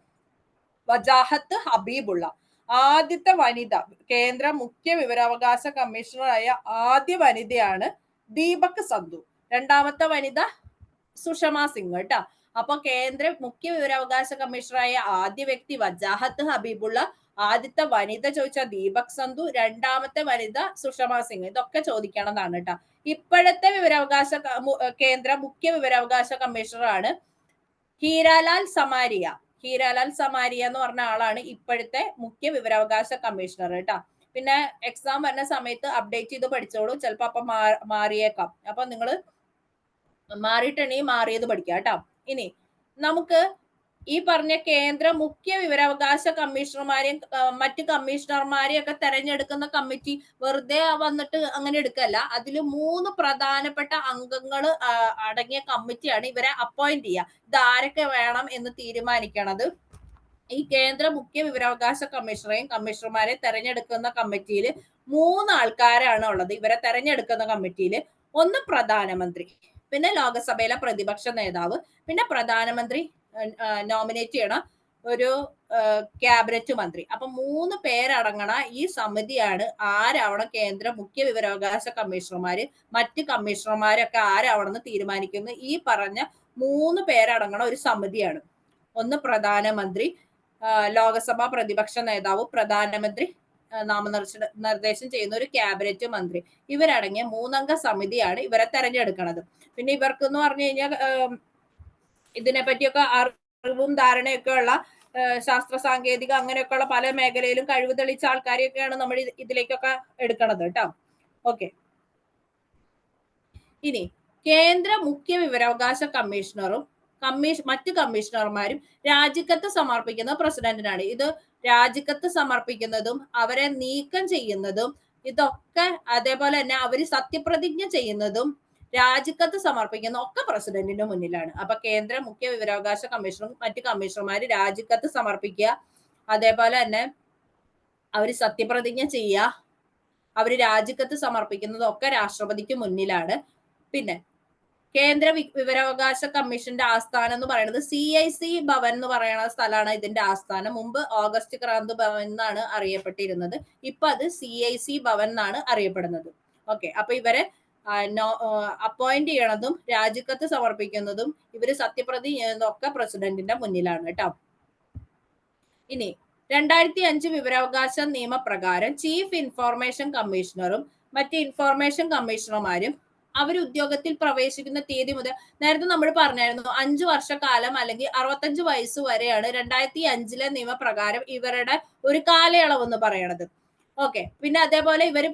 വജാഹത്ത് ഹബീബുള്ള. ആദ്യത്തെ വനിത, കേന്ദ്ര മുഖ്യ വിവരാവകാശ കമ്മീഷണറായ ആദ്യ വനിതയാണ് ദീപക് സന്ധു. രണ്ടാമത്തെ വനിത സുഷമ സിംഗ് കേട്ടോ. അപ്പൊ കേന്ദ്ര മുഖ്യ വിവരാവകാശ കമ്മീഷണറായ ആദ്യ വ്യക്തി വജാഹത്ത് ഹബീബുള്ള, ആദ്യത്തെ വനിത ചോദിച്ചാൽ ദീപക് സന്ധു, രണ്ടാമത്തെ വനിത സുഷമ സിംഗ്. ഇതൊക്കെ ചോദിക്കണതാണ് കേട്ടോ. ഇപ്പോഴത്തെ കേന്ദ്ര മുഖ്യ വിവരാവകാശ കമ്മീഷണറാണ് ഹീരാലാൽ സമാരിയ. ഹീരാലാൽ സമാരിയ എന്ന് പറഞ്ഞ ആളാണ് ഇപ്പോഴത്തെ മുഖ്യ വിവരാവകാശ കമ്മീഷണർ കേട്ടോ. പിന്നെ എക്സാം വരുന്ന സമയത്ത് അപ്ഡേറ്റ് ചെയ്ത് പഠിച്ചോളൂ, ചിലപ്പോ അപ്പൊ മാറിയേക്കാം. അപ്പൊ നിങ്ങൾ മാറിയിട്ടുണ്ടെങ്കിൽ മാറിയത് പഠിക്കാം കേട്ടോ. ഇനി നമുക്ക് ഈ പറഞ്ഞ കേന്ദ്ര മുഖ്യ വിവരാവകാശ കമ്മീഷണർമാരെയും മറ്റ് കമ്മീഷണർമാരെയും ഒക്കെ തെരഞ്ഞെടുക്കുന്ന കമ്മിറ്റി വെറുതെ വന്നിട്ട് അങ്ങനെ എടുക്കല്ല. അതിൽ 3 പ്രധാനപ്പെട്ട അംഗങ്ങൾ അടങ്ങിയ കമ്മിറ്റിയാണ് ഇവരെ അപ്പോയിന്റ് ചെയ്യുക. ഇത് ആരൊക്കെ വേണം എന്ന് തീരുമാനിക്കണത് ഈ കേന്ദ്ര മുഖ്യ വിവരാവകാശ കമ്മീഷണറെയും കമ്മീഷണർമാരെ തെരഞ്ഞെടുക്കുന്ന കമ്മിറ്റിയിൽ 3 ആൾക്കാരാണ് ഉള്ളത്. ഇവരെ തെരഞ്ഞെടുക്കുന്ന കമ്മിറ്റിയിൽ ഒന്ന് പ്രധാനമന്ത്രി, പിന്നെ ലോകസഭയിലെ പ്രതിപക്ഷ നേതാവ്, പിന്നെ പ്രധാനമന്ത്രി നോമിനേറ്റ് ചെയ്യണ ഒരു ക്യാബിനറ്റ് മന്ത്രി. അപ്പൊ 3 പേരടങ്ങണ ഈ സമിതിയാണ് ആരാവണം കേന്ദ്ര മുഖ്യ വിവരാവകാശ കമ്മീഷണർമാര്, മറ്റ് കമ്മീഷണർമാരൊക്കെ ആരാവണം എന്ന് തീരുമാനിക്കുന്നത് ഈ പറഞ്ഞ 3 പേരടങ്ങണ ഒരു സമിതിയാണ്. ഒന്ന് പ്രധാനമന്ത്രി, ലോകസഭാ പ്രതിപക്ഷ നേതാവ്, പ്രധാനമന്ത്രി നാമനിർദ്ദേശം ചെയ്യുന്ന ഒരു ക്യാബിനറ്റ് മന്ത്രി. ഇവരടങ്ങിയ 3 അംഗ സമിതിയാണ് ഇവരെ തെരഞ്ഞെടുക്കുന്നത്. പിന്നെ ഇവർക്ക് എന്ന് പറഞ്ഞു കഴിഞ്ഞാൽ ഇതിനെ പറ്റിയൊക്കെ അറിവും ധാരണയൊക്കെ ഉള്ള ശാസ്ത്ര സാങ്കേതിക അങ്ങനെയൊക്കെയുള്ള പല മേഖലയിലും കഴിവ് തെളിയിച്ച ആൾക്കാരെയൊക്കെയാണ് നമ്മൾ ഇതിലേക്കൊക്കെ എടുക്കണത് കേട്ടോ. ഓക്കെ. ഇനി കേന്ദ്ര മുഖ്യ വിവരാവകാശ കമ്മീഷണറും മറ്റ് കമ്മീഷണർമാരും രാജിക്കത്ത് സമർപ്പിക്കുന്ന പ്രസിഡന്റിനാണ്. ഇത് രാജിക്കത്ത് സമർപ്പിക്കുന്നതും അവരെ നീക്കം ചെയ്യുന്നതും ഇതൊക്കെ, അതേപോലെ തന്നെ അവര് സത്യപ്രതിജ്ഞ ചെയ്യുന്നതും രാജിക്കത്ത് സമർപ്പിക്കുന്ന ഒക്കെ പ്രസിഡന്റിന്റെ മുന്നിലാണ്. അപ്പൊ കേന്ദ്ര മുഖ്യ വിവരാവകാശ കമ്മീഷണറും മറ്റ് കമ്മീഷണർമാര് രാജിക്കത്ത് സമർപ്പിക്കുക, അതേപോലെ തന്നെ അവര് സത്യപ്രതിജ്ഞ ചെയ്യുക, അവര് രാജിക്കത്ത് സമർപ്പിക്കുന്നതൊക്കെ രാഷ്ട്രപതിക്ക് മുന്നിലാണ്. പിന്നെ കേന്ദ്ര വിവരാവകാശ കമ്മീഷന്റെ ആസ്ഥാനം എന്ന് പറയുന്നത് CIC ഭവൻ എന്ന് പറയുന്ന സ്ഥലമാണ് ഇതിന്റെ ആസ്ഥാനം. മുമ്പ് ഓഗസ്റ്റ് ക്രാന്ത് ഭവൻ എന്നാണ് അറിയപ്പെട്ടിരുന്നത്. ഇപ്പൊ അത് CIC ഭവൻ എന്നാണ് അറിയപ്പെടുന്നത്. ഓക്കെ. അപ്പൊ ഇവരെ അപ്പോയിന്റ് ചെയ്യണതും രാജിക്കത്ത് സമർപ്പിക്കുന്നതും ഇവര് സത്യപ്രതിജ്ഞ ചെയ്യുന്നതൊക്കെ പ്രസിഡന്റിന്റെ മുന്നിലാണ് കേട്ടോ. ഇനി 2005 വിവരാവകാശ നിയമപ്രകാരം ചീഫ് ഇൻഫോർമേഷൻ കമ്മീഷണറും മറ്റ് ഇൻഫോർമേഷൻ കമ്മീഷണർമാരും അവർ ഉദ്യോഗത്തിൽ പ്രവേശിക്കുന്ന തീയതി മുതൽ, നേരത്തെ നമ്മൾ പറഞ്ഞായിരുന്നു 5 വർഷക്കാലം അല്ലെങ്കിൽ 65 വയസ്സ് വരെയാണ് 2005 നിയമപ്രകാരം ഇവരുടെ ഒരു കാലയളവ് എന്ന് പറയണത്. ഓക്കെ. പിന്നെ അതേപോലെ ഇവർ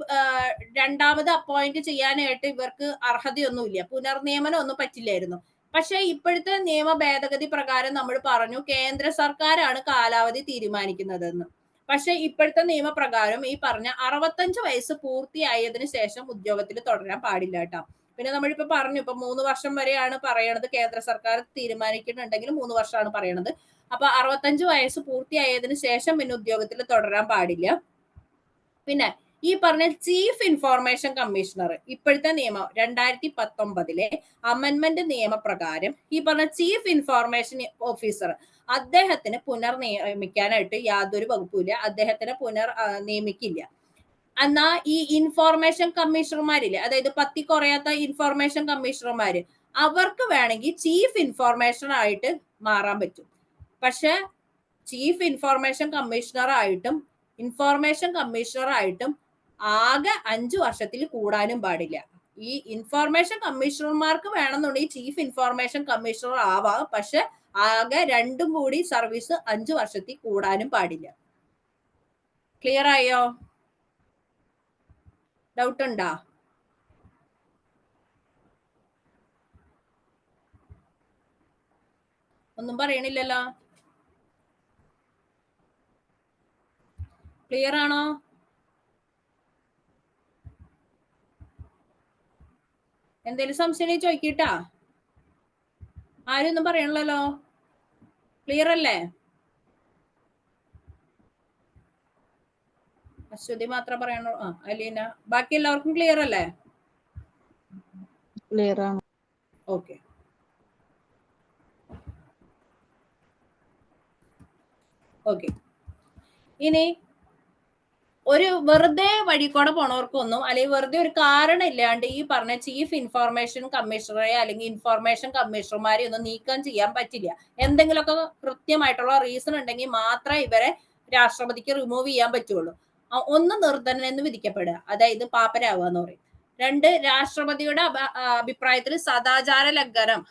രണ്ടാമത് അപ്പോയിന്റ് ചെയ്യാനായിട്ട് ഇവർക്ക് അർഹതയൊന്നുമില്ല, പുനർനിയമനം ഒന്നും പറ്റില്ലായിരുന്നു. പക്ഷെ ഇപ്പോഴത്തെ നിയമ ഭേദഗതി പ്രകാരം നമ്മൾ പറഞ്ഞു കേന്ദ്ര സർക്കാരാണ് കാലാവധി തീരുമാനിക്കുന്നതെന്ന്. പക്ഷെ ഇപ്പോഴത്തെ നിയമപ്രകാരം ഈ പറഞ്ഞ 65 വയസ്സ് പൂർത്തിയായതിനു ശേഷം ഉദ്യോഗത്തിൽ തുടരാൻ പാടില്ല കേട്ടോ. പിന്നെ നമ്മളിപ്പോ പറഞ്ഞു, ഇപ്പൊ 3 വർഷം വരെയാണ് പറയണത്, കേന്ദ്ര സർക്കാർ തീരുമാനിക്കുന്നുണ്ടെങ്കിൽ 3 വർഷമാണ് പറയണത്. അപ്പൊ 65 വയസ്സ് പൂർത്തിയായതിനു ശേഷം പിന്നെ ഉദ്യോഗത്തിൽ തുടരാൻ പാടില്ല. പിന്നെ ഈ പറഞ്ഞ ചീഫ് ഇൻഫോർമേഷൻ കമ്മീഷണർ, ഇപ്പോഴത്തെ നിയമം 2019 അമെന്റ്മെന്റ് നിയമപ്രകാരം ഈ പറഞ്ഞ ചീഫ് ഇൻഫോർമേഷൻ ഓഫീസർ അദ്ദേഹത്തിന് പുനർനിയമിക്കാനായിട്ട് യാതൊരു വകുപ്പില്ല. അദ്ദേഹത്തിന് നിയമിക്കില്ല. എന്നാ ഈ ഇൻഫോർമേഷൻ കമ്മീഷണർമാരില്ലേ, അതായത് 10 കുറയാത്ത ഇൻഫോർമേഷൻ കമ്മീഷണർമാര്, അവർക്ക് വേണമെങ്കിൽ ചീഫ് ഇൻഫോർമേഷൻ ആയിട്ട് മാറാൻ പറ്റും. പക്ഷെ ചീഫ് ഇൻഫോർമേഷൻ കമ്മീഷണറായിട്ടും ആകെ 5 വർഷത്തിൽ കൂടാനും പാടില്ല. ഈ ഇൻഫോർമേഷൻ കമ്മീഷണർമാർക്ക് വേണമെന്നുണ്ടെങ്കിൽ ചീഫ് ഇൻഫോർമേഷൻ കമ്മീഷണർ ആവാം, പക്ഷെ ആകെ 2 കൂടി സർവീസ് 5 വർഷത്തിൽ കൂടാനും പാടില്ല. ക്ലിയർ ആയോ? ഡൗട്ട് ഉണ്ടോ? ഒന്നും പറയണില്ലല്ലോ. ക്ലിയർ ആണോ? എന്തേലും സംശയം ചോദിക്കട്ടാ? ആരും ഒന്നും പറയണല്ലോ. ക്ലിയർ അല്ലേ? അശ്വതി മാത്രം പറയണോ? അലീന, ബാക്കി എല്ലാവർക്കും ക്ലിയർ അല്ലേ? ക്ലിയർ ആണ്. ഓക്കെ. ഓക്കെ, ഇനി ഒരു വെറുതെ വഴിക്കൂടെ പോണവർക്കൊന്നും, അല്ലെങ്കിൽ വെറുതെ ഒരു കാരണം ഇല്ലാണ്ട് ഈ പറഞ്ഞ ചീഫ് ഇൻഫോർമേഷൻ കമ്മീഷണറെ അല്ലെങ്കിൽ ഇൻഫോർമേഷൻ കമ്മീഷണർമാരെ ഒന്നും നീക്കം ചെയ്യാൻ പറ്റില്ല. എന്തെങ്കിലുമൊക്കെ കൃത്യമായിട്ടുള്ള റീസൺ ഉണ്ടെങ്കിൽ മാത്രമേ ഇവരെ രാഷ്ട്രപതിക്ക് റിമൂവ് ചെയ്യാൻ പറ്റുള്ളൂ. ഒന്ന്, നിർധനൻ എന്ന് വിധിക്കപ്പെടുക, അതായത് പാപ്പരാവുക എന്ന് പറയും. 2, രാഷ്ട്രപതിയുടെ അഭിപ്രായത്തിൽ സദാചാര ലംഘനം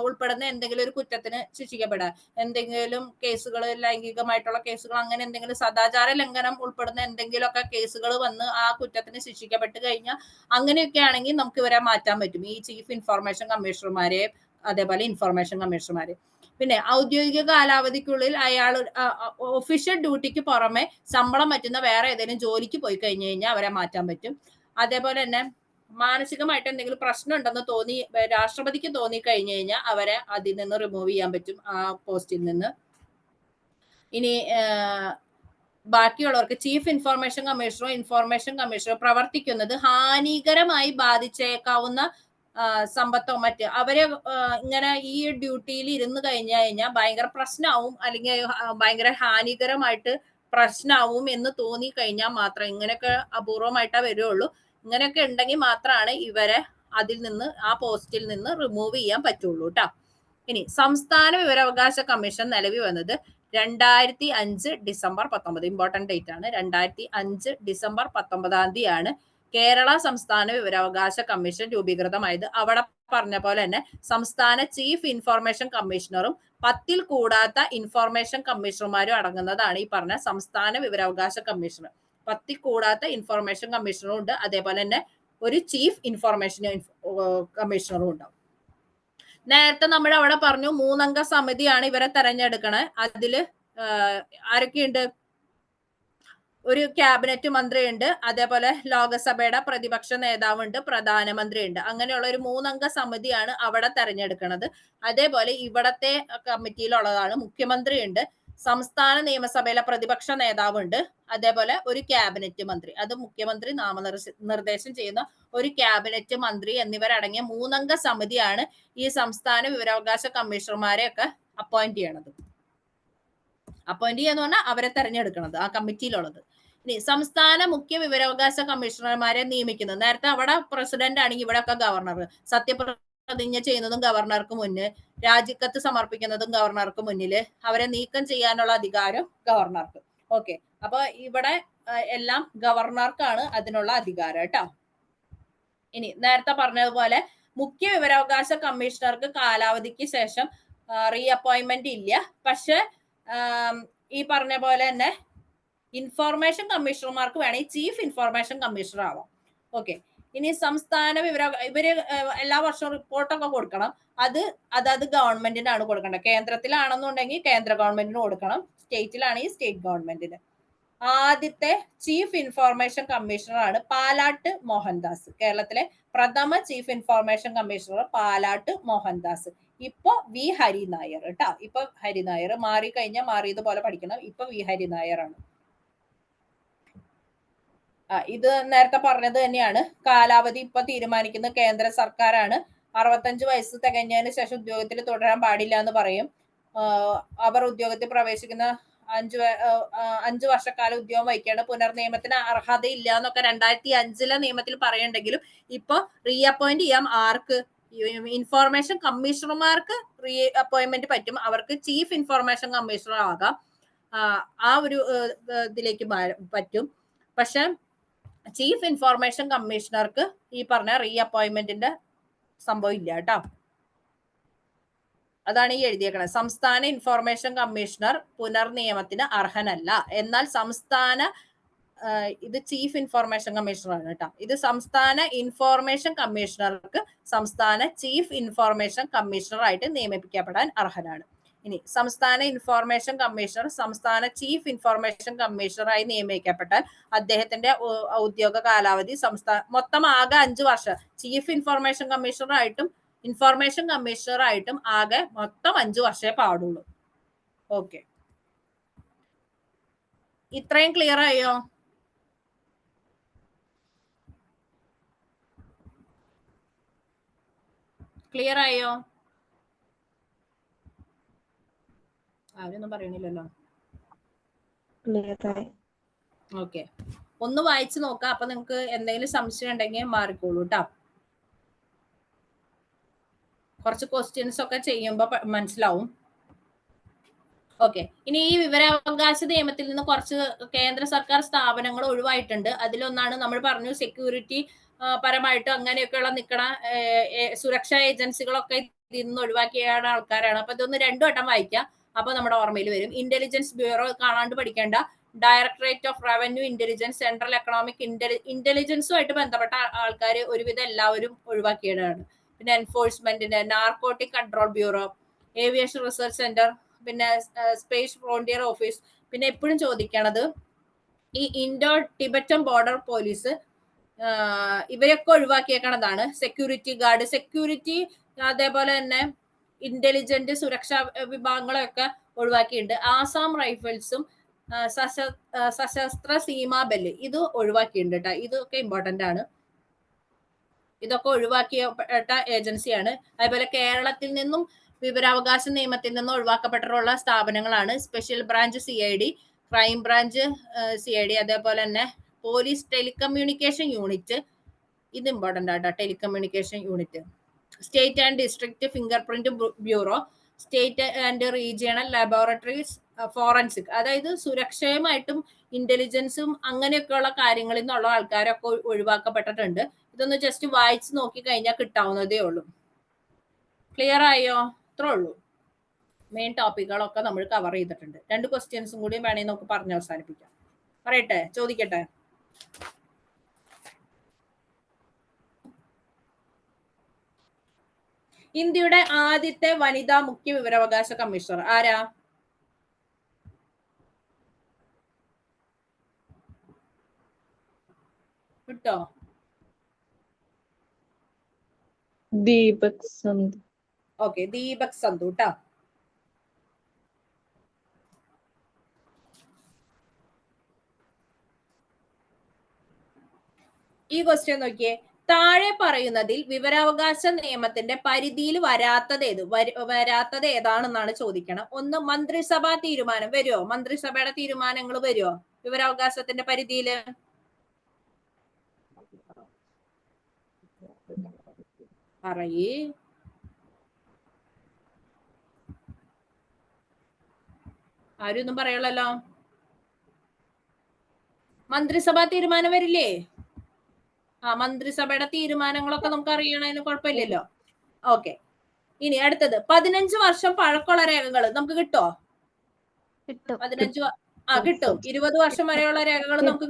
ഉൾപ്പെടുന്ന എന്തെങ്കിലും ഒരു കുറ്റത്തിന് ശിക്ഷിക്കപ്പെടുക. എന്തെങ്കിലും കേസുകൾ, ലൈംഗികമായിട്ടുള്ള കേസുകൾ, അങ്ങനെ എന്തെങ്കിലും സദാചാര ലംഘനം ഉൾപ്പെടുന്ന എന്തെങ്കിലുമൊക്കെ കേസുകൾ വന്ന് ആ കുറ്റത്തിന് ശിക്ഷിക്കപ്പെട്ട് കഴിഞ്ഞാൽ അങ്ങനെയൊക്കെ ആണെങ്കിൽ നമുക്ക് ഇവരെ മാറ്റാൻ പറ്റും, ഈ ചീഫ് ഇൻഫോർമേഷൻ കമ്മീഷണർമാരെ, അതേപോലെ ഇൻഫോർമേഷൻ കമ്മീഷണർമാരെ. പിന്നെ ഔദ്യോഗിക കാലാവധിക്കുള്ളിൽ അയാൾ ഒഫീഷ്യൽ ഡ്യൂട്ടിക്ക് പുറമെ ശമ്പളം പറ്റുന്ന വേറെ ഏതെങ്കിലും ജോലിക്ക് പോയി കഴിഞ്ഞു കഴിഞ്ഞാൽ അവരെ മാറ്റാൻ പറ്റും. അതേപോലെ തന്നെ മാനസികമായിട്ട് എന്തെങ്കിലും പ്രശ്നം ഉണ്ടെന്ന് തോന്നി രാഷ്ട്രപതിക്ക് തോന്നി കഴിഞ്ഞു കഴിഞ്ഞാൽ അവരെ അതിൽ നിന്ന് റിമൂവ് ചെയ്യാൻ പറ്റും, ആ പോസ്റ്റിൽ നിന്ന്. ഇനി ബാക്കിയുള്ളവർക്ക് ചീഫ് ഇൻഫോർമേഷൻ കമ്മീഷണറോ പ്രവർത്തിക്കുന്നത് ഹാനികരമായി ബാധിച്ചേക്കാവുന്ന സമ്പത്തോ മറ്റ് അവരെ ഇങ്ങനെ ഈ ഡ്യൂട്ടിയിൽ ഇരുന്ന് കഴിഞ്ഞു കഴിഞ്ഞാൽ ഭയങ്കര പ്രശ്നമാവും, അല്ലെങ്കിൽ ഭയങ്കര ഹാനികരമായിട്ട് പ്രശ്നമാവും എന്ന് തോന്നി കഴിഞ്ഞാൽ മാത്രം, ഇങ്ങനെയൊക്കെ അപൂർവമായിട്ടേ വരുള്ളൂ, ഇങ്ങനെയൊക്കെ ഉണ്ടെങ്കിൽ മാത്രമാണ് ഇവരെ അതിൽ നിന്ന്, ആ പോസ്റ്റിൽ നിന്ന് റിമൂവ് ചെയ്യാൻ പറ്റുള്ളൂ കേട്ടോ. ഇനി സംസ്ഥാന വിവരാവകാശ കമ്മീഷൻ നിലവിൽ വന്നത് 2005 ഡിസംബർ 19, ഇമ്പോർട്ടന്റ് ഡേറ്റ് ആണ്. 2005 ഡിസംബർ 19 കേരള സംസ്ഥാന വിവരാവകാശ കമ്മീഷൻ രൂപീകൃതമായത്. അവിടെ പറഞ്ഞ പോലെ തന്നെ സംസ്ഥാന ചീഫ് ഇൻഫോർമേഷൻ കമ്മീഷണറും 10 കൂടാത്ത ഇൻഫോർമേഷൻ കമ്മീഷണർമാരും അടങ്ങുന്നതാണ് ഈ പറഞ്ഞ സംസ്ഥാന വിവരാവകാശ കമ്മീഷൻ. 10 കൂടാത്ത ഇൻഫോർമേഷൻ കമ്മീഷണറും ഉണ്ട്, അതേപോലെ തന്നെ ഒരു ചീഫ് ഇൻഫോർമേഷൻ കമ്മീഷണറും ഉണ്ടാവും. നേരത്തെ നമ്മൾ അവിടെ പറഞ്ഞു 3 അംഗ സമിതിയാണ് ഇവരെ തെരഞ്ഞെടുക്കണേ. അതില് ആരൊക്കെയുണ്ട്? ഒരു ക്യാബിനറ്റ് മന്ത്രിയുണ്ട്, അതേപോലെ ലോകസഭയുടെ പ്രതിപക്ഷ നേതാവുണ്ട്, പ്രധാനമന്ത്രിയുണ്ട്. അങ്ങനെയുള്ള ഒരു 3 അംഗ സമിതിയാണ് അവിടെ തെരഞ്ഞെടുക്കുന്നത്. അതേപോലെ ഇവിടത്തെ കമ്മിറ്റിയിലുള്ളതാണ് മുഖ്യമന്ത്രിയുണ്ട്, സംസ്ഥാന നിയമസഭയിലെ പ്രതിപക്ഷ നേതാവുണ്ട്, അതേപോലെ ഒരു ക്യാബിനറ്റ് മന്ത്രി, അത് മുഖ്യമന്ത്രി നാമനിർദ്ദേശം ചെയ്യുന്ന ഒരു ക്യാബിനറ്റ് മന്ത്രി എന്നിവരടങ്ങിയ 3 അംഗ സമിതിയാണ് ഈ സംസ്ഥാന വിവരാവകാശ കമ്മീഷണർമാരെ ഒക്കെ അപ്പോയിന്റ് ചെയ്യണത്. അപ്പോയിന്റ് ചെയ്യാന്ന് പറഞ്ഞാൽ അവരെ തെരഞ്ഞെടുക്കുന്നത്, ആ കമ്മിറ്റിയിലുള്ളത്. ഇനി സംസ്ഥാന മുഖ്യ വിവരാവകാശ കമ്മീഷണർമാരെ നിയമിക്കുന്നത്, നേരത്തെ അവിടെ പ്രസിഡന്റ് ആണെങ്കിൽ ഇവിടെ ഒക്കെ ഗവർണർ, സത്യപ്രതിജ്ഞ ചെയ്യുന്നതും ഗവർണർക്ക് മുന്നിൽ, രാജിക്കത്ത് സമർപ്പിക്കുന്നതും ഗവർണർക്ക് മുന്നിൽ, അവരെ നീക്കം ചെയ്യാനുള്ള അധികാരം ഗവർണർക്ക്. ഓക്കെ, അപ്പൊ ഇവിടെ എല്ലാം ഗവർണർക്കാണ് അതിനുള്ള അധികാരം കേട്ടോ. ഇനി നേരത്തെ പറഞ്ഞതുപോലെ മുഖ്യ വിവരാവകാശ കമ്മീഷണർക്ക് കാലാവധിക്ക് ശേഷം റീ അപ്പോയിന്റ്മെന്റ് ഇല്ല. പക്ഷെ ഈ പറഞ്ഞ പോലെ തന്നെ ഇൻഫോർമേഷൻ കമ്മീഷണർമാർക്ക് വേണമെങ്കിൽ ചീഫ് ഇൻഫോർമേഷൻ കമ്മീഷണർ ആവാം. ഓക്കെ, ഇനി സംസ്ഥാന ഇവര് എല്ലാ വർഷവും റിപ്പോർട്ടൊക്കെ കൊടുക്കണം. അത് ഗവൺമെന്റിനാണ് കൊടുക്കേണ്ടത്. കേന്ദ്രത്തിലാണെന്നുണ്ടെങ്കിൽ കേന്ദ്ര ഗവൺമെന്റിന് കൊടുക്കണം, സ്റ്റേറ്റിലാണെങ്കിൽ സ്റ്റേറ്റ് ഗവൺമെന്റിന്. ആദ്യത്തെ ചീഫ് ഇൻഫോർമേഷൻ കമ്മീഷണറാണ് പാലാട്ട് മോഹൻദാസ്. കേരളത്തിലെ പ്രഥമ chief information commissioner Palat Mohandas. ഇപ്പൊ വി ഹരിനായർ കേട്ടോ. ഇപ്പൊ ഹരിനായർ മാറിക്കഴിഞ്ഞാൽ മാറിയതുപോലെ പഠിക്കണം. ഇപ്പൊ വി ഹരിനായർ ആണ്. ഇത് നേരത്തെ പറഞ്ഞത് തന്നെയാണ്. കാലാവധി ഇപ്പൊ തീരുമാനിക്കുന്ന കേന്ദ്ര സർക്കാരാണ്. 65 വയസ്സ് തികഞ്ഞതിന് ശേഷം ഉദ്യോഗത്തിൽ തുടരാൻ പാടില്ല എന്ന് പറയും. അവർ ഉദ്യോഗത്തിൽ പ്രവേശിക്കുന്ന 5 വർഷക്കാലം ഉദ്യോഗം വഹിക്കേണ്ട പുനർനിയമത്തിന് അർഹതയില്ല എന്നൊക്കെ 2005 നിയമത്തിൽ പറയണ്ടെങ്കിലും ഇപ്പൊ റീ അപ്പോയിന്റ് ചെയ്യാം. ആർക്ക്? ഇൻഫോർമേഷൻ കമ്മീഷണർമാർക്ക് റീ അപ്പോയിന്റ്മെന്റ് പറ്റും. അവർക്ക് ചീഫ് ഇൻഫോർമേഷൻ കമ്മീഷണർ ആകാം. ആ ഒരു ഇതിലേക്ക് പറ്റും. പക്ഷെ ചീഫ് ഇൻഫോർമേഷൻ കമ്മീഷണർക്ക് ഈ പറഞ്ഞ റീ അപ്പോയിന്റ്മെന്റിന്റെ സംഭവം ഇല്ല കേട്ടോ. അതാണ് ഈ എഴുതിയേക്കണത്. സംസ്ഥാന ഇൻഫോർമേഷൻ കമ്മീഷണർ പുനർനിയമത്തിന് അർഹനല്ല. എന്നാൽ സംസ്ഥാന ഇത് ചീഫ് ഇൻഫോർമേഷൻ കമ്മീഷണറാണ് കേട്ടോ. ഇത് സംസ്ഥാന ഇൻഫോർമേഷൻ കമ്മീഷണർക്ക് സംസ്ഥാന ചീഫ് ഇൻഫോർമേഷൻ കമ്മീഷണർ ആയിട്ട് നിയമിക്കപ്പെടാൻ അർഹനാണ്. ഇനി സംസ്ഥാന ഇൻഫോർമേഷൻ കമ്മീഷണർ സംസ്ഥാന ചീഫ് ഇൻഫോർമേഷൻ കമ്മീഷണറായി നിയമിക്കപ്പെട്ടാൽ അദ്ദേഹത്തിന്റെ ഔദ്യോഗിക കാലാവധി മൊത്തം ആകെ 5 വർഷം. ചീഫ് ഇൻഫോർമേഷൻ കമ്മീഷണറായിട്ടും ഇൻഫോർമേഷൻ കമ്മീഷണറായിട്ടും ആകെ മൊത്തം 5 വർഷമേ പാടുള്ളൂ. ഓക്കെ, ഇത്രയും ക്ലിയർ ആയോ? ക്ലിയർ ആയോ? ആരൊന്നും പറയണില്ലല്ലോ. ഓക്കെ, ഒന്ന് വായിച്ചു നോക്കാം. അപ്പൊ നിങ്ങക്ക് എന്തെങ്കിലും സംശയം ഉണ്ടെങ്കിൽ മാറിക്കോളൂ കേട്ടോ. കുറച്ച് ക്വസ്റ്റ്യൻസ് ഒക്കെ ചെയ്യുമ്പോ മനസ്സിലാവും. ഓക്കെ, ഇനി ഈ വിവരാവകാശ നിയമത്തിൽ നിന്ന് കുറച്ച് കേന്ദ്ര സർക്കാർ സ്ഥാപനങ്ങൾ ഒഴിവായിട്ടുണ്ട്. അതിലൊന്നാണ് നമ്മൾ പറഞ്ഞു സെക്യൂരിറ്റി പരമായിട്ട് അങ്ങനെയൊക്കെയുള്ള നിൽക്കണ സുരക്ഷാ ഏജൻസികളൊക്കെ ഇതിൽ നിന്ന് ഒഴിവാക്കിയ ആൾക്കാരാണ്. അപ്പൊ ഇതൊന്ന് 2 വട്ടം വായിക്കാം. അപ്പൊ നമ്മുടെ ഓർമ്മയിൽ വരും. ഇന്റലിജൻസ് ബ്യൂറോ കാണാണ്ട് പഠിക്കേണ്ട. Directorate of revenue intelligence, central economic ഇന്റലിജൻസുമായിട്ട് ബന്ധപ്പെട്ട ആൾക്കാർ ഒരുവിധം എല്ലാവരും ഒഴിവാക്കിയതാണ്. പിന്നെ എൻഫോഴ്സ്മെന്റിന്റെ narcotic control bureau, aviation research centre, പിന്നെ സ്പേസ് ഫ്രോണ്ടിയർ ഓഫീസ്. പിന്നെ എപ്പോഴും ചോദിക്കണത് ഈ ഇൻഡോ ടിബറ്റൻ ബോർഡർ പോലീസ്, ഇവരൊക്കെ ഒഴിവാക്കിയേക്കണതാണ്. സെക്യൂരിറ്റി ഗാർഡ്, സെക്യൂരിറ്റി, അതേപോലെ തന്നെ ഇന്റലിജന്റ് സുരക്ഷാ വിഭാഗങ്ങളെയൊക്കെ ഒഴിവാക്കിയിട്ടുണ്ട്. ആസാം റൈഫിൾസും സശസ്ത്ര സീമാ ബെല്ല് ഇത് ഒഴിവാക്കിയിട്ടുണ്ട് കേട്ടോ. ഇതൊക്കെ ഇമ്പോർട്ടന്റ് ആണ്. ഇതൊക്കെ ഒഴിവാക്കിയപ്പെട്ട ഏജൻസിയാണ്. അതേപോലെ കേരളത്തിൽ നിന്നും വിവരാവകാശ നിയമത്തിൽ നിന്നും ഒഴിവാക്കപ്പെട്ടിട്ടുള്ള സ്ഥാപനങ്ങളാണ് special branch CID, crime branch CID, അതേപോലെ തന്നെ പോലീസ് ടെലികമ്മ്യൂണിക്കേഷൻ യൂണിറ്റ്. ഇത് ഇമ്പോർട്ടന്റ് ആട്ടോ, telecommunication unit. State and district finger print bureau, state and regional laboratories forensic. അതായത് സുരക്ഷയുമായിട്ടും ഇന്റലിജൻസും അങ്ങനെയൊക്കെയുള്ള കാര്യങ്ങളിൽ നിന്നുള്ള ആൾക്കാരൊക്കെ ഒഴിവാക്കപ്പെട്ടിട്ടുണ്ട്. ഇതൊന്ന് ജസ്റ്റ് വായിച്ച് നോക്കി കഴിഞ്ഞാൽ കിട്ടാവുന്നതേ ഉള്ളൂ. ക്ലിയർ ആയോ? ഇത്രേ ഉള്ളൂ. മെയിൻ ടോപ്പിക്കുകളൊക്കെ നമ്മൾ കവർ ചെയ്തിട്ടുണ്ട്. 2 ക്വസ്റ്റ്യൻസും കൂടി വേണമെങ്കിൽ നമുക്ക് പറഞ്ഞ് അവസാനിപ്പിക്കാം. പറയട്ടെ, ചോദിക്കട്ടെ. ഇന്ത്യയുടെ ആദ്യത്തെ വനിതാ മുഖ്യ വിവരാവകാശ കമ്മീഷണർ ആരാ? കിട്ടോ? ദീപക് സന്ധു. ഓക്കെ, ദീപക് സന്ധു ട്ടോ. ഈ ക്വസ്റ്റ്യൻ നോക്കിയേ. താഴെ പറയുന്നതിൽ വിവരാവകാശ നിയമത്തിന്റെ പരിധിയിൽ വരാത്തത് ഏതാണെന്നാണ് ചോദിക്കണം. 1, മന്ത്രിസഭാ തീരുമാനം വരുമോ? മന്ത്രിസഭയുടെ തീരുമാനങ്ങൾ വരുമോ വിവരാവകാശത്തിന്റെ പരിധിയില്? പറയേ. ആരും ഒന്നും പറയണല്ലോ. മന്ത്രിസഭാ തീരുമാനം വരില്ലേ? മന്ത്രിസഭയുടെ തീരുമാനങ്ങളൊക്കെ നമുക്ക് അറിയണതിന് കുഴപ്പമില്ലല്ലോ. ഓക്കെ, ഇനി അടുത്തത് 15 വർഷം പഴക്കമുള്ള രേഖകൾ നമുക്ക് കിട്ടോ? 15 കിട്ടും. 20 വർഷം വരെയുള്ള രേഖകൾ നമുക്ക്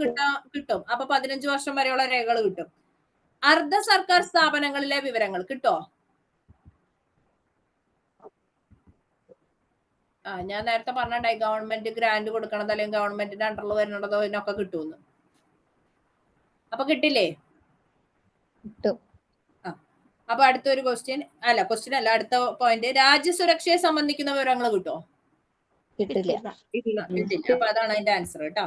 കിട്ടും. അപ്പൊ 15 വർഷം വരെയുള്ള രേഖകൾ കിട്ടും. അർദ്ധ സർക്കാർ സ്ഥാപനങ്ങളിലെ വിവരങ്ങൾ കിട്ടോ? ഞാൻ നേരത്തെ പറഞ്ഞിട്ടുണ്ടായി ഗവൺമെന്റ് ഗ്രാന്റ് കൊടുക്കണത് അല്ലെങ്കിൽ ഗവൺമെന്റിന്റെ അണ്ടറിൽ വരുന്നതോ ഇതിനൊക്കെ കിട്ടുമെന്ന്. അപ്പൊ കിട്ടില്ലേ? അപ്പൊ അടുത്തൊരു ക്വസ്റ്റ്യൻ അല്ല, അടുത്ത പോയിന്റ്, രാജ്യസുരക്ഷയെ സംബന്ധിക്കുന്ന വിവരങ്ങൾ കിട്ടോ? കിട്ടില്ല. അപ്പൊ അതാണ് അതിന്റെ ആൻസർ കേട്ടോ.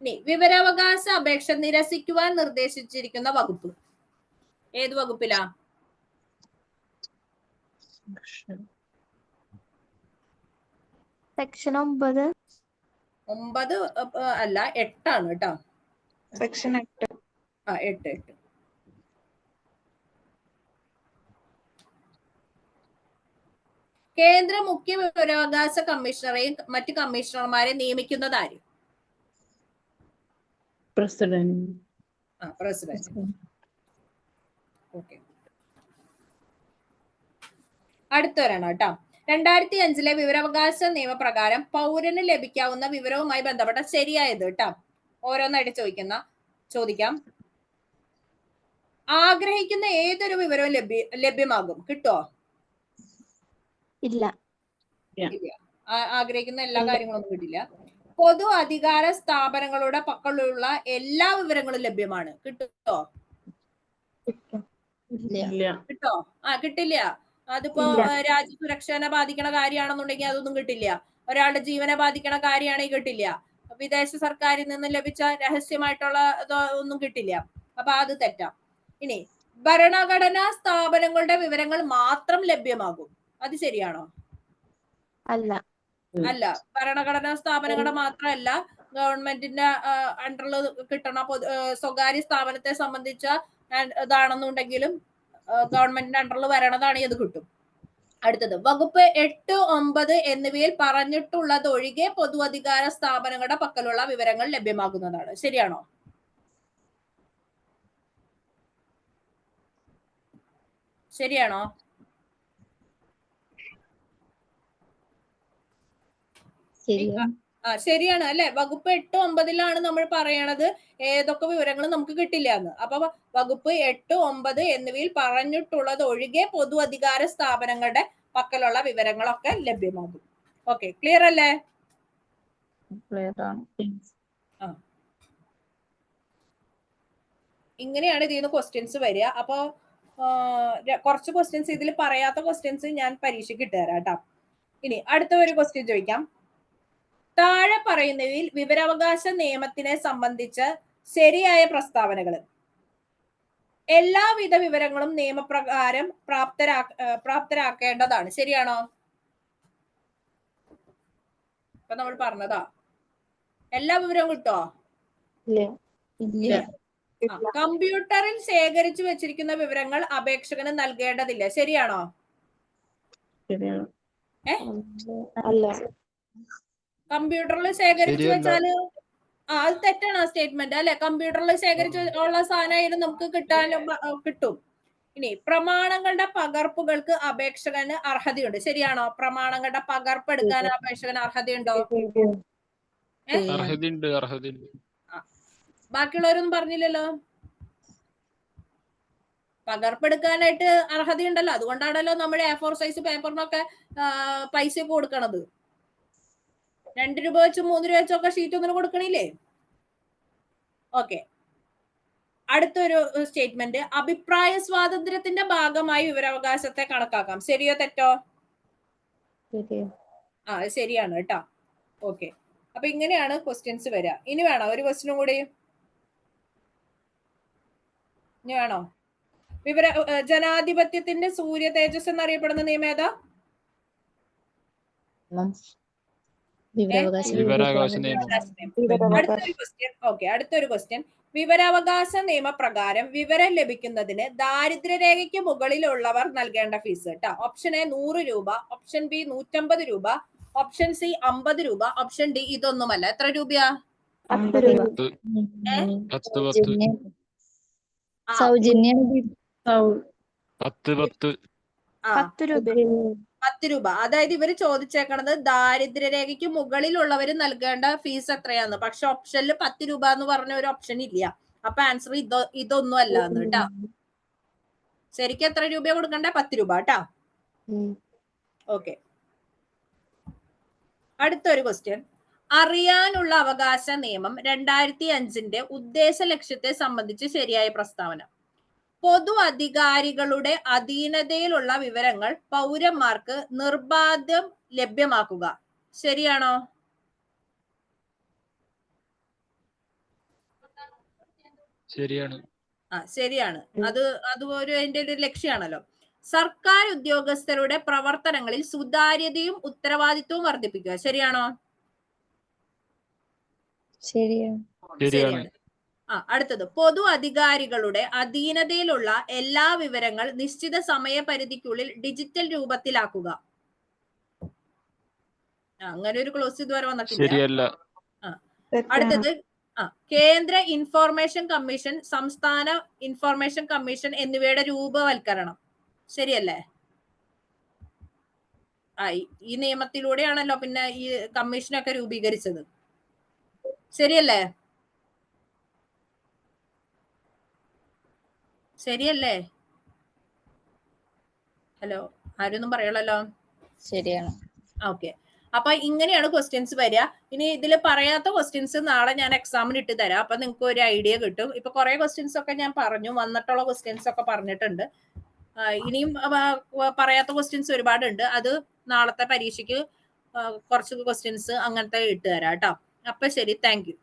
ഇനി വിവരാവകാശ അപേക്ഷ നിരസിക്കുവാൻ നിർദ്ദേശിച്ചിരിക്കുന്ന വകുപ്പ് ഏത് വകുപ്പിലാ? സെക്ഷൻ 9. 9 അല്ല 8 കേട്ടോ. സെക്ഷൻ 8. 8. കേന്ദ്ര മുഖ്യ വിവരാവകാശ കമ്മീഷണറെയും മറ്റു കമ്മീഷണർമാരെ നിയമിക്കുന്നത് ആര്? പ്രസിഡന്റ്. പ്രസിഡന്റ്. ഓക്കെ, അടുത്തൊരെണ്ണം കേട്ടോ. 2005 വിവരാവകാശ നിയമപ്രകാരം പൗരന് ലഭിക്കാവുന്ന വിവരവുമായി ബന്ധപ്പെട്ട ശരിയായത് കേട്ടോ. ഓരോന്നായിട്ട് ചോദിക്കാം. ആഗ്രഹിക്കുന്ന ഏതൊരു വിവരവും ലഭ്യമാകും, കിട്ടോ? ഇല്ല. ആഗ്രഹിക്കുന്ന എല്ലാ കാര്യങ്ങളൊന്നും കിട്ടില്ല. പൊതു അധികാര സ്ഥാപനങ്ങളുടെ പക്കലുള്ള എല്ലാ വിവരങ്ങളും ലഭ്യമാണ്, കിട്ടോ? കിട്ടോ? കിട്ടില്ല. അതിപ്പോ രാജ്യസുരക്ഷനെ ബാധിക്കണ കാര്യമാണെന്നുണ്ടെങ്കിൽ അതൊന്നും കിട്ടില്ല. ഒരാളുടെ ജീവനെ ബാധിക്കണ കാര്യമാണെങ്കിൽ കിട്ടില്ല. വിദേശ സർക്കാരിൽ നിന്ന് ലഭിച്ച രഹസ്യമായിട്ടുള്ള ഒന്നും കിട്ടില്ല. അപ്പൊ അത് തെറ്റാം. ഇനി ഭരണഘടനാ സ്ഥാപനങ്ങളുടെ വിവരങ്ങൾ മാത്രം ലഭ്യമാകും, അത് ശരിയാണോ? അല്ല. ഭരണഘടനാ സ്ഥാപനങ്ങളുടെ മാത്രമല്ല, ഗവൺമെന്റിന്റെ അണ്ടറിൽ കിട്ടണ സ്വകാര്യ സ്ഥാപനത്തെ സംബന്ധിച്ച ഇതാണെന്നുണ്ടെങ്കിലും ഗവൺമെന്റിന്റെ അണ്ടറിൽ വരണതാണെങ്കിൽ അത് കിട്ടും. അടുത്തത് വകുപ്പ് 8, 9 എന്നിവയിൽ പറഞ്ഞിട്ടുള്ളത് ഒഴികെ പൊതു അധികാര സ്ഥാപനങ്ങളുടെ പക്കലുള്ള വിവരങ്ങൾ ലഭ്യമാകുന്നതാണ്, ശരിയാണോ? ശരിയാണോ? ശരിയാണ് അല്ലെ. വകുപ്പ് 8, 9 നമ്മൾ പറയണത് ഏതൊക്കെ വിവരങ്ങൾ നമുക്ക് കിട്ടില്ല എന്ന്. അപ്പൊ വകുപ്പ് 8, 9 എന്നിവയിൽ പറഞ്ഞിട്ടുള്ളത് ഒഴികെ പൊതു അധികാര സ്ഥാപനങ്ങളുടെ പക്കലുള്ള വിവരങ്ങളൊക്കെ ലഭ്യമാകും. ഓക്കെ, ക്ലിയർ അല്ലേ? ഇങ്ങനെയാണ് ഇതിൽ നിന്ന് ക്വസ്റ്റ്യൻസ് വരിക. അപ്പൊ കുറച്ച് ക്വസ്റ്റ്യൻസ് ഇതിൽ പറയാത്ത ക്വസ്റ്റ്യൻസ് ഞാൻ പരീക്ഷയ്ക്ക് ഇട്ടുതരാം കേട്ടോ. ഇനി അടുത്ത ഒരു ക്വസ്റ്റ്യൻ ചോദിക്കാം. താഴെ പറയുന്നവയിൽ വിവരാവകാശ നിയമത്തിനെ സംബന്ധിച്ച് ശരിയായ പ്രസ്താവനകൾ. എല്ലാവിധ വിവരങ്ങളും നിയമപ്രകാരം പ്രാപ്തരാക്കേണ്ടതാണ്, ശരിയാണോ? ഇപ്പൊ നമ്മൾ പറഞ്ഞതാ. എല്ലാ വിവരവും കിട്ടോ? കമ്പ്യൂട്ടറിൽ ശേഖരിച്ചു വെച്ചിരിക്കുന്ന വിവരങ്ങൾ അപേക്ഷകന് നൽകേണ്ടതില്ല, ശരിയാണോ? കമ്പ്യൂട്ടറിൽ ശേഖരിച്ചു വെച്ചാല് അത് തെറ്റാണ് ആ സ്റ്റേറ്റ്മെന്റ് അല്ലെ. കമ്പ്യൂട്ടറിൽ ശേഖരിച്ച് ഉള്ള സാധനമായാലും നമുക്ക് കിട്ടും. ഇനി പ്രമാണങ്ങളുടെ പകർപ്പുകൾക്ക് അപേക്ഷകന് അർഹതയുണ്ട്, ശരിയാണോ? പ്രമാണങ്ങളുടെ പകർപ്പ് എടുക്കാൻ അപേക്ഷകന് അർഹതയുണ്ടോ? ബാക്കിയുള്ളവരൊന്നും പറഞ്ഞില്ലല്ലോ. പകർപ്പെടുക്കാനായിട്ട് അർഹതയുണ്ടല്ലോ. അതുകൊണ്ടാണല്ലോ നമ്മുടെ A4 സൈസ് പേപ്പറിനൊക്കെ പൈസ കൊടുക്കണത്. 2 രൂപ വെച്ചും 3 രൂപ വെച്ചൊക്കെ ഷീറ്റ് ഒന്നും കൊടുക്കണില്ലേ? ഓക്കെ, അടുത്തൊരു സ്റ്റേറ്റ്മെന്റ്. അഭിപ്രായ സ്വാതന്ത്ര്യത്തിന്റെ ഭാഗമായി വിവരാവകാശത്തെ കണക്കാക്കാം, ശരിയോ തെറ്റോ? ശരിയാണ് കേട്ടോ. ഓക്കെ, അപ്പൊ ഇങ്ങനെയാണ് ക്വസ്റ്റ്യൻസ് വരിക. ഇനി വേണോ ഒരു ക്വസ്റ്റ്യനും കൂടി? ഇനി വേണോ? ജനാധിപത്യത്തിന്റെ സൂര്യ തേജസ് എന്നറിയപ്പെടുന്ന നിയമം ഏതാ? അടുത്തൊരു ക്വസ്റ്റ്യൻ. വിവരാവകാശ നിയമപ്രകാരം വിവരം ലഭിക്കുന്നതിന് ദാരിദ്ര്യരേഖയ്ക്ക് മുകളിലുള്ളവർ നൽകേണ്ട ഫീസ് കേട്ടോ. ഓപ്ഷൻ എ 100 രൂപ, ഓപ്ഷൻ ബി 150 രൂപ, ഓപ്ഷൻ സി 50 രൂപ, ഓപ്ഷൻ ഡി ഇതൊന്നുമല്ല. എത്ര രൂപയാ? 10 രൂപ. സൗജന്യം 10 രൂപ. അതായത് ഇവര് ചോദിച്ചേക്കണത് ദാരിദ്ര്യരേഖയ്ക്ക് മുകളിലുള്ളവര് നൽകേണ്ട ഫീസ് എത്രയാന്ന്. പക്ഷെ ഓപ്ഷനിൽ 10 രൂപ എന്ന് പറഞ്ഞ ഒരു ഓപ്ഷൻ ഇല്ല. അപ്പൊ ആൻസർ ഇതൊന്നും അല്ല കേട്ടോ. ശരിക്കും എത്ര രൂപ കൊടുക്കണ്ടേ? 10 രൂപ കേട്ടോ. ഓക്കെ, അടുത്തൊരു ക്വസ്റ്റ്യൻ. അറിയാനുള്ള അവകാശ നിയമം 2005 ഉദ്ദേശ ലക്ഷ്യത്തെ സംബന്ധിച്ച് ശരിയായ പ്രസ്താവന. പൊതു അധികാരികളുടെ അധീനതയിലുള്ള വിവരങ്ങൾ പൗരന്മാർക്ക് നിർബാധം ലഭ്യമാക്കുക, ശരിയാണോ? ശരിയാണ്. ശരിയാണ്. അത് ഒരു അതിന്റെ ഒരു ലക്ഷ്യമാണല്ലോ. സർക്കാർ ഉദ്യോഗസ്ഥരുടെ പ്രവർത്തനങ്ങളിൽ സുതാര്യതയും ഉത്തരവാദിത്വവും വർദ്ധിപ്പിക്കുക. ശരിയാണോ? ശരിയാണ്. അടുത്തത്, പൊതു അധികാരികളുടെ അധീനതയിലുള്ള എല്ലാ വിവരങ്ങൾ നിശ്ചിത സമയപരിധിക്കുള്ളിൽ ഡിജിറ്റൽ രൂപത്തിലാക്കുക. അങ്ങനെ ഒരു ക്ലോസ് ഇതുവരെ വന്നിട്ടില്ല. അടുത്തത്, കേന്ദ്ര ഇൻഫോർമേഷൻ കമ്മീഷൻ, സംസ്ഥാന ഇൻഫോർമേഷൻ കമ്മീഷൻ എന്നിവയുടെ രൂപവൽക്കരണം. ശരിയല്ലേ? ഈ നിയമത്തിലൂടെയാണല്ലോ പിന്നെ ഈ കമ്മീഷനൊക്കെ രൂപീകരിച്ചത്. ശരിയല്ലേ? ശരിയല്ലേ? ഹലോ, ആരൊന്നും പറയണല്ലോ. ശരിയാണ്. ഓക്കെ. അപ്പൊ ഇങ്ങനെയാണ് ക്വസ്റ്റ്യൻസ് വരിക. ഇനി ഇതിൽ പറയാത്ത ക്വസ്റ്റ്യൻസ് നാളെ ഞാൻ എക്സാമിന് ഇട്ട് തരാം. അപ്പൊ നിങ്ങൾക്ക് ഒരു ഐഡിയ കിട്ടും. ഇപ്പൊ കുറെ ക്വസ്റ്റ്യൻസ് ഒക്കെ ഞാൻ പറഞ്ഞു, വന്നിട്ടുള്ള ക്വസ്റ്റ്യൻസ് ഒക്കെ പറഞ്ഞിട്ടുണ്ട്. ഇനിയും പറയാത്ത ക്വസ്റ്റ്യൻസ് ഒരുപാടുണ്ട്. അത് നാളത്തെ പരീക്ഷയ്ക്ക് കുറച്ച് ക്വസ്റ്റ്യൻസ് അങ്ങനത്തെ ഇട്ട് തരാം കേട്ടോ. അപ്പൊ ശരി, താങ്ക് യു.